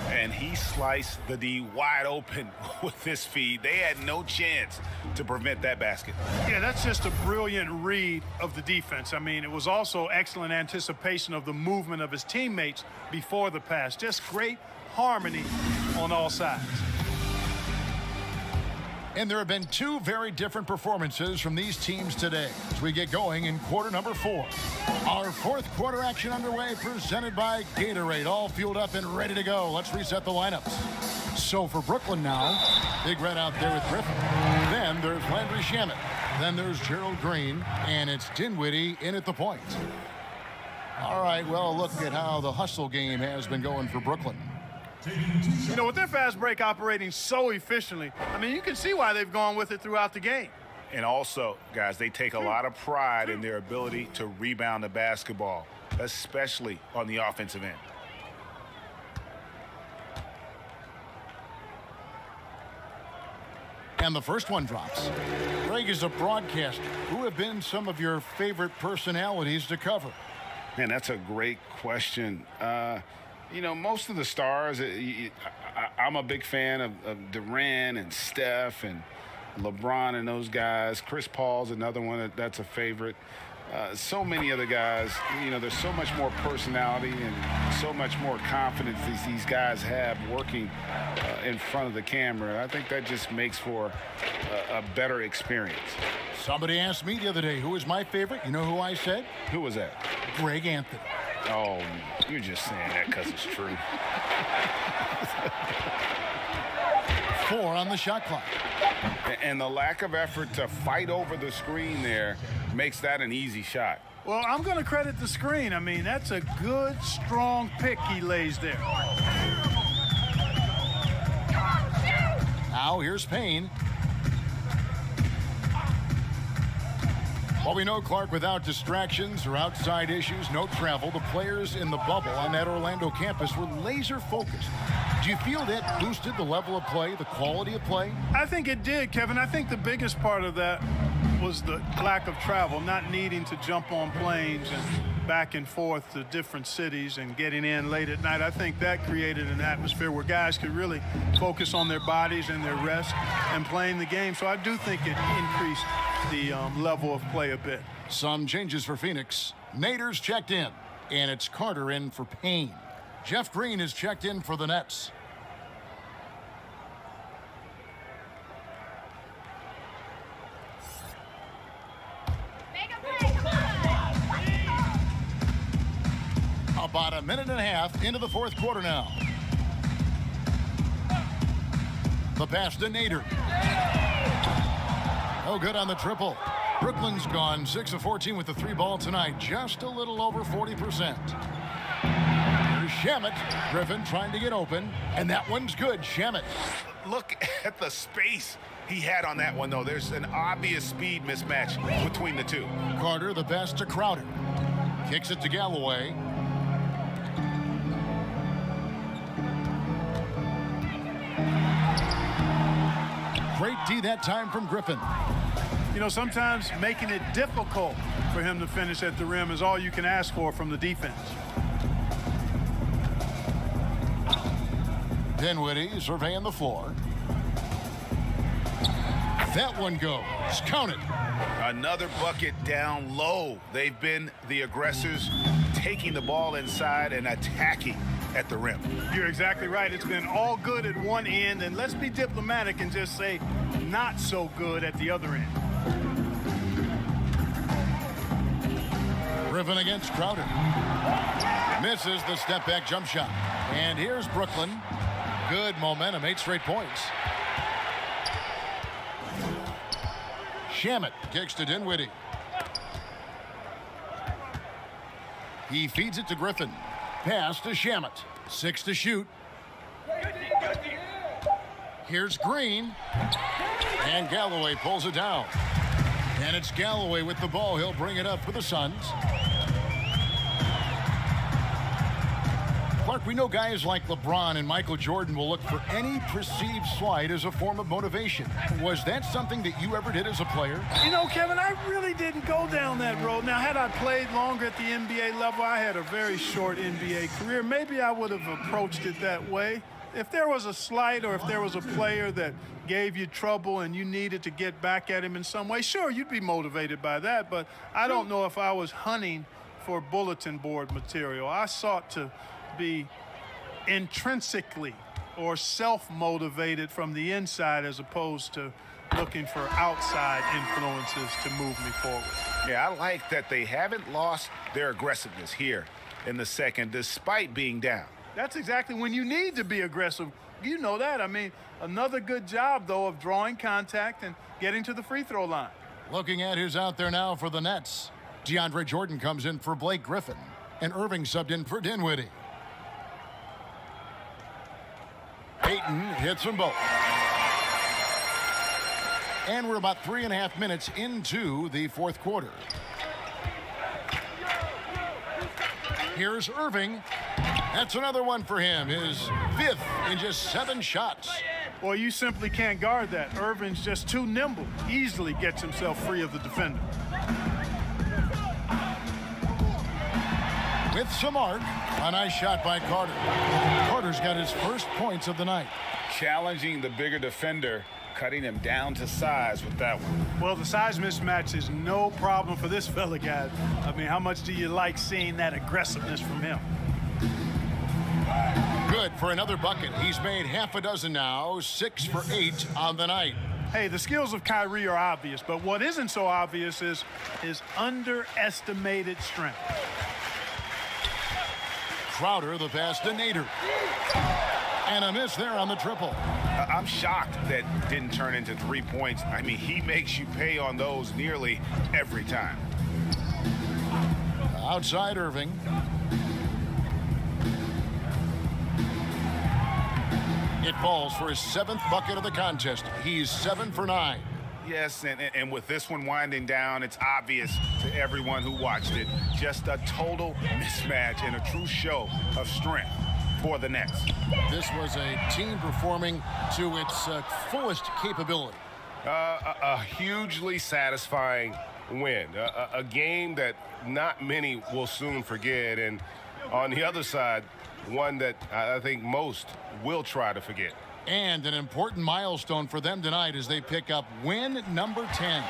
And he sliced the D wide open with his feed. They had no chance to prevent that basket. Yeah, that's just a brilliant read of the defense. I mean, it was also excellent anticipation of the movement of his teammates before the pass. Just great harmony on all sides. And there have been 2 very different performances from these teams today as we get going in quarter number 4. Our 4th quarter action underway, presented by Gatorade, all fueled up and ready to go. Let's reset the lineups. So for Brooklyn now, Big Red out there with Griffin. Then there's Landry Shamet. Then there's Gerald Green, and it's Dinwiddie in at the point. All right, well, look at how the hustle game has been going for Brooklyn. You know, with their fast break operating so efficiently, I mean, you can see why they've gone with it throughout the game. And also, guys, they take a lot of pride in their ability to rebound the basketball, especially on the offensive end. And the first one drops. Greg, is a broadcaster, who have been some of your favorite personalities to cover? Man, that's a great question. You know, most of the stars, I'm a big fan of Durant and Steph and LeBron and those guys. Chris Paul's another one that's a favorite. So many other guys, you know, there's so much more personality and so much more confidence these guys have working in front of the camera. I think that just makes for a better experience. Somebody asked me the other day, who is my favorite? You know who I said? Who was that? Greg Anthony. Oh, you're just saying that because it's true. 4 on the shot clock. And the lack of effort to fight over the screen there makes that an easy shot. Well, I'm going to credit the screen. I mean, that's a good, strong pick he lays there. Now here's Payne. Well, we know, Clark, without distractions or outside issues, no travel, the players in the bubble on that Orlando campus were laser focused. Do you feel that boosted the level of play, the quality of play? I think it did, Kevin. I think the biggest part of that was the lack of travel, not needing to jump on planes and back and forth to different cities and getting in late at night. I think that created an atmosphere where guys could really focus on their bodies and their rest and playing the game. So I do think it increased the level of play a bit. Some changes for Phoenix. Nader's checked in, and it's Carter in for Payne. Jeff Green is checked in for the Nets. About a minute and a half into the 4th quarter now. The pass to Nader. No good on the triple. Brooklyn's gone 6 of 14 with the 3-ball tonight, just a little over 40%. Here's Shamet. Griffin trying to get open, and that one's good. Shamet. Look at the space he had on that one, though. There's an obvious speed mismatch between the two. Carter, the pass to Crowder. Kicks it to Galloway. Great D that time from Griffin. You know, sometimes making it difficult for him to finish at the rim is all you can ask for from the defense. Dinwiddie surveying the floor. That one goes. Count it. Another bucket down low. They've been the aggressors, taking the ball inside and attacking at the rim. You're exactly right. It's been all good at one end, and let's be diplomatic and just say not so good at the other end. Griffin against Crowder. Misses the step-back jump shot. And here's Brooklyn. Good momentum, 8 straight points. Shamet kicks to Dinwiddie. He feeds it to Griffin. Pass to Shamet. 6 to shoot. Here's Green. And Galloway pulls it down. And it's Galloway with the ball. He'll bring it up for the Suns. Clark, we know guys like LeBron and Michael Jordan will look for any perceived slight as a form of motivation. Was that something that you ever did as a player? You know, Kevin, I really didn't go down that road. Now, had I played longer at the NBA level, I had a very short NBA career. Maybe I would have approached it that way. If there was a slight or if there was a player that gave you trouble and you needed to get back at him in some way, sure, you'd be motivated by that. But I don't know if I was hunting for bulletin board material. I sought to be intrinsically or self-motivated from the inside as opposed to looking for outside influences to move me forward. Yeah, I like that they haven't lost their aggressiveness here in the second despite being down. That's exactly when you need to be aggressive. You know that. I mean, another good job, though, of drawing contact and getting to the free throw line. Looking at who's out there now for the Nets. DeAndre Jordan comes in for Blake Griffin, and Irving subbed in for Dinwiddie. Ayton hits them both. And we're about 3.5 minutes into the fourth quarter. Here's Irving. That's another one for him. His 5th in just 7 shots. Well, you simply can't guard that. Irving's just too nimble. Easily gets himself free of the defender. With some arc, a nice shot by Carter. Carter's got his first points of the night. Challenging the bigger defender, cutting him down to size with that one. Well, the size mismatch is no problem for this fella, guys. I mean, how much do you like seeing that aggressiveness from him? Good for another bucket. He's made half a dozen now, 6 for 8 on the night. Hey, the skills of Kyrie are obvious, but what isn't so obvious is his underestimated strength. Crowder, the pass to Nader. And a miss there on the triple. I'm shocked that didn't turn into 3 points. I mean, he makes you pay on those nearly every time. Outside Irving. It falls for his 7th bucket of the contest. He's 7 for 9. Yes, and with this one winding down, it's obvious to everyone who watched it. Just a total mismatch and a true show of strength for the Nets. This was a team performing to its fullest capability. A hugely satisfying win. A game that not many will soon forget. And on the other side, one that I think most will try to forget. And an important milestone for them tonight as they pick up win number 10.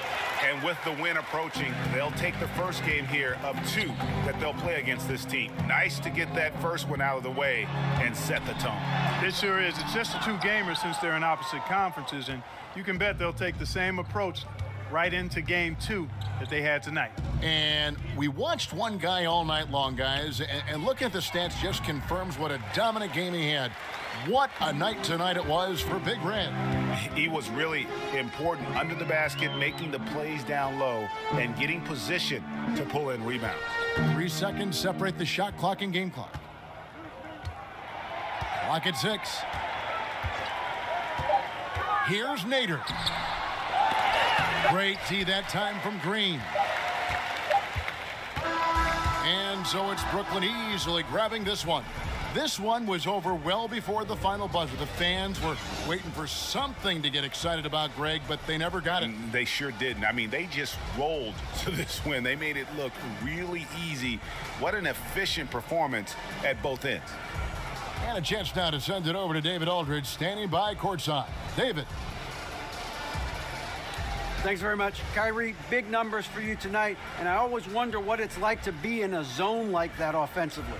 And with the win approaching, they'll take the first game here of 2 that they'll play against this team. Nice to get that first one out of the way and set the tone. It sure is. It's just a 2-gamer since they're in opposite conferences, and you can bet they'll take the same approach right into game 2 that they had tonight. And we watched one guy all night long, guys, and looking at the stats just confirms what a dominant game he had. What a night tonight it was for Big Red. He was really important under the basket, making the plays down low and getting position to pull in rebounds. 3 seconds separate the shot clock and game clock. Clock at 6. Here's Nader. Great tee that time from Green. And so it's Brooklyn easily grabbing this one. This one was over well before the final buzzer. The fans were waiting for something to get excited about, Greg, but they never got it. They sure didn't. I mean, they just rolled to this win. They made it look really easy. What an efficient performance at both ends. And a chance now to send it over to David Aldridge, standing by courtside. David. Thanks very much. Kyrie, big numbers for you tonight, and I always wonder what it's like to be in a zone like that offensively.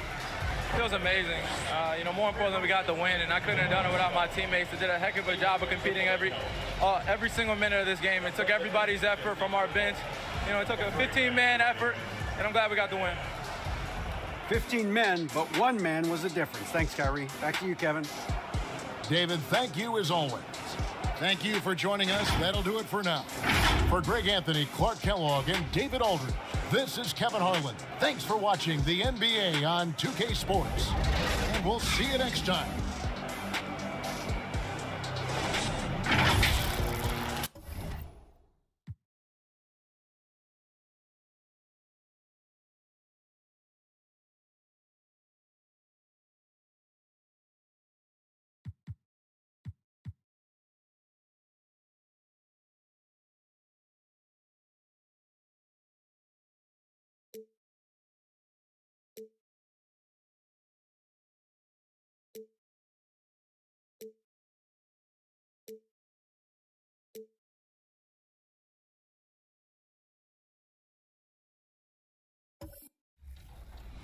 Feels amazing. More importantly, we got the win, and I couldn't have done it without my teammates that did a heck of a job of competing every single minute of this game. It took everybody's effort from our bench. It took a 15-man effort, and I'm glad we got the win. 15 men, but one man was the difference. Thanks, Kyrie. Back to you, Kevin. David, thank you as always. Thank you for joining us. That'll do it for now. For Greg Anthony, Clark Kellogg, and David Aldridge, this is Kevin Harlan. Thanks for watching the NBA on 2K Sports. And we'll see you next time.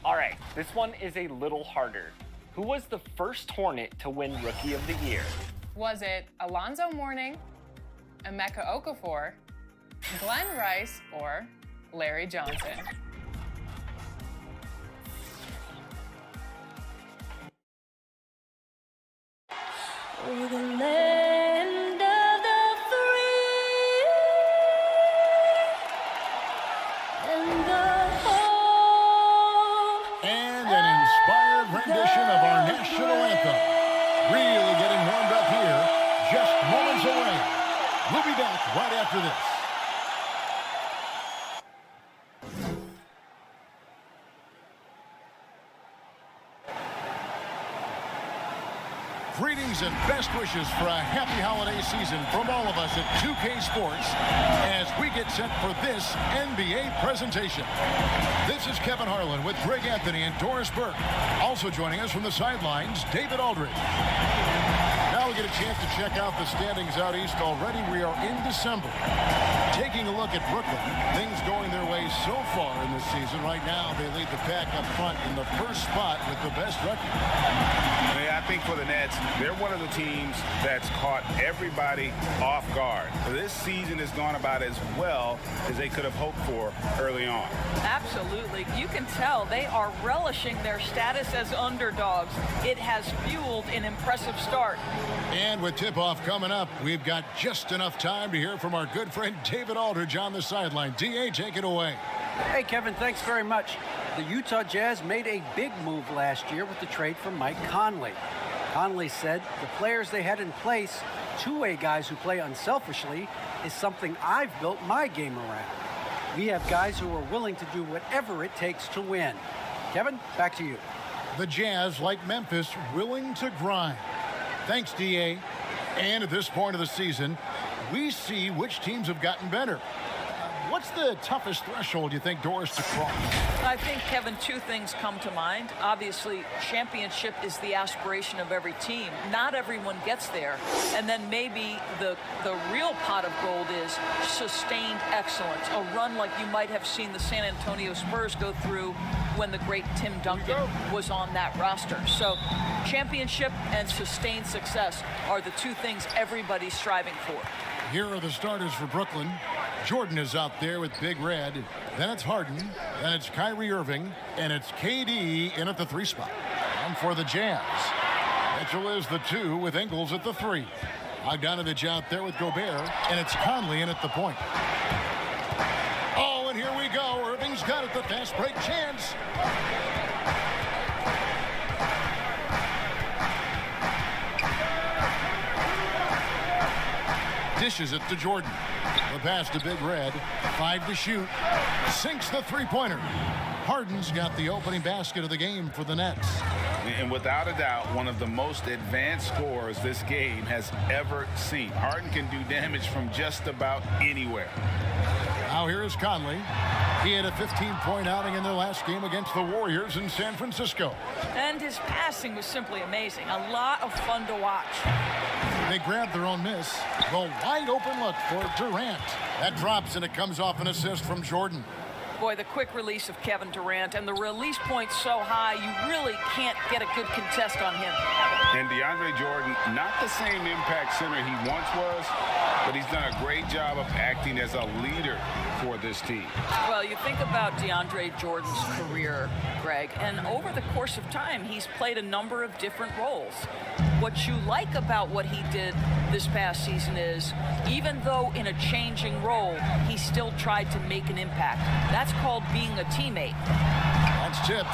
All right, this one is a little harder. Who was the first Hornet to win Rookie of the Year? Was it Alonzo Mourning, Emeka Okafor, Glenn Rice, or Larry Johnson? We're the land of the free and the home. And an inspired rendition of our national anthem. Really getting warmed up here, just moments away. We'll be back right after this. Greetings and best wishes for a happy holiday season from all of us at 2K Sports as we get set for this NBA presentation. This is Kevin Harlan with Greg Anthony and Doris Burke. Also joining us from the sidelines, David Aldridge. Now we get a chance to check out the standings out east already. We are in December. Taking a look at Brooklyn, things going their way so far in this season. Right now, they lead the pack up front in the first spot with the best record. I think for the Nets, they're one of the teams that's caught everybody off guard. This season has gone about as well as they could have hoped for early on. Absolutely. You can tell they are relishing their status as underdogs. It has fueled an impressive start. And with tip-off coming up, we've got just enough time to hear from our good friend David Aldridge on the sideline. D.A., take it away. Hey, Kevin, thanks very much. The Utah Jazz made a big move last year with the trade for Mike Conley. Conley said the players they had in place, two-way guys who play unselfishly, is something I've built my game around. We have guys who are willing to do whatever it takes to win. Kevin, back to you. The Jazz, like Memphis, willing to grind. Thanks, D.A. And at this point of the season, we see which teams have gotten better. What's the toughest threshold you think, Doris, to cross? I think, Kevin, two things come to mind. Obviously, championship is the aspiration of every team. Not everyone gets there. And then maybe the real pot of gold is sustained excellence, a run like you might have seen the San Antonio Spurs go through when the great Tim Duncan was on that roster. So championship and sustained success are the two things everybody's striving for. Here are the starters for Brooklyn. Jordan is out there with Big Red. Then it's Harden. Then it's Kyrie Irving. And it's KD in at the 3 spot. And for the Jazz, Mitchell is the 2 with Ingles at the 3. Bogdanovich out there with Gobert. And it's Conley in at the point. Oh, and here we go. Irving's got it. The fast break chance. Dishes it to Jordan. The pass to Big Red. 5 to shoot. Sinks the three-pointer. Harden's got the opening basket of the game for the Nets. And without a doubt, one of the most advanced scorers this game has ever seen. Harden can do damage from just about anywhere. Now here is Conley. He had a 15-point outing in their last game against the Warriors in San Francisco. And his passing was simply amazing. A lot of fun to watch. They grab their own miss. The wide open look for Durant. That drops and it comes off an assist from Jordan. Boy, the quick release of Kevin Durant and the release point so high, you really can't get a good contest on him. And DeAndre Jordan, not the same impact center he once was, but he's done a great job of acting as a leader for this team. Well, you think about DeAndre Jordan's career, Greg, and over the course of time, he's played a number of different roles. What you like about what he did this past season is, even though in a changing role, he still tried to make an impact. That's called being a teammate. That's tipped.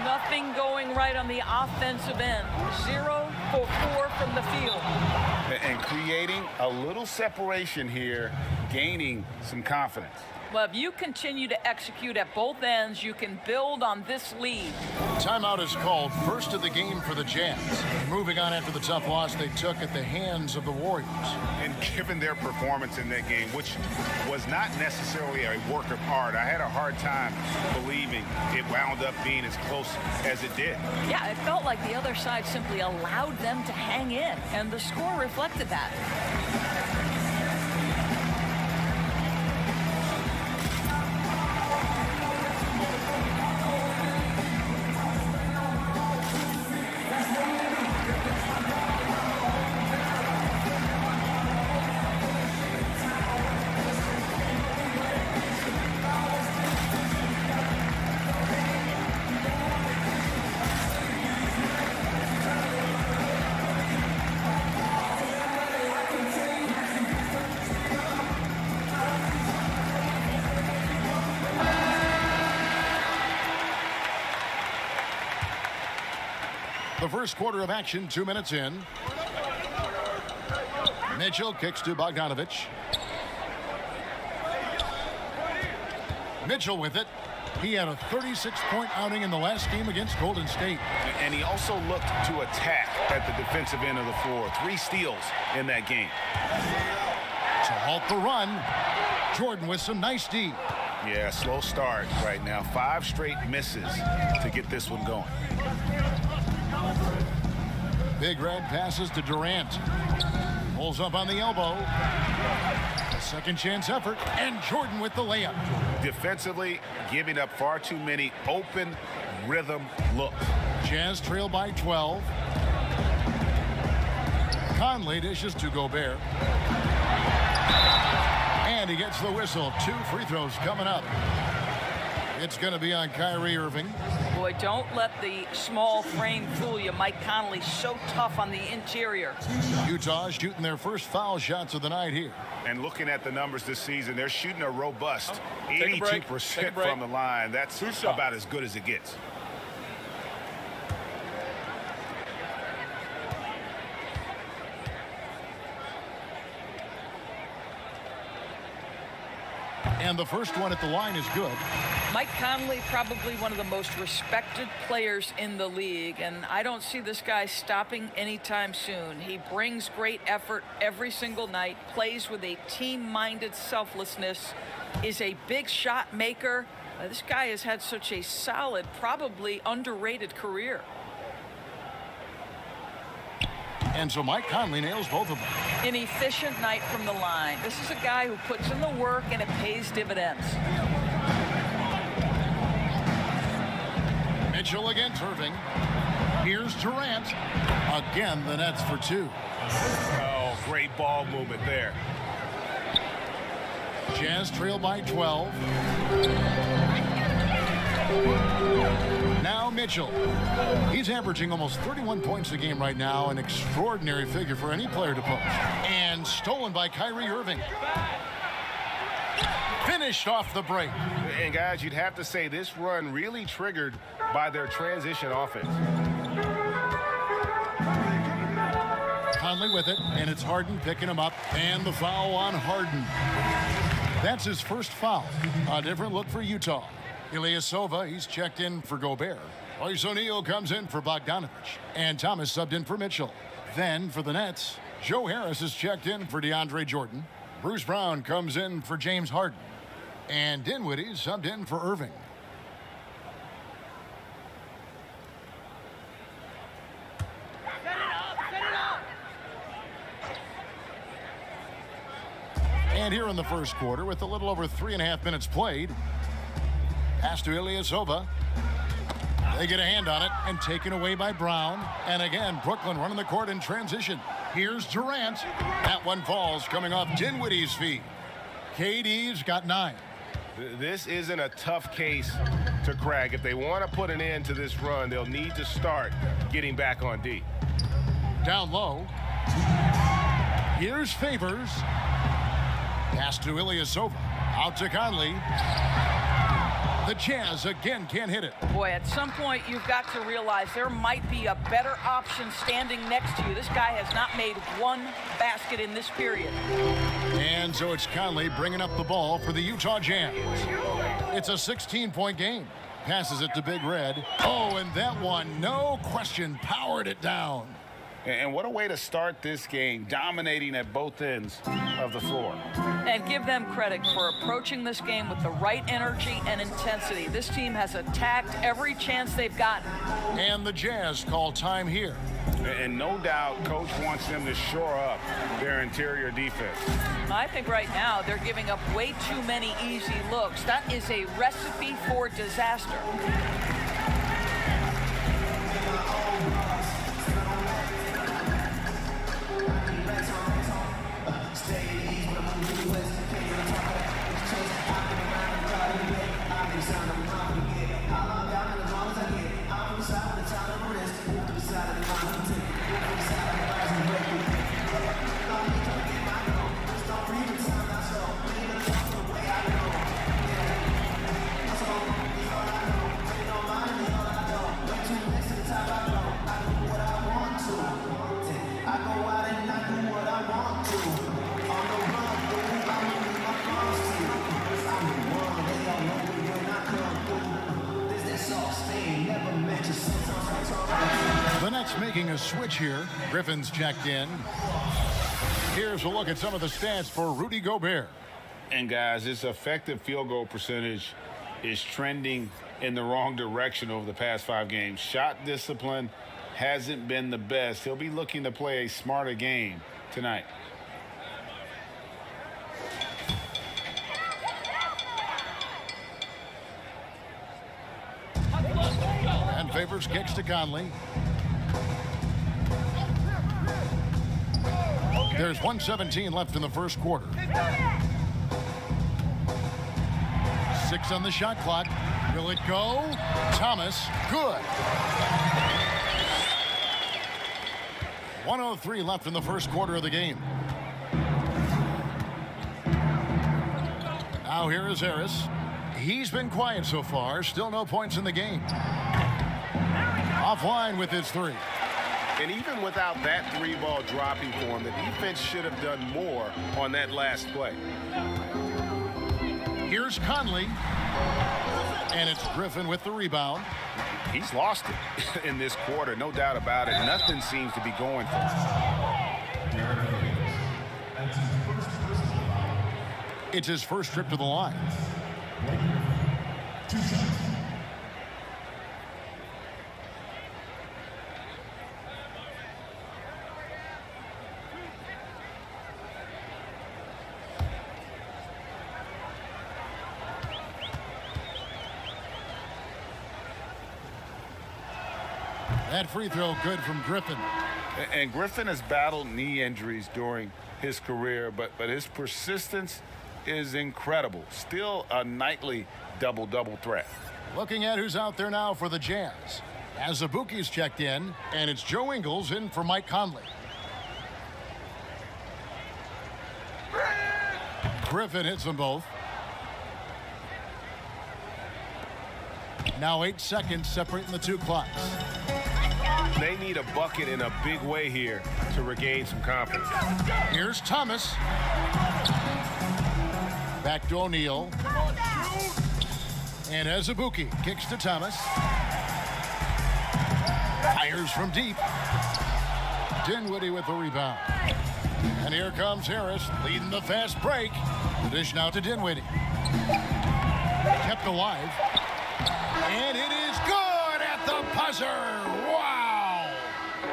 Nothing going right on the offensive end. 0 for 4 from the field. And creating a little separation here, gaining some confidence. Well, if you continue to execute at both ends, you can build on this lead. Timeout is called, first of the game for the Jazz. Moving on after the tough loss they took at the hands of the Warriors. And given their performance in that game, which was not necessarily a work of art, I had a hard time believing it wound up being as close as it did. Yeah, it felt like the other side simply allowed them to hang in, and the score reflected that. The first quarter of action, 2 minutes in. Mitchell kicks to Bogdanovich. Mitchell with it. He had a 36-point outing in the last game against Golden State. And he also looked to attack at the defensive end of the floor. 3 steals in that game. To halt the run, Jordan with some nice D. Yeah, slow start right now. 5 straight misses to get this one going. Big Red passes to Durant. Pulls up on the elbow. A second chance effort, and Jordan with the layup. Defensively, giving up far too many open rhythm looks. Jazz trail by 12. Conley dishes to Gobert. And he gets the whistle. 2 free throws coming up. It's going to be on Kyrie Irving. Boy, don't let the small frame fool you. Mike Conley so tough on the interior. Utah shooting their first foul shots of the night here. And looking at the numbers this season, they're shooting a robust 82% from the line. That's about as good as it gets. And the first one at the line is good. Mike Conley, probably one of the most respected players in the league, and I don't see this guy stopping anytime soon. He brings great effort every single night, plays with a team-minded selflessness, is a big shot maker. This guy has had such a solid, probably underrated career. And so Mike Conley nails both of them. An efficient night from the line. This is a guy who puts in the work and it pays dividends. Mitchell against Irving. Here's Durant. Again, the Nets for 2. Oh, great ball movement there. Jazz trail by 12. Now Mitchell. He's averaging almost 31 points a game right now, an extraordinary figure for any player to post. And stolen by Kyrie Irving. Finished off the break. And guys, you'd have to say this run really triggered by their transition offense. Conley with it, and it's Harden picking him up, and the foul on Harden. That's his first foul. A different look for Utah. Ilyasova, he's checked in for Gobert. Royce O'Neal comes in for Bogdanovich, and Thomas subbed in for Mitchell. Then for the Nets, Joe Harris is checked in for DeAndre Jordan. Bruce Brown comes in for James Harden, and Dinwiddie subbed in for Irving. And here in the first quarter, with a little over 3.5 minutes played, pass to Ilyasova. They get a hand on it and taken away by Brown. And again, Brooklyn running the court in transition. Here's Durant. That one falls coming off Dinwiddie's feet. KD's got 9. This isn't a tough case to crack. If they want to put an end to this run, they'll need to start getting back on D. Down low. Here's Favors. Pass to Ilyasova. Out to Conley. The Jazz again can't hit it. Boy, at some point you've got to realize there might be a better option standing next to you. This guy has not made one basket in this period. And so it's Conley bringing up the ball for the Utah Jazz. It's a 16-point game. Passes it to Big Red. Oh, and that one, no question, powered it down. And what a way to start this game, dominating at both ends of the floor. And give them credit for approaching this game with the right energy and intensity. This team has attacked every chance they've gotten. And the Jazz call time here. And no doubt, Coach wants them to shore up their interior defense. I think right now they're giving up way too many easy looks. That is a recipe for disaster. The Nets making a switch here. Griffin's checked in. Here's a look at some of the stats for Rudy Gobert. And guys, his effective field goal percentage is trending in the wrong direction over the past 5 games. Shot discipline hasn't been the best. He'll be looking to play a smarter game tonight. And Favors kicks to Conley. There's 1:17 left in the first quarter. 6 on the shot clock. Will it go? Thomas, good. 1:03 left in the first quarter of the game. Now here is Harris. He's been quiet so far. Still no points in the game. Offline with his 3. And even without that 3-ball dropping for him, the defense should have done more on that last play. Here's Conley. And it's Griffin with the rebound. He's lost it in this quarter, no doubt about it. Nothing seems to be going for him. It's his first trip to the line. That free throw good from Griffin. And Griffin has battled knee injuries during his career, but his persistence is incredible. Still a nightly double-double threat. Looking at who's out there now for the Jazz. Azubuike's checked in, and it's Joe Ingles in for Mike Conley. Griffin hits them both. Now 8 seconds separating the two clocks. They need a bucket in a big way here to regain some confidence. Here's Thomas. Back to O'Neal. And Azubuike kicks to Thomas. Fires from deep. Dinwiddie with the rebound. And here comes Harris leading the fast break. The dish now to Dinwiddie. Kept alive. And it is good at the buzzer. Wow.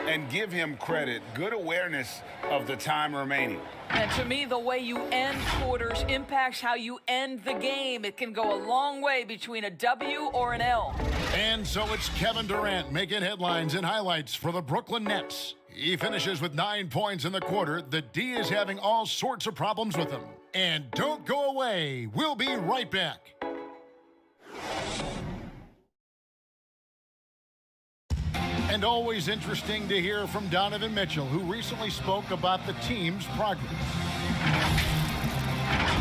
And give him credit. Good awareness of the time remaining. And to me, the way you end quarters impacts how you end the game. It can go a long way between a W or an L. And so it's Kevin Durant making headlines and highlights for the Brooklyn Nets. He finishes with 9 points in the quarter. The D is having all sorts of problems with him. And don't go away. We'll be right back. And always interesting to hear from Donovan Mitchell, who recently spoke about the team's progress.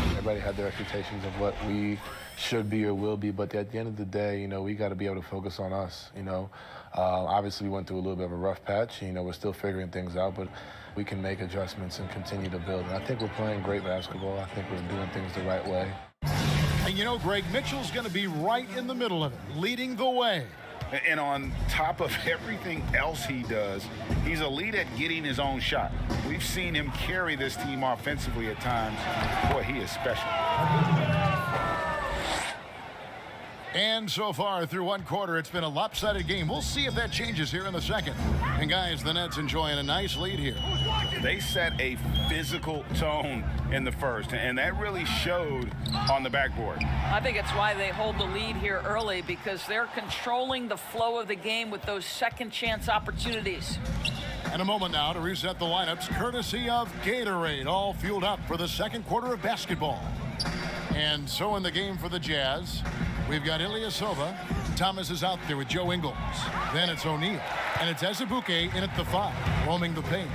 Everybody had their expectations of what we should be or will be, but at the end of the day, we got to be able to focus on us. Obviously we went through a little bit of a rough patch. We're still figuring things out, but we can make adjustments and continue to build. And I think we're playing great basketball. I think we're doing things the right way. And Greg, Mitchell's going to be right in the middle of it, leading the way. And on top of everything else he does, he's elite at getting his own shot. We've seen him carry this team offensively at times. Boy, he is special. And so far through one quarter, it's been a lopsided game. We'll see if that changes here in the second. And guys, the Nets enjoying a nice lead here. They set a physical tone in the first, and that really showed on the backboard. I think it's why they hold the lead here early, because they're controlling the flow of the game with those second chance opportunities. And a moment now to reset the lineups, courtesy of Gatorade, all fueled up for the second quarter of basketball. And so in the game for the Jazz, we've got Ilyasova. Thomas is out there with Joe Ingles. Then it's O'Neal. And it's Azubuike in at the 5, roaming the paint.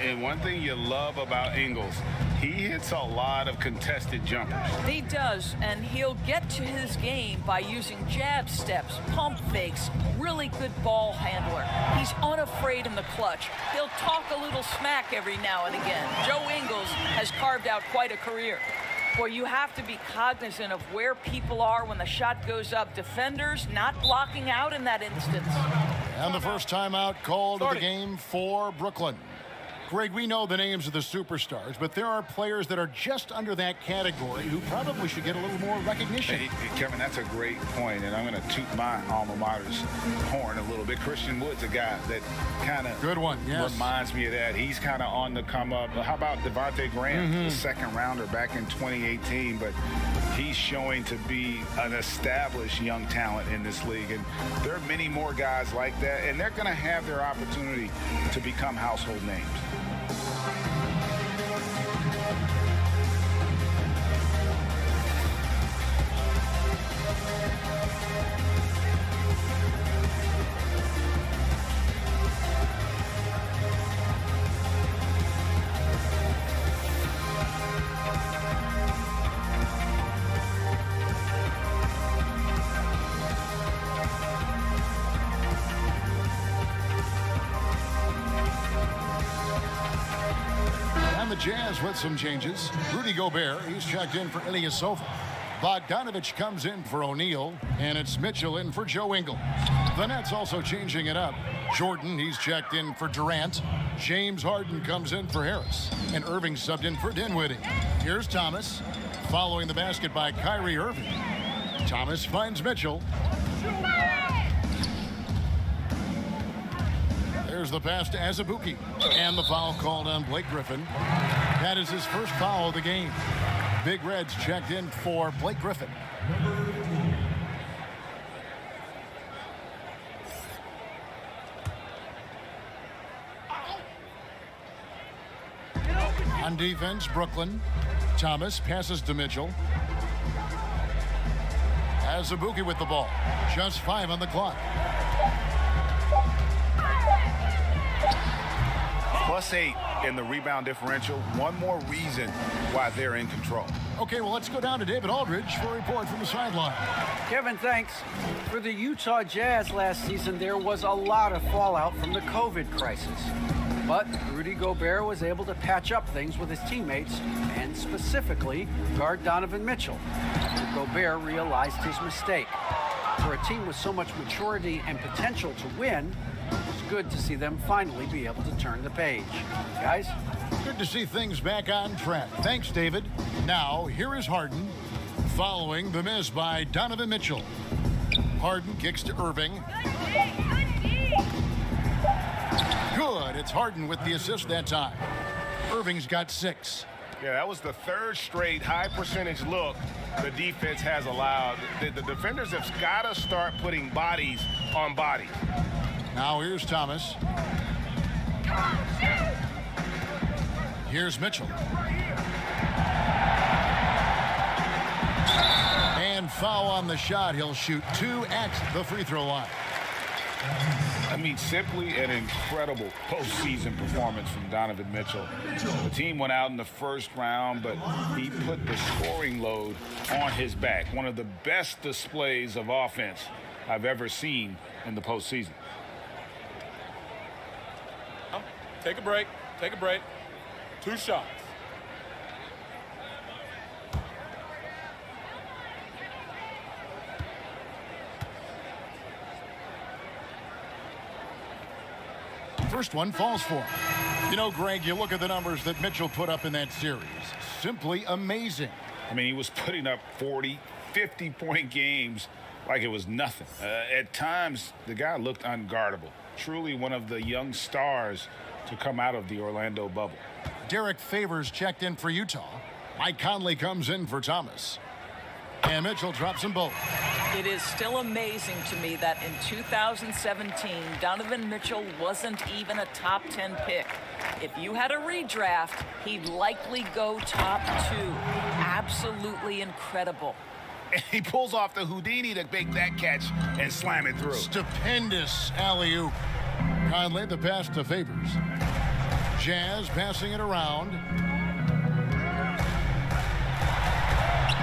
And one thing you love about Ingles, he hits a lot of contested jumpers. He does, and he'll get to his game by using jab steps, pump fakes, really good ball handler. He's unafraid in the clutch. He'll talk a little smack every now and again. Joe Ingles has carved out quite a career. Well, you have to be cognizant of where people are when the shot goes up. Defenders not blocking out in that instance. And the first timeout called of the game for Brooklyn. Greg, we know the names of the superstars, but there are players that are just under that category who probably should get a little more recognition. Hey, Kevin, that's a great point, and I'm going to toot my alma mater's horn a little bit. Christian Wood's a guy that kind of reminds me of that. He's kind of on the come up. How about Devontae Graham, the second rounder back in 2018, but he's showing to be an established young talent in this league, and there are many more guys like that, and they're going to have their opportunity to become household names. Jazz with some changes. Rudy Gobert, he's checked in for Ilyasova. Bogdanovich comes in for O'Neal, and it's Mitchell in for Joe Ingles. The Nets also changing it up. Jordan, he's checked in for Durant. James Harden comes in for Harris, and Irving subbed in for Dinwiddie. Here's Thomas, following the basket by Kyrie Irving. Thomas finds Mitchell. There's the pass to Azubuike. And the foul called on Blake Griffin. That is his first foul of the game. Big Reds checked in for Blake Griffin. On defense, Brooklyn. Thomas passes to Mitchell. Azubuike with the ball. Just 5 on the clock. +8 in the rebound differential. One more reason why they're in control. Okay, well, let's go down to David Aldridge for a report from the sideline. Kevin, thanks. For the Utah Jazz last season, there was a lot of fallout from the COVID crisis. But Rudy Gobert was able to patch up things with his teammates and specifically guard Donovan Mitchell. Gobert realized his mistake. For a team with so much maturity and potential to win, it's good to see them finally be able to turn the page. Guys? Good to see things back on track. Thanks, David. Now, here is Harden following the miss by Donovan Mitchell. Harden kicks to Irving. Good. It's Harden with the assist that time. Irving's got 6. Yeah, that was the third straight high percentage look the defense has allowed. The defenders have got to start putting bodies on bodies. Now here's Thomas. Here's Mitchell. And foul on the shot. He'll shoot 2 at the free throw line. I mean, simply an incredible postseason performance from Donovan Mitchell. The team went out in the first round, but he put the scoring load on his back. One of the best displays of offense I've ever seen in the postseason. Take a break. Take a break. 2 shots. First one falls for him. You know, Greg, you look at the numbers that Mitchell put up in that series. Simply amazing. I mean, he was putting up 40, 50-point games like it was nothing. At times, the guy looked unguardable. Truly one of the young stars to come out of the Orlando bubble. Derek Favors checked in for Utah. Mike Conley comes in for Thomas. And Mitchell drops them both. It is still amazing to me that in 2017, Donovan Mitchell wasn't even a top 10 pick. If you had a redraft, he'd likely go top 2. Absolutely incredible. And he pulls off the Houdini to make that catch and slam it through. Stupendous alley-oop. Conley the pass to Favors. Jazz passing it around.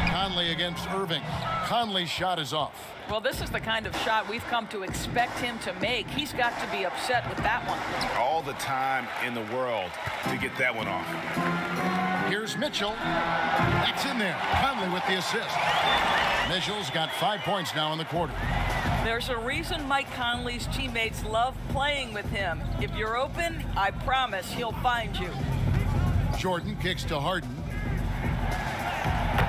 Conley against Irving. Conley's shot is off. Well, this is the kind of shot we've come to expect him to make. He's got to be upset with that one. All the time in the world to get that one off. Here's Mitchell. That's in there. Conley with the assist. Mitchell's got 5 points now in the quarter. There's a reason Mike Conley's teammates love playing with him. If you're open, I promise he'll find you. Jordan kicks to Harden.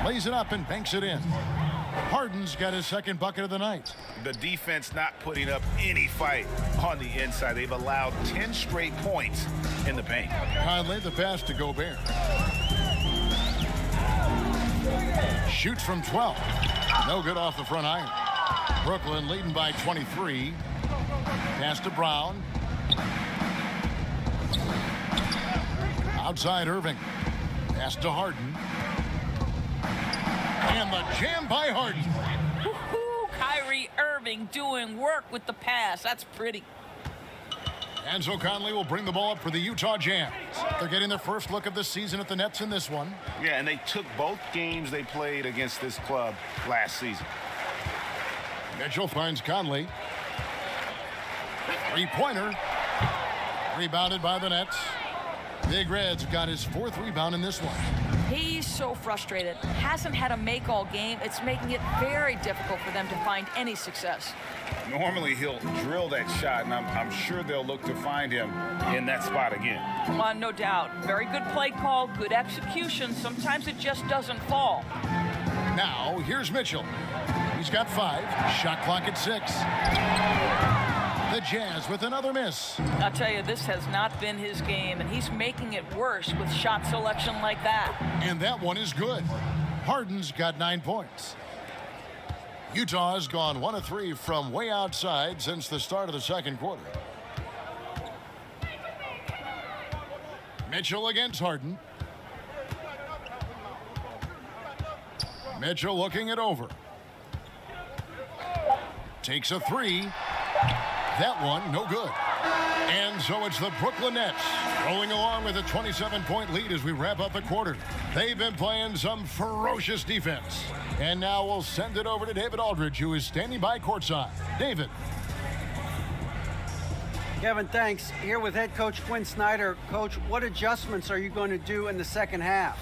Lays it up and banks it in. Harden's got his second bucket of the night. The defense not putting up any fight on the inside. They've allowed 10 straight points in the paint. Conley the pass to Gobert. Shoots from 12. No good off the front iron. Brooklyn leading by 23. Pass to Brown. Outside Irving. Pass to Harden. And the jam by Harden. Woo-hoo, Kyrie Irving doing work with the pass. That's pretty. And so Conley will bring the ball up for the Utah Jazz. They're getting their first look of the season at the Nets in this one. Yeah, and they took both games they played against this club last season. Mitchell finds Conley. Three-pointer. Rebounded by the Nets. Big Red's got his 4th rebound in this one. He's so frustrated. Hasn't had a make all game. It's making it very difficult for them to find any success. Normally he'll drill that shot, and I'm sure they'll look to find him in that spot again. Well, no doubt. Very good play call, good execution. Sometimes it just doesn't fall. Now, here's Mitchell. He's got 5. Shot clock at 6. The Jazz with another miss. I'll tell you, this has not been his game, and he's making it worse with shot selection like that. And that one is good. Harden's got 9 points. Utah has gone 1 of 3 from way outside since the start of the second quarter. Mitchell against Harden. Mitchell looking it over. Takes a three. That one, no good. And so it's the Brooklyn Nets rolling along with a 27-point lead as we wrap up the quarter. They've been playing some ferocious defense. And now we'll send it over to David Aldridge, who is standing by courtside. David. Kevin, thanks. Here with head coach Quinn Snyder. Coach, what adjustments are you going to do in the second half?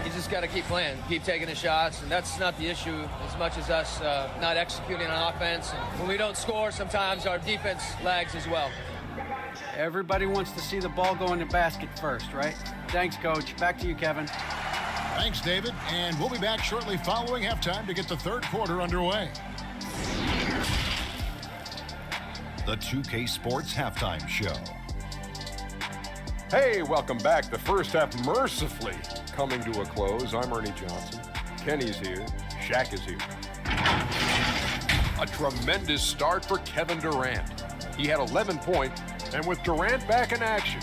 You just got to keep playing, keep taking the shots, and that's not the issue as much as us not executing on offense. And when we don't score, sometimes our defense lags as well. Everybody wants to see the ball go in the basket first, right? Thanks, Coach. Back to you, Kevin. Thanks, David. And we'll be back shortly following halftime to get the third quarter underway. The 2K Sports Halftime Show. Hey, welcome back. The first half mercifully coming to a close. I'm Ernie Johnson. Kenny's here. Shaq is here. A tremendous start for Kevin Durant. He had 11 points, and with Durant back in action,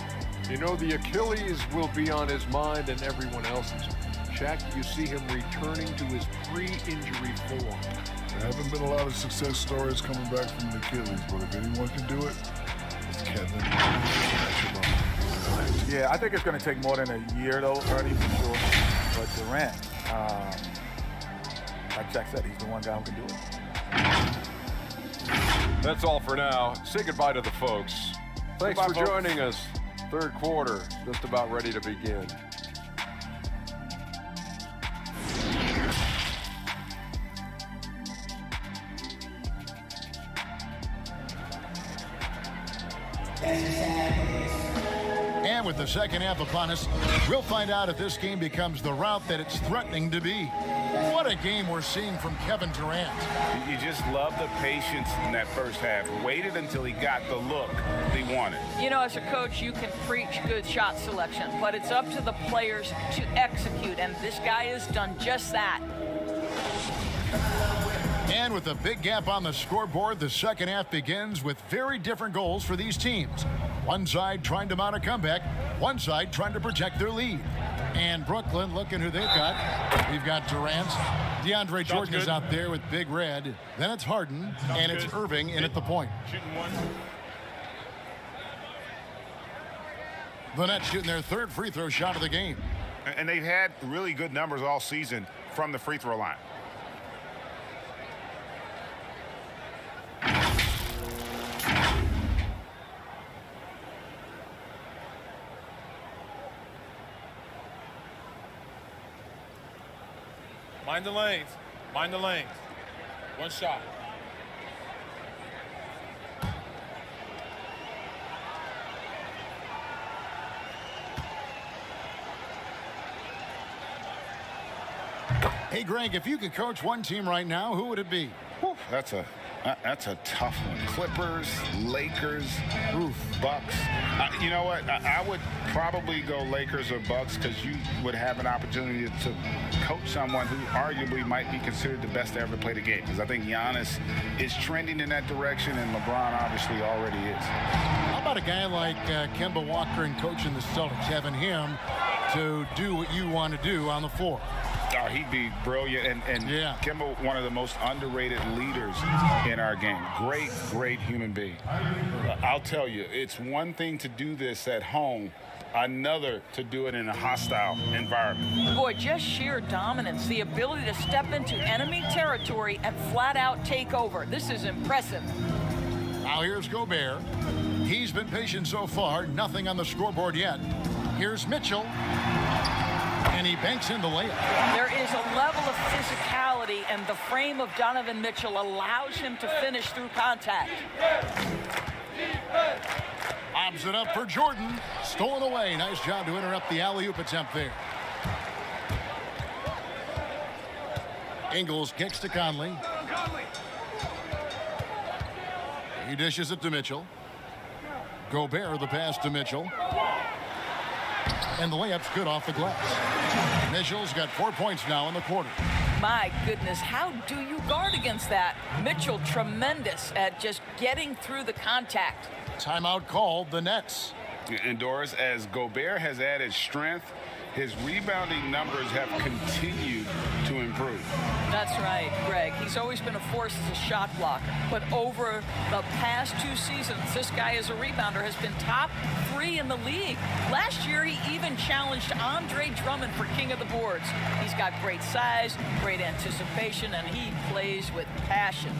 you know the Achilles will be on his mind and everyone else's. Shaq, you see him returning to his pre-injury form. There haven't been a lot of success stories coming back from the Achilles, but if anyone can do it, it's Kevin. Yeah, I think it's going to take more than a year, though, Ernie, for sure. But Durant, like Jack said, he's the one guy who can do it. That's all for now. Say goodbye to the folks. Thanks for joining us. Third quarter, just about ready to begin. And with the second half upon us, we'll find out if this game becomes the route that it's threatening to be. What a game we're seeing from Kevin Durant. You just love the patience in that first half. Waited until he got the look he wanted. You know, as a coach, you can preach good shot selection, but it's up to the players to execute, and this guy has done just that. And with a big gap on the scoreboard, the second half begins with very different goals for these teams. One side trying to mount a comeback, one side trying to protect their lead. And Brooklyn, looking who they've got. We've got Durant. DeAndre Jordan is out there with Big Red. Then it's Harden, and it's Irving in at the point. Shooting one. The Nets shooting their third free throw shot of the game. And they've had really good numbers all season from the free throw line. Mind the lanes. Mind the lanes. One shot. Hey, Greg, if you could coach one team right now, who would it be? That's a tough one. Clippers, Lakers, Bucks. You know what? I would probably go Lakers or Bucks because you would have an opportunity to coach someone who arguably might be considered the best to ever play the game. Because I think Giannis is trending in that direction, and LeBron obviously already is. How about a guy like Kemba Walker and coaching the Celtics, having him to do what you want to do on the floor? Oh, he'd be brilliant. And Kemba, one of the most underrated leaders in our game. Great human being. I'll tell you, it's one thing to do this at home, another to do it in a hostile environment. Boy, just sheer dominance, the ability to step into enemy territory and flat out take over. This is impressive. Now here's Gobert. He's been patient so far, nothing on the scoreboard yet. Here's Mitchell. And he banks in the layup. There is a level of physicality, and the frame of Donovan Mitchell allows him to finish through contact. Lobs it up for Jordan. Stolen away. Nice job to interrupt the alley-oop attempt there. Ingles kicks to Conley. He dishes it to Mitchell. Gobert, the pass to Mitchell. And the layup's good off the glass. Mitchell's got 4 points now in the quarter. My goodness, how do you guard against that? Mitchell, tremendous at just getting through the contact. Timeout called, the Nets. And Doris, as Gobert has added strength, his rebounding numbers have continued to improve. That's right, Greg. He's always been a force as a shot blocker. But over the past 2 seasons, this guy as a rebounder has been top 3 in the league. Last year, he even challenged Andre Drummond for king of the boards. He's got great size, great anticipation, and he plays with passion.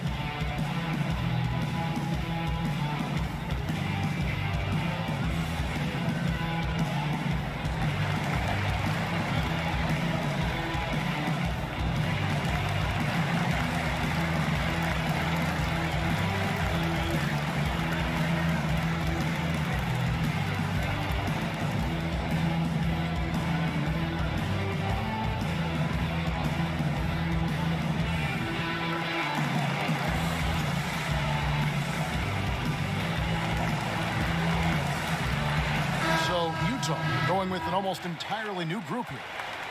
Going with an almost entirely new group here.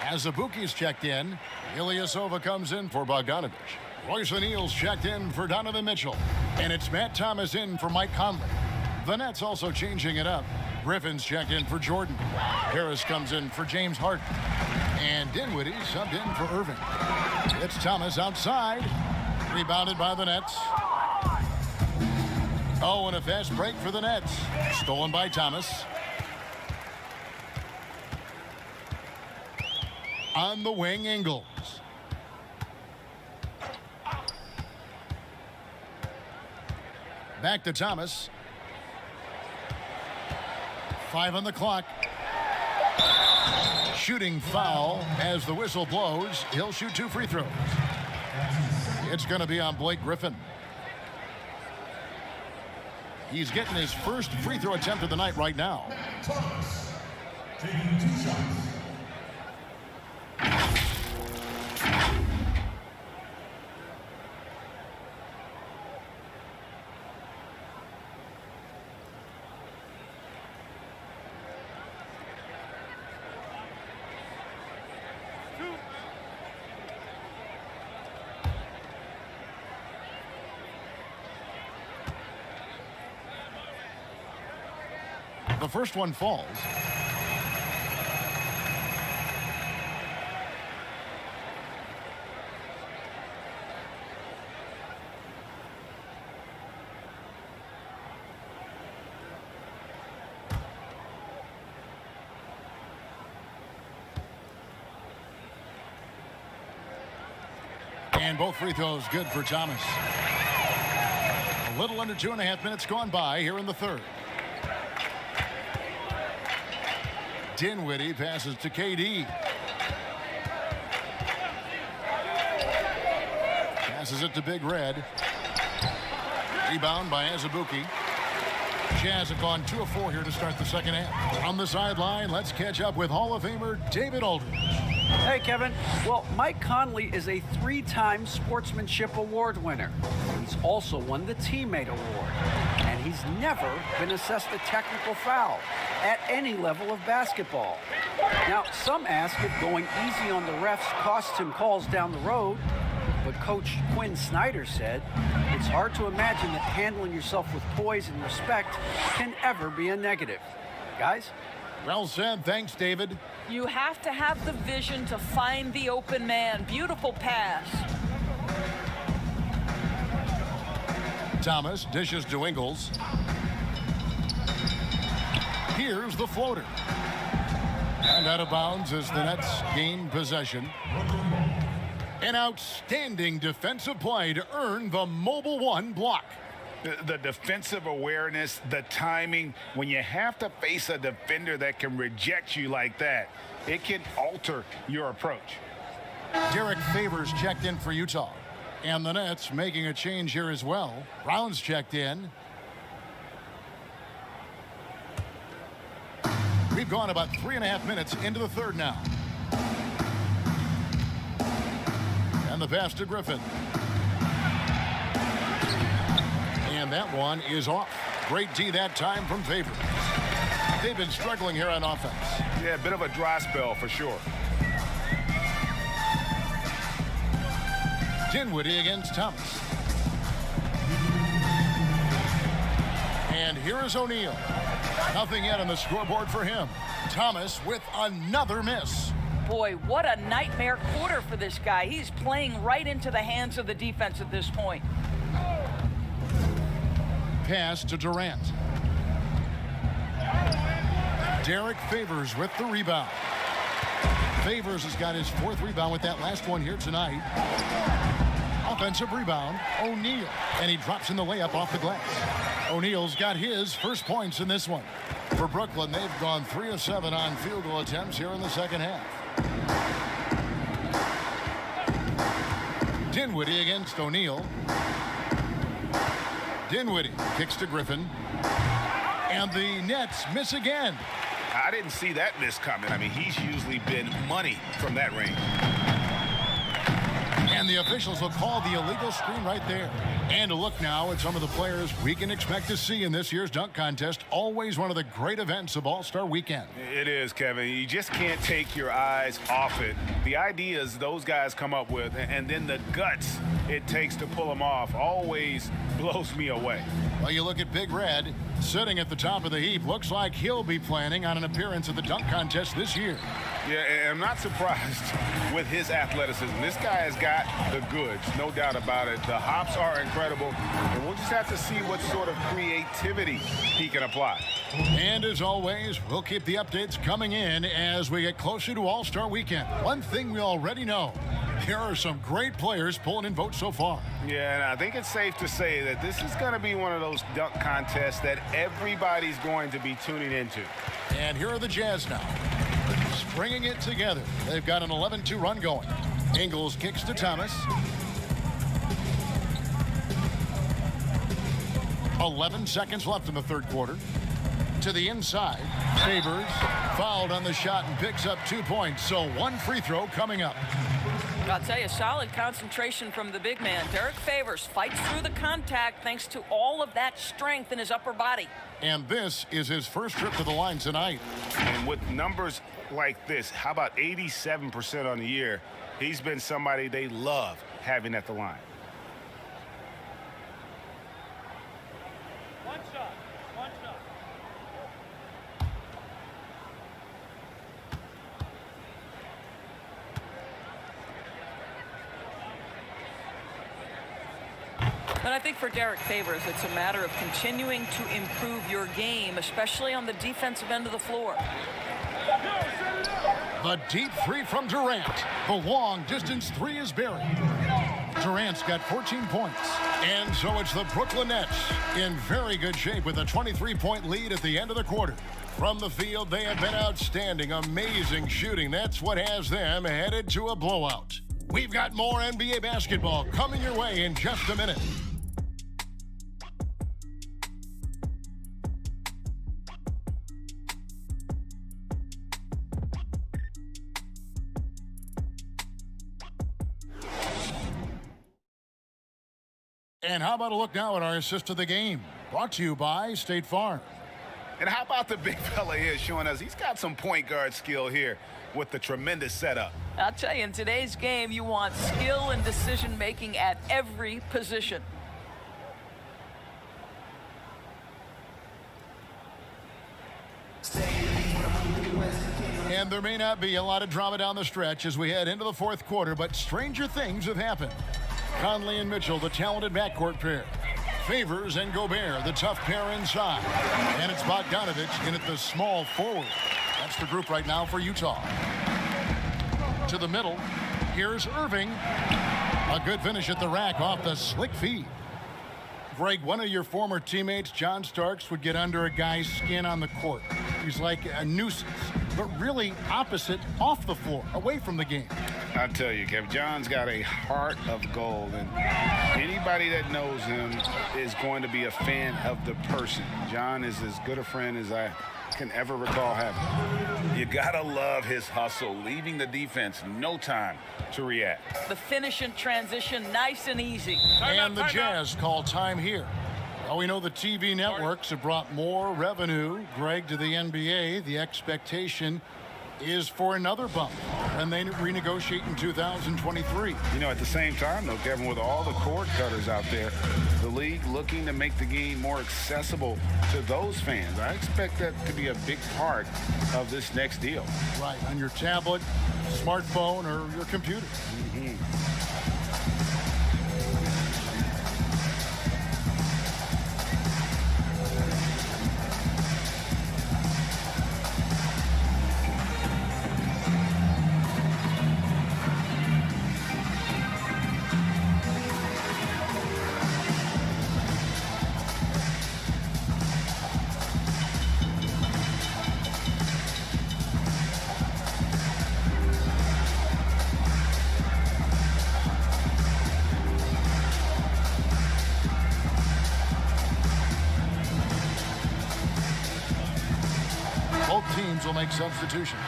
As Azubuike's checked in, Ilyasova comes in for Bogdanovich. Royce O'Neal's checked in for Donovan Mitchell. And it's Matt Thomas in for Mike Conley. The Nets also changing it up. Griffin's checked in for Jordan. Harris comes in for James Harden. And Dinwiddie subbed in for Irving. It's Thomas outside. Rebounded by the Nets. Oh, and a fast break for the Nets. Stolen by Thomas. On the wing, Ingles. Back to Thomas. 5 on the clock. Shooting foul as the whistle blows. He'll shoot 2 free throws. It's going to be on Blake Griffin. He's getting his first free throw attempt of the night right now. Thomas taking 2 shots. The first one falls. And both free throws good for Thomas. A little under 2.5 minutes gone by here in the third. Dinwiddie passes to KD. Passes it to Big Red. Rebound by Azubuike. Jazz have gone 2 of 4 here to start the second half. On the sideline, let's catch up with Hall of Famer David Aldridge. Hey, Kevin. Well, Mike Conley is a 3-time Sportsmanship Award winner. He's also won the Teammate Award. And he's never been assessed a technical foul at any level of basketball. Now, some ask if going easy on the refs costs him calls down the road. But Coach Quinn Snyder said, it's hard to imagine that handling yourself with poise and respect can ever be a negative. Guys? Well said. Thanks, David. You have to have the vision to find the open man. Beautiful pass. Thomas dishes to Ingles. Here's the floater. And out of bounds as the Nets gain possession. An outstanding defensive play to earn the Mobile One block. The defensive awareness, the timing, when you have to face a defender that can reject you like that, it can alter your approach. Derek Favors checked in for Utah. And the Nets making a change here as well. Brown's checked in. We've gone about 3.5 minutes into the third now. And the pass to Griffin. And that one is off. Great D that time from Favors. They've been struggling here on offense. Yeah, a bit of a dry spell for sure. Dinwiddie against Thomas. And here is O'Neal. Nothing yet on the scoreboard for him. Thomas with another miss. Boy, what a nightmare quarter for this guy. He's playing right into the hands of the defense at this point. Pass to Durant. Derek Favors with the rebound. Favors has got his 4th rebound with that last one here tonight. Offensive rebound, O'Neal. And he drops in the layup off the glass. O'Neal's got his first points in this one. For Brooklyn, they've gone 3 of 7 on field goal attempts here in the second half. Dinwiddie against O'Neal. Dinwiddie kicks to Griffin. And the Nets miss again. I didn't see that miss coming. I mean, he's usually been money from that range. And the officials will call the illegal screen right there. And a look now at some of the players we can expect to see in this year's dunk contest. Always one of the great events of All-Star Weekend. It is, Kevin. You just can't take your eyes off it. The ideas those guys come up with, and then the guts it takes to pull them off, always blows me away. Well, you look at Big Red sitting at the top of the heap. Looks like he'll be planning on an appearance at the dunk contest this year. Yeah, and I'm not surprised with his athleticism. This guy has got the goods, no doubt about it. The hops are incredible, and we'll just have to see what sort of creativity he can apply. And as always, we'll keep the updates coming in as we get closer to All-Star Weekend. One thing we already know, there are some great players pulling in votes so far. Yeah, and I think it's safe to say that this is going to be one of those dunk contests that everybody's going to be tuning into. And here are the Jazz now, bringing it together. They've got an 11-2 run going. Ingles kicks to Thomas. 11 seconds left in the third quarter. To the inside. Favors fouled on the shot and picks up 2 points. So one free throw coming up. I'll tell you, solid concentration from the big man. Derek Favors fights through the contact thanks to all of that strength in his upper body. And this is his first trip to the line tonight. And with numbers like this, how about 87% on the year? He's been somebody they love having at the line. One shot. But I think for Derek Favors, it's a matter of continuing to improve your game, especially on the defensive end of the floor. The deep three from Durant. The long distance three is buried. Durant's got 14 points. And so it's the Brooklyn Nets in very good shape with a 23-point lead at the end of the quarter. From the field, they have been outstanding. Amazing shooting. That's what has them headed to a blowout. We've got more NBA basketball coming your way in just a minute. And how about a look now at our assist of the game? Brought to you by State Farm. And how about the big fella here showing us he's got some point guard skill here with the tremendous setup. I'll tell you, in today's game, you want skill and decision-making at every position. And there may not be a lot of drama down the stretch as we head into the fourth quarter, but stranger things have happened. Conley and Mitchell, the talented backcourt pair. Favors and Gobert, the tough pair inside. And it's Bogdanovich in at the small forward. That's the group right now for Utah. To the middle, here's Irving. A good finish at the rack off the slick feed. Greg, one of your former teammates, John Starks, would get under a guy's skin on the court. He's like a nuisance, but really opposite off the floor, away from the game. I'll tell you, Kevin, John's got a heart of gold, and anybody that knows him is going to be a fan of the person. John is as good a friend as I can ever recall having. You gotta love his hustle, leaving the defense no time to react. The finish and transition, nice and easy. And the Jazz call time here. Well, we know the TV networks have brought more revenue, Greg, to the NBA. The expectation is for another bump, and they renegotiate in 2023. You know, at the same time, though, Kevin, with all the cord cutters out there, the league looking to make the game more accessible to those fans. I expect that to be a big part of this next deal. Right, on your tablet, smartphone, or your computer. Both teams will make substitutions.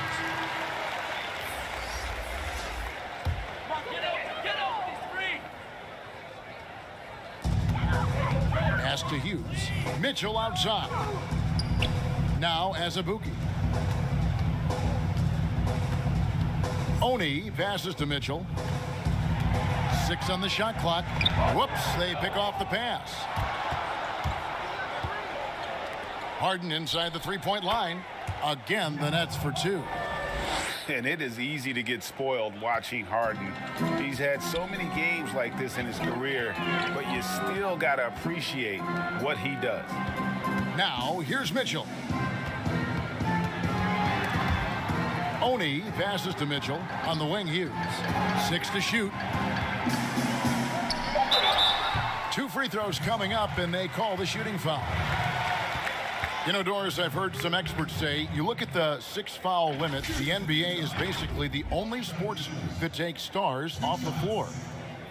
Pass to Hughes. Mitchell outside. Now Azubuike. Oni passes to Mitchell. 6 on the shot clock. Whoops, they pick off the pass. Harden inside the three-point line. Again, the Nets for 2. And it is easy to get spoiled watching Harden. He's had so many games like this in his career, but you still got to appreciate what he does. Now, here's Mitchell. Oni passes to Mitchell. On the wing, Hughes. 6 to shoot. 2 free throws coming up, and they call the shooting foul. You know, Doris, I've heard some experts say, you look at the 6-foul limit, the NBA is basically the only sports that takes stars off the floor.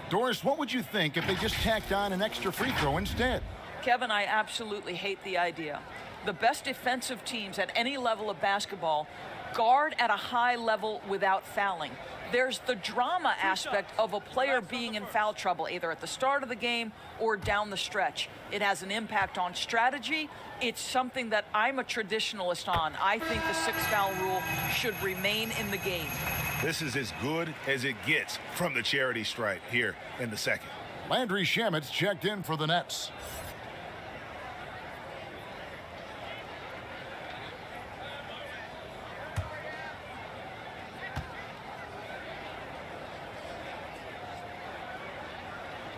Doris, what would you think if they just tacked on an extra free throw instead? Kevin, I absolutely hate the idea. The best defensive teams at any level of basketball guard at a high level without fouling. There's the drama aspect of a player being in foul trouble, either at the start of the game or down the stretch. It has an impact on strategy. It's something that I'm a traditionalist on. I think the 6-foul rule should remain in the game. This is as good as it gets from the charity stripe here in the second. Landry Shamet's checked in for the Nets.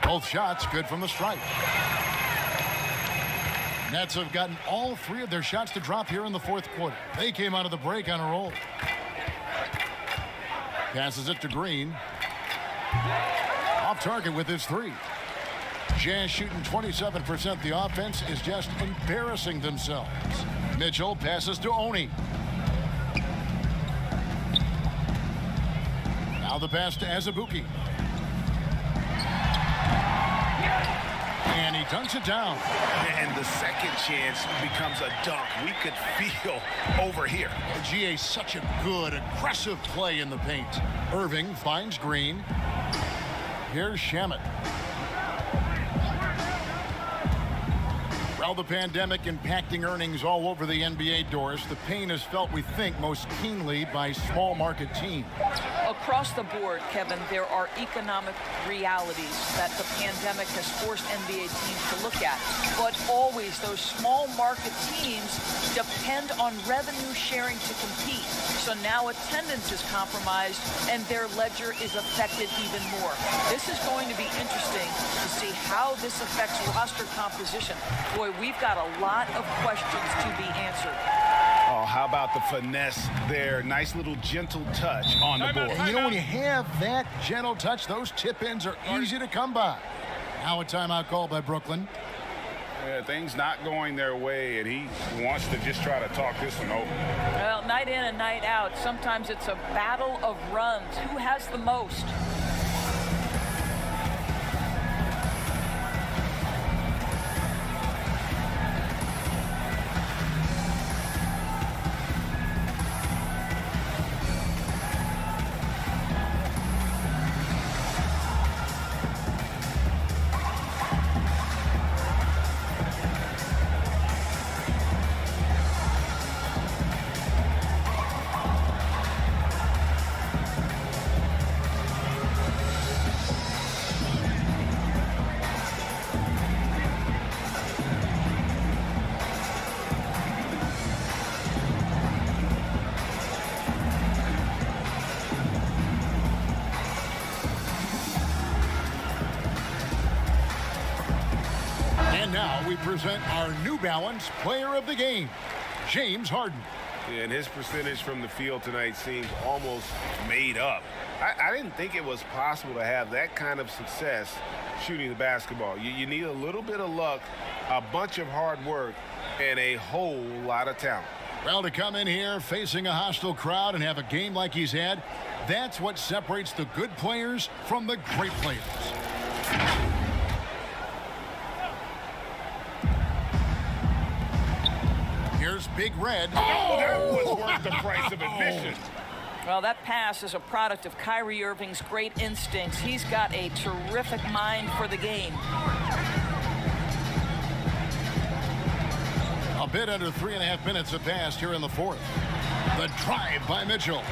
Both shots good from the stripe. Nets have gotten all 3 of their shots to drop here in the 4th quarter. They came out of the break on a roll. Passes it to Green. Off target with his 3. Jazz shooting 27%. The offense is just embarrassing themselves. Mitchell passes to Oni. Now the pass to Azubuike. And he dunks it down. And the second chance becomes a dunk. We could feel over here. GA, such a good, aggressive play in the paint. Irving finds Green. Here's Shamet. Well, the pandemic impacting earnings all over the NBA, Doris. The pain is felt, we think, most keenly by small market teams. Across the board, Kevin, there are economic realities that the pandemic has forced NBA teams to look at. But always, those small market teams depend on revenue sharing to compete. So now attendance is compromised and their ledger is affected even more. This is going to be interesting to see how this affects roster composition. Boy, we've got a lot of questions to be answered. Oh, how about the finesse there? Nice little gentle touch on the board. And you know, when you have that gentle touch, those tip-ins are easy to come by. Now a timeout call by Brooklyn. Yeah, things not going their way, and he wants to just try to talk this one over. Well, night in and night out, sometimes it's a battle of runs. Who has the most? And now we present our New Balance Player of the Game, James Harden. Yeah, and his percentage from the field tonight seems almost made up. I didn't think it was possible to have that kind of success shooting the basketball. You need a little bit of luck, a bunch of hard work, and a whole lot of talent. Well, to come in here facing a hostile crowd and have a game like he's had, that's what separates the good players from the great players. Here's Big Red. Oh, that was worth the price of admission. Well, that pass is a product of Kyrie Irving's great instincts. He's got a terrific mind for the game. A bit under 3.5 minutes have passed here in the fourth. The drive by Mitchell.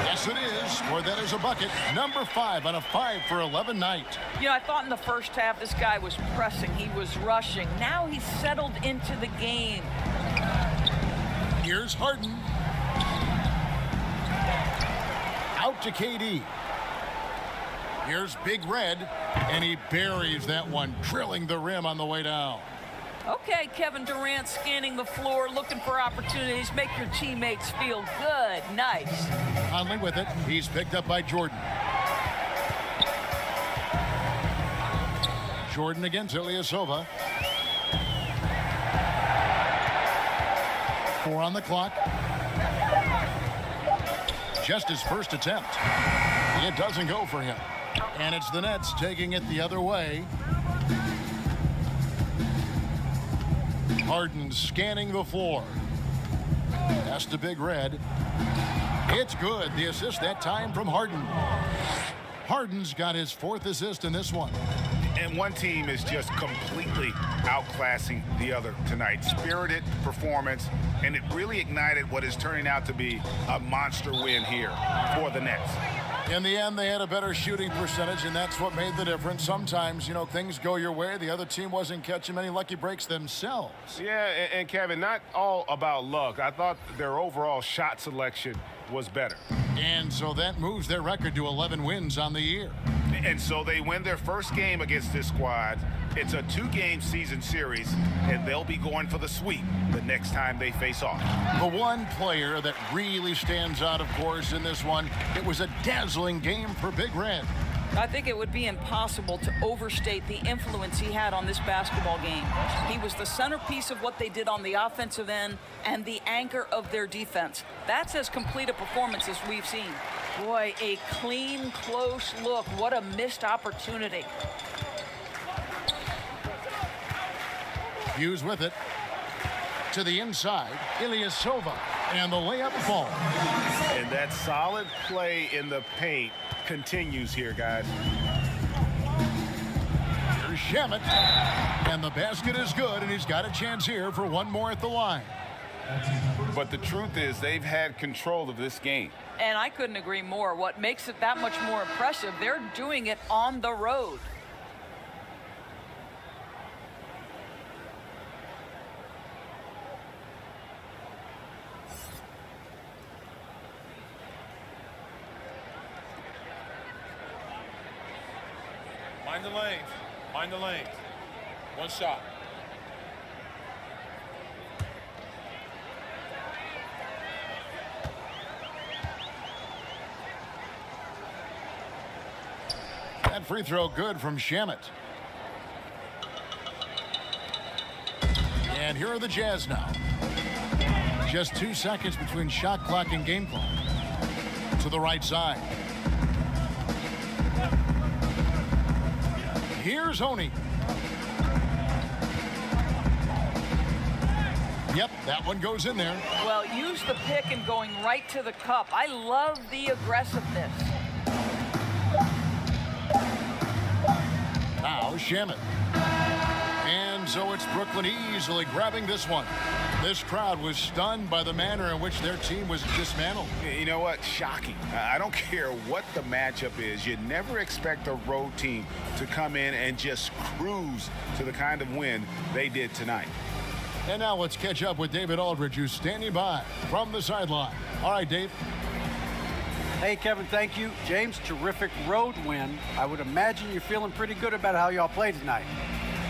Yes, it is. Or that is a bucket. Number 5 on a 5 for 11 night. You know, I thought in the first half this guy was pressing. He was rushing. Now he's settled into the game. Here's Harden. Out to KD. Here's Big Red. And he buries that one, drilling the rim on the way down. Okay, Kevin Durant scanning the floor, looking for opportunities. Make your teammates feel good. Nice. Conley with it. He's picked up by Jordan. Jordan against Ilyasova. 4 on the clock. Just his first attempt. It doesn't go for him. And it's the Nets taking it the other way. Harden scanning the floor. That's the Big Red. It's good. The assist that time from Harden. Harden's got his 4th assist in this one. And one team is just completely outclassing the other tonight. Spirited performance, and it really ignited what is turning out to be a monster win here for the Nets. In the end, they had a better shooting percentage, and that's what made the difference. Sometimes, you know, things go your way. The other team wasn't catching many lucky breaks themselves. Yeah, and Kevin, not all about luck. I thought their overall shot selection was better. And so that moves their record to 11 wins on the year. And so they win their first game against this squad. It's a 2-game season series, and they'll be going for the sweep the next time they face off. The one player that really stands out, of course, in this one, it was a dazzling game for Big Red. I think it would be impossible to overstate the influence he had on this basketball game. He was the centerpiece of what they did on the offensive end and the anchor of their defense. That's as complete a performance as we've seen. Boy, a clean, close look. What a missed opportunity. Hughes with it. To the inside, Ilyasova, and the layup falls. And that solid play in the paint continues here, guys. Here's Shamet, and the basket is good, and he's got a chance here for one more at the line. But the truth is, they've had control of this game. And I couldn't agree more. What makes it that much more impressive, they're doing it on the road. Mind the lanes. Mind the lanes. One shot. That free throw good from Shamet. And here are the Jazz now. Just 2 seconds between shot clock and game clock. To the right side. Here's Oni. Yep, that one goes in there. Well, use the pick and going right to the cup. I love the aggressiveness. Now Shamet. And so it's Brooklyn easily grabbing this one. This crowd was stunned by the manner in which their team was dismantled. You know what? Shocking. I don't care what the matchup is. You never expect a road team to come in and just cruise to the kind of win they did tonight. And now let's catch up with David Aldridge, who's standing by from the sideline. All right, Dave. Hey, Kevin, thank you. James, terrific road win. I would imagine you're feeling pretty good about how y'all played tonight.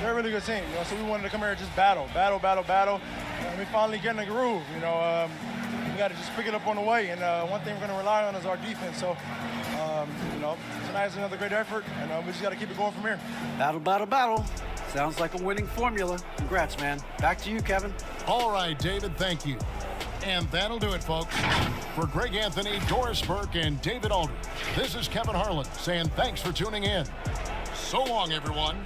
they're a really good team. You know, so we wanted to come here and just battle. And we finally get in the groove. You know, we got to just pick it up on the way. And one thing we're going to rely on is our defense. So, you know, tonight's another great effort, and we just got to keep it going from here. Battle. Sounds like a winning formula. Congrats, man. Back to you, Kevin. All right, David, thank you. And that'll do it, folks. For Greg Anthony, Doris Burke, and David Aldridge, this is Kevin Harlan saying thanks for tuning in. So long, everyone.